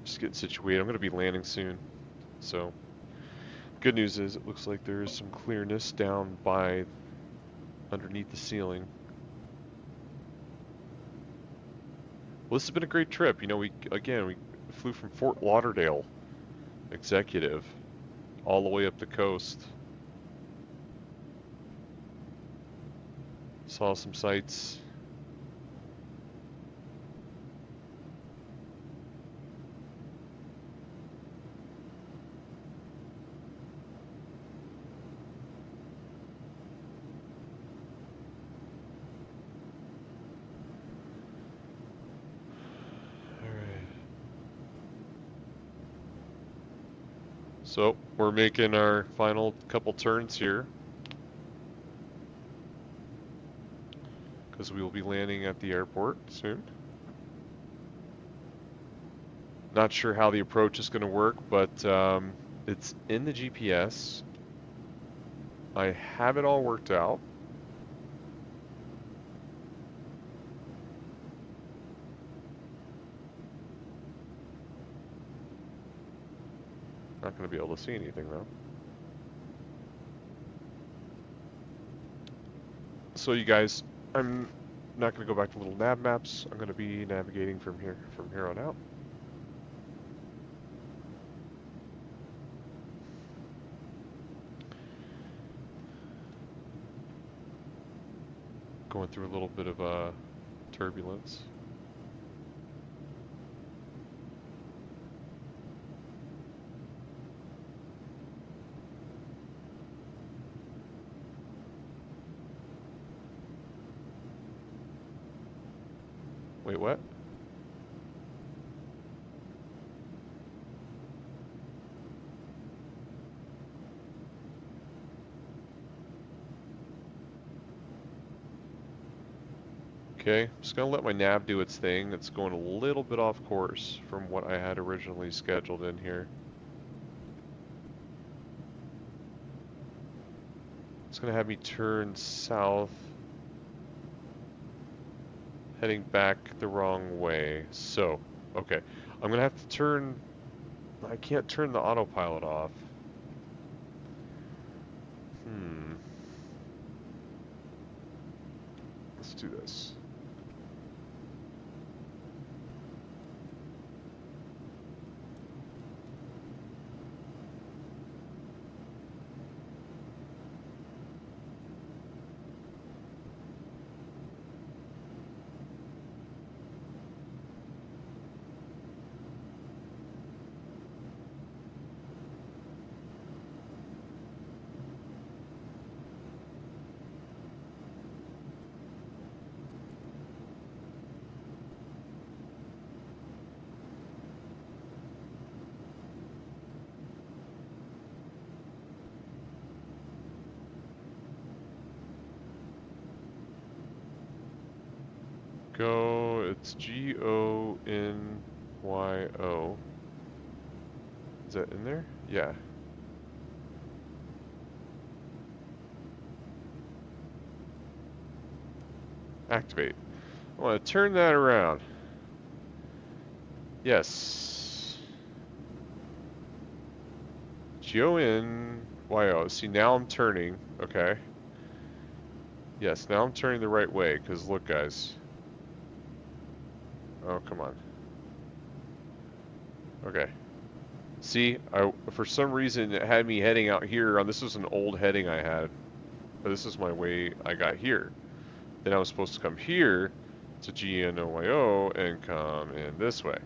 Just getting situated. I'm gonna be landing soon, so. Good news is it looks like there is some clearness down by underneath the ceiling. Well, this has been a great trip. You know, we flew from Fort Lauderdale executive all the way up the coast. Saw some sights. So we're making our final couple turns here because we will be landing at the airport soon. Not sure how the approach is going to work, but it's in the GPS. I have it all worked out. Not going to be able to see anything though. So you guys, I'm not going to go back to little nav maps. I'm going to be navigating from here on out. Going through a little bit of turbulence. Wait, what? Okay, I'm just gonna let my nav do its thing. It's going a little bit off course from what I had originally scheduled in here. It's gonna have me turn south, heading back the wrong way. So, okay, I'm gonna have to turn, I can't turn the autopilot off. Let's do this. Go, it's G-O-N-Y-O. Is that in there? Yeah. Activate. I want to turn that around. Yes. G-O-N-Y-O. See, now I'm turning. Okay. Yes, now I'm turning the right way, because look, guys. Oh, come on. Okay. See, for some reason it had me heading out here. This was an old heading I had, but this is my way I got here. Then I was supposed to come here to GNOYO and come in this way.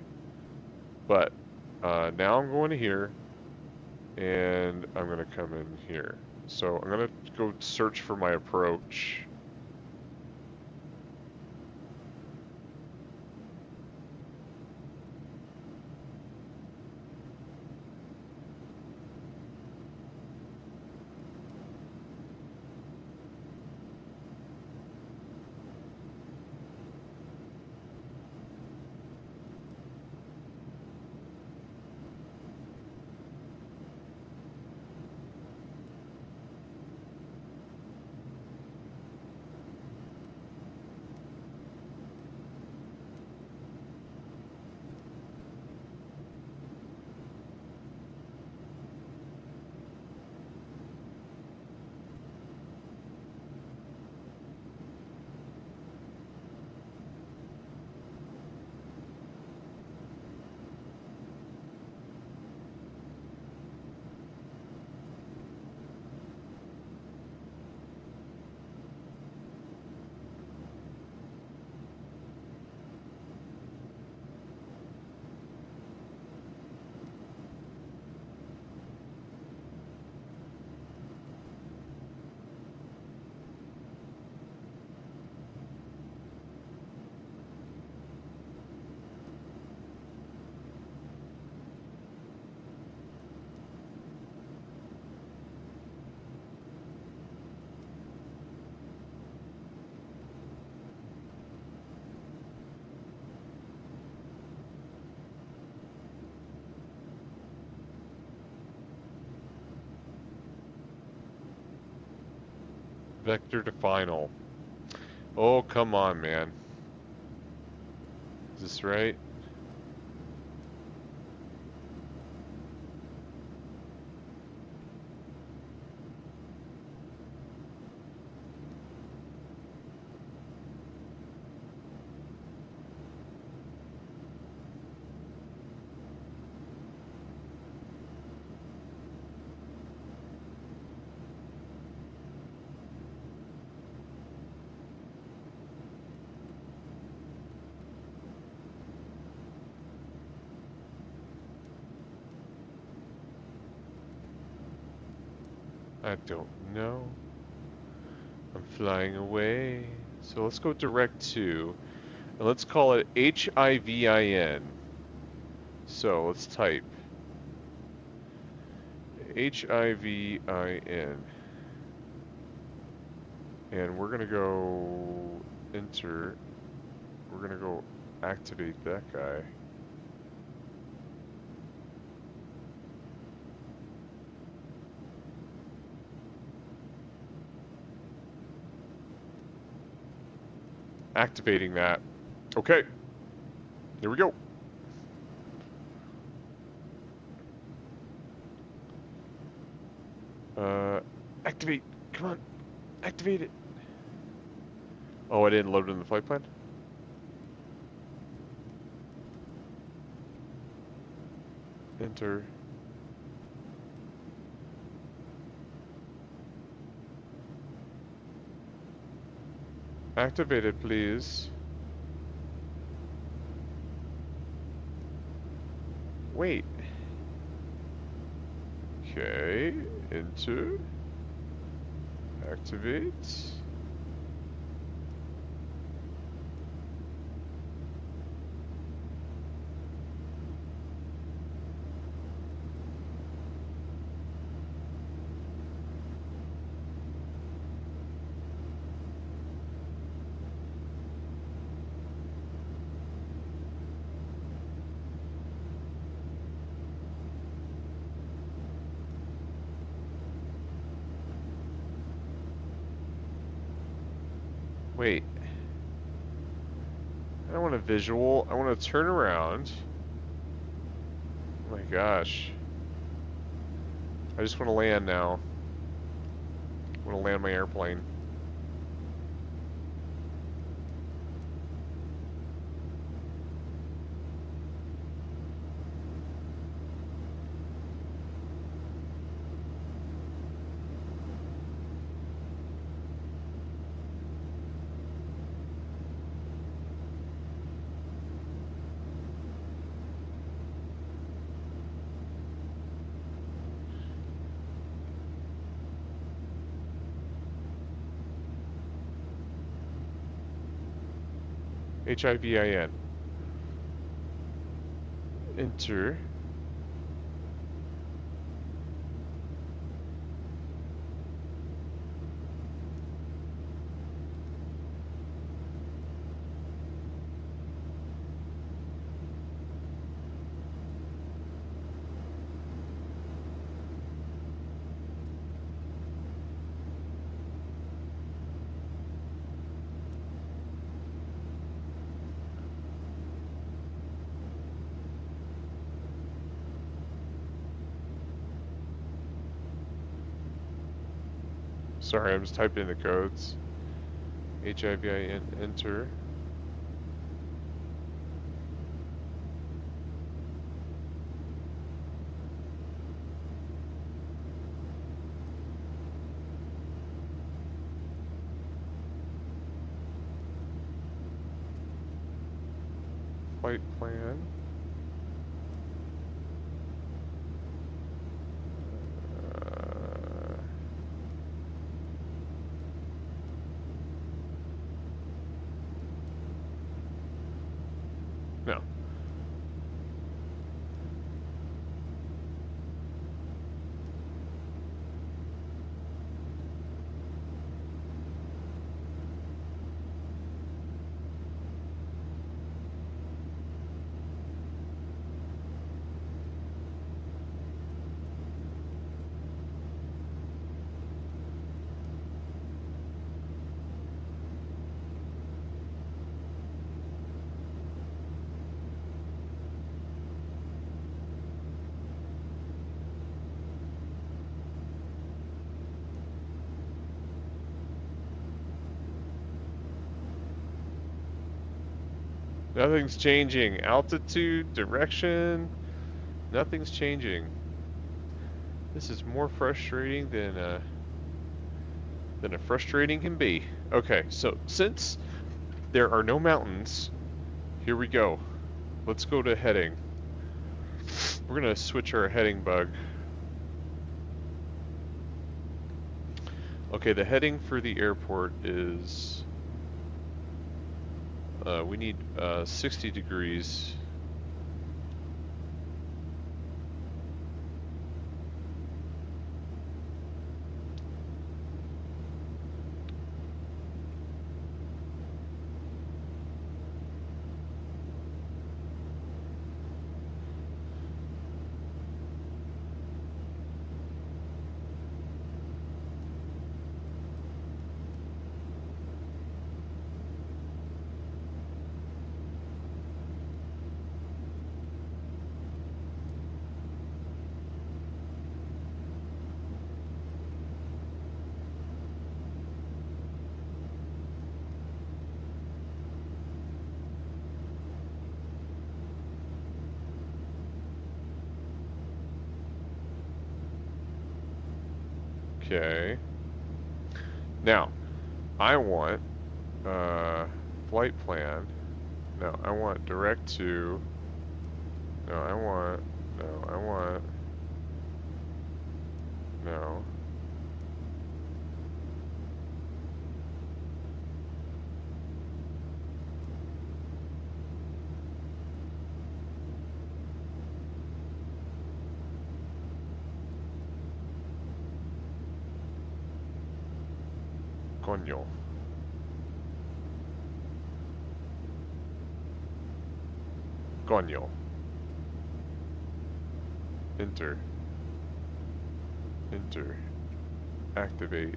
But now I'm going to here, and I'm going to come in here. So I'm going to go search for my approach. Vector to final. Oh, come on, man. Is this right? I don't know. I'm flying away. So let's go direct to, and let's call it HIVIN. So let's type HIVIN. And we're gonna go enter. We're gonna go activate that guy. Activating that. Okay. Here we go. Activate. Come on. Activate it. Oh, I didn't load it in the flight plan? Enter. Activate it, please. Wait. Okay. Enter. Activate. Wait. I don't want a visual. I want to turn around. Oh my gosh. I just want to land now. I want to land my airplane. HIVIN. Enter. Sorry, I'm just typing in the codes. HIVIN, enter. Flight plan. No. Nothing's changing. Altitude, direction, nothing's changing. This is more frustrating than a frustrating can be. Okay, so since there are no mountains, here we go. Let's go to heading. We're gonna switch our heading bug. Okay, the heading for the airport is we need 60 degrees. Okay. Now, I want flight plan. No, I want direct to. No, I want. No, I want. No. Coño. Coño. Enter. Enter. Activate.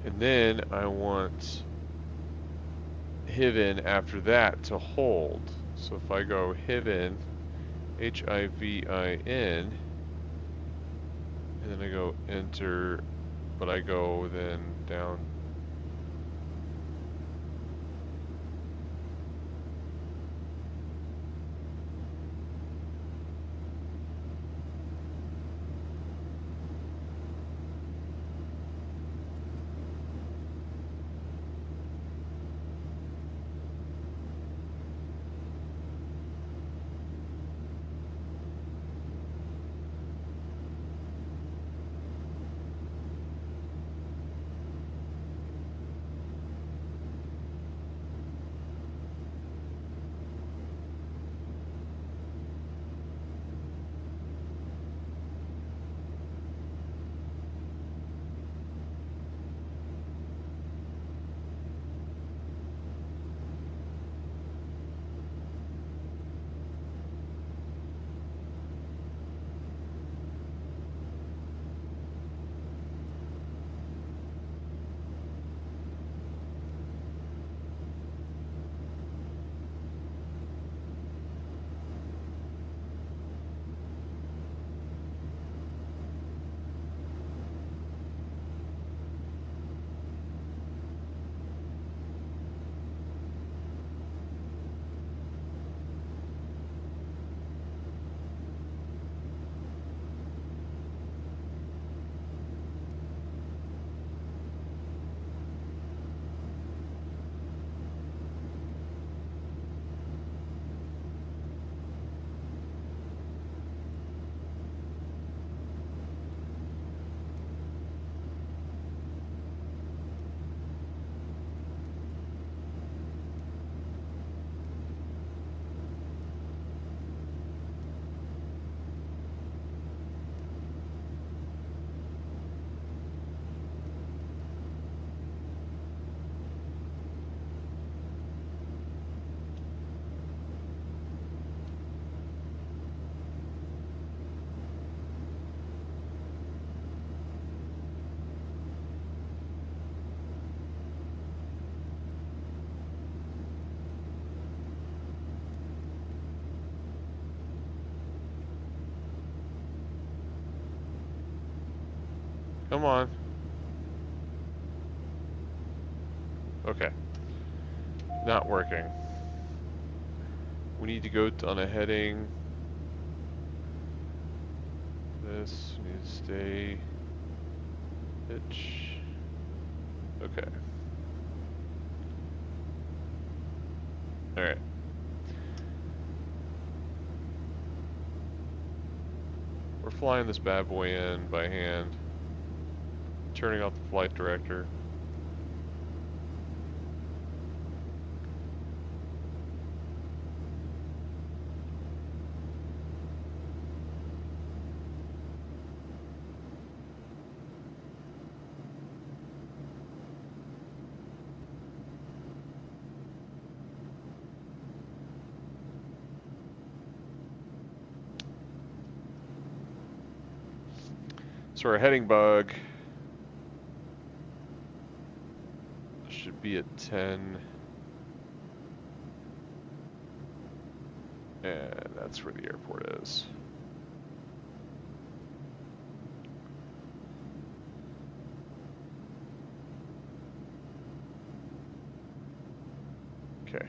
And then I want Hivin after that to hold. So if I go Hivin, H-I-V-I-N, and then I go enter, but I go then down. Come on. Okay. Not working. We need to go on a heading. This needs to stay. Pitch. Okay. Alright. We're flying this bad boy in by hand. Turning off the flight director. So our heading bug should be at 10. And that's where the airport is. Okay.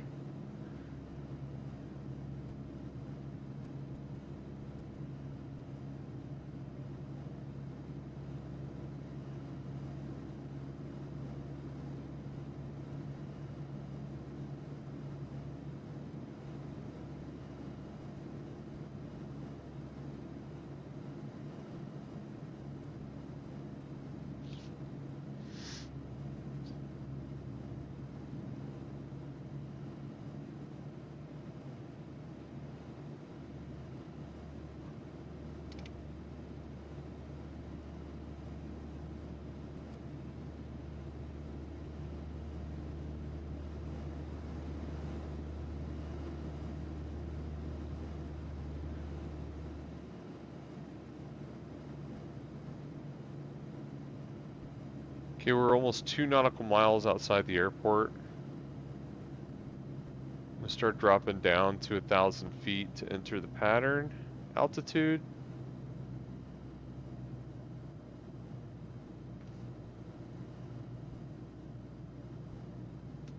Okay, we're almost 2 nautical miles outside the airport. I'm gonna start dropping down to 1,000 feet to enter the pattern altitude.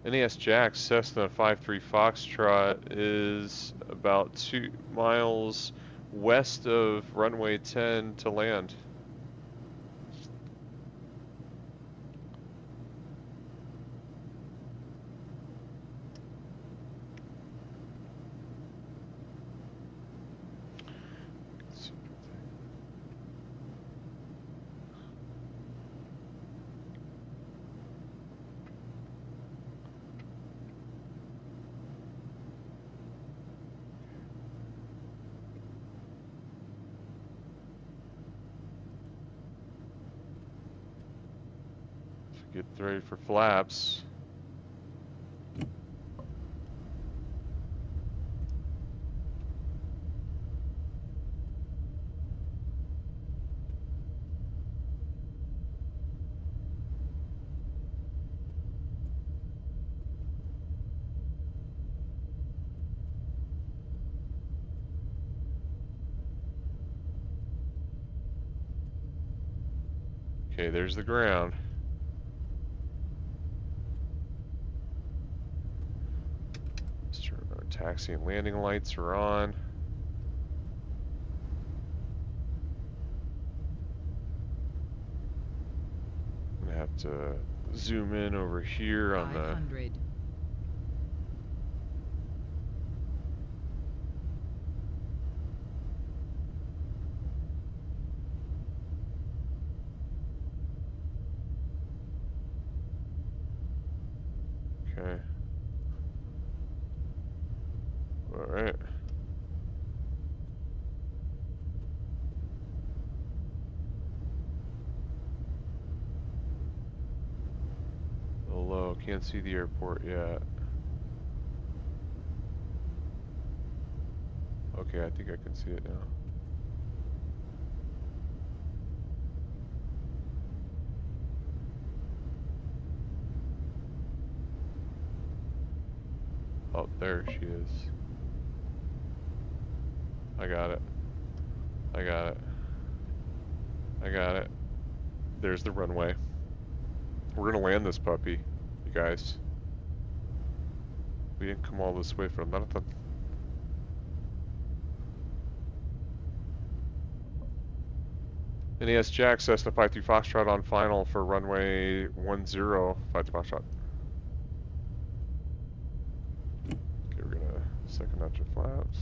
NAS Jax Cessna 53 Foxtrot is about 2 miles west of runway 10 to land. Get ready for flaps. Okay, there's the ground. Our taxi and landing lights are on. I'm gonna have to zoom in over here on the 500. Okay. All right. A little low. Can't see the airport yet. Okay, I think I can see it now. Oh, there she is. I got it. I got it. I got it. There's the runway. We're gonna land this puppy, you guys. We didn't come all this way for nothing. NAS Jax, Cessna 53 Foxtrot on final for runway 10, 53 Foxtrot. Okay, we're gonna second out your flaps.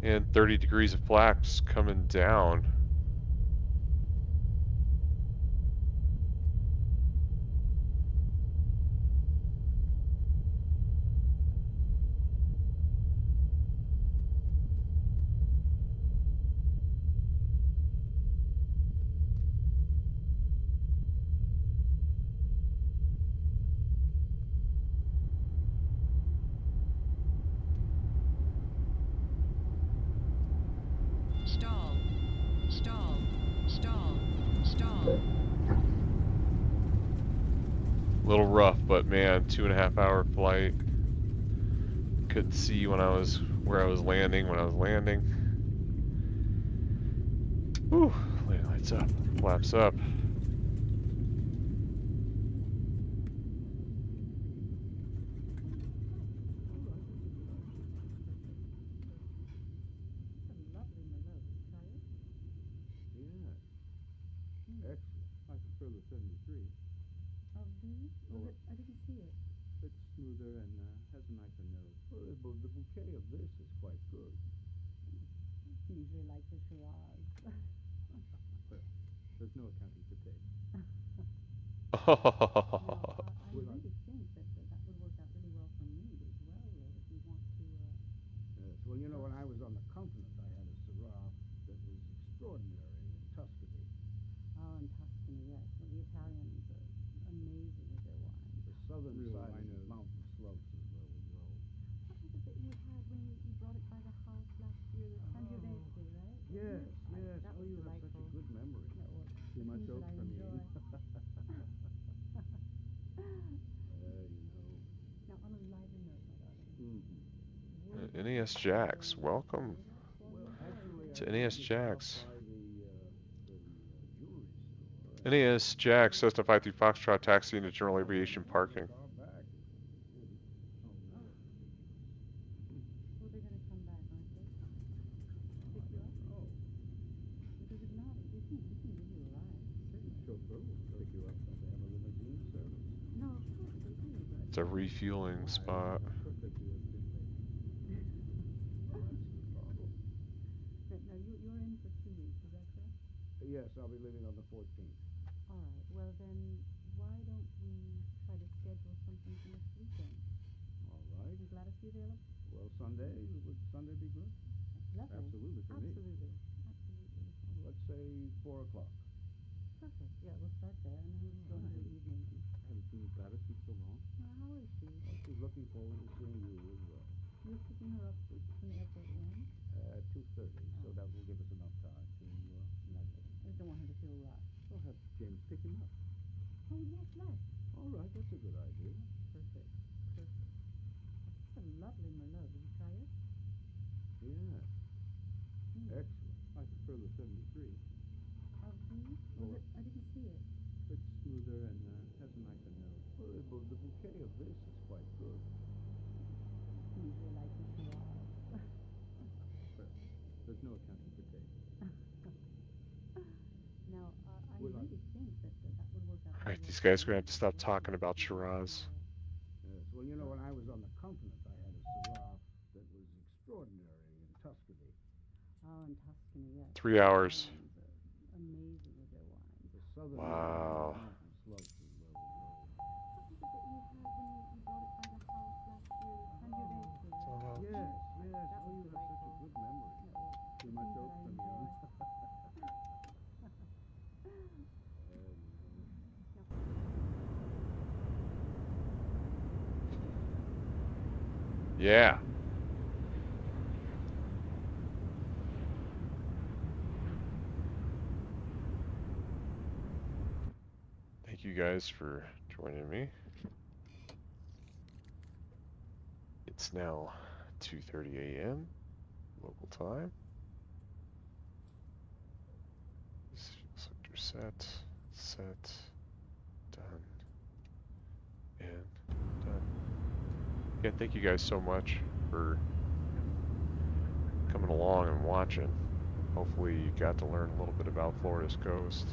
And 30 degrees of flaps coming down. Stall. Stall. Stall. Stall. A little rough, but man, 2.5 hour flight. Couldn't see when I was where I was landing when I was landing. Whew, lights up, flaps up. Excellent. I prefer the 73. Oh, do you? I didn't see it. It's smoother and has a nicer nose. Well, the bouquet of this is quite good. Usually like the Shiraz. Well, there's no accounting for taste. No, I really think that would work out really well for me as well, though, if you want to... Yes, well, you know, when I was on the continent, I had a Syrah that was extraordinary in Tuscany. Oh, in Tuscany, yes. Well, the Italians are amazing with their wine. The southern side of the mountain slopes is where we go. What was it that you had when you brought it by the house last year, the Sangiovese, right? Yes, yes. That was you delightful. have such a good memory. No, well, Too much oak I for me. enjoy. You know. Now, on a lighter note, my darling. NAS Jax, welcome to NAS Jax. NAS Jax, Cessna 53 Foxtrot, taxi into general aviation parking. Well, they're going to come back, aren't they? Pick you up? Oh. Because if not, we can give you a ride. The chauffeur will pick you up. Don't they have a limousine service? No, of course they do, but... It's a refueling spot. Perfectly okay lady. That's the throttle. Now, you're in for 2 weeks, is that correct? Yes, I'll be leaving on the 14th. All right. Well, then, why don't we try to schedule something for next weekend? All right. Is Gladys be available? Well, Sunday, would Sunday be good? Lovely. Absolutely, for me. Absolutely. Well, let's say 4 o'clock. Perfect. Yeah, we'll start there, and then we'll just go into the evening. I haven't seen Gladys in so long. How is she? Well, she's looking forward to seeing you as well. You're picking her up from the airport when? 2:30, so that will give us enough time to... Lovely. I just don't want her to feel rushed. We'll have James pick him up. Oh, yes, let's. All right, that's a good idea. Perfect. Perfect. This is a lovely Merlot. Did you try it? Yes. Excellent. I prefer the 73. Oh, do you? I didn't see it. It's smoother and has a nicer nose. Well, the bouquet of this is quite good. Usually like the Shiraz. Well, there's no accounting for taste. Now, I really think that would work out. Alright, these guys are going to have to stop talking about Shiraz. Yes, well, you know, when I was on the continent, I had a Syrah that was extraordinary in Tuscany. Oh, in Tuscany, yes. 3 hours. Amazing with their wines. The southern Wow. mountain slopes is where we go. What was it that you had when you brought it by the house last year, the Sangiovese, right? Yes, That you was have such a good memory. No, well, Too much oak I for me. enjoy. Yeah. thank you guys for joining me. It's now 2:30 a.m. local time. Sector set, done, and done. Yeah, thank you guys so much for coming along and watching. Hopefully you got to learn a little bit about Florida's coast.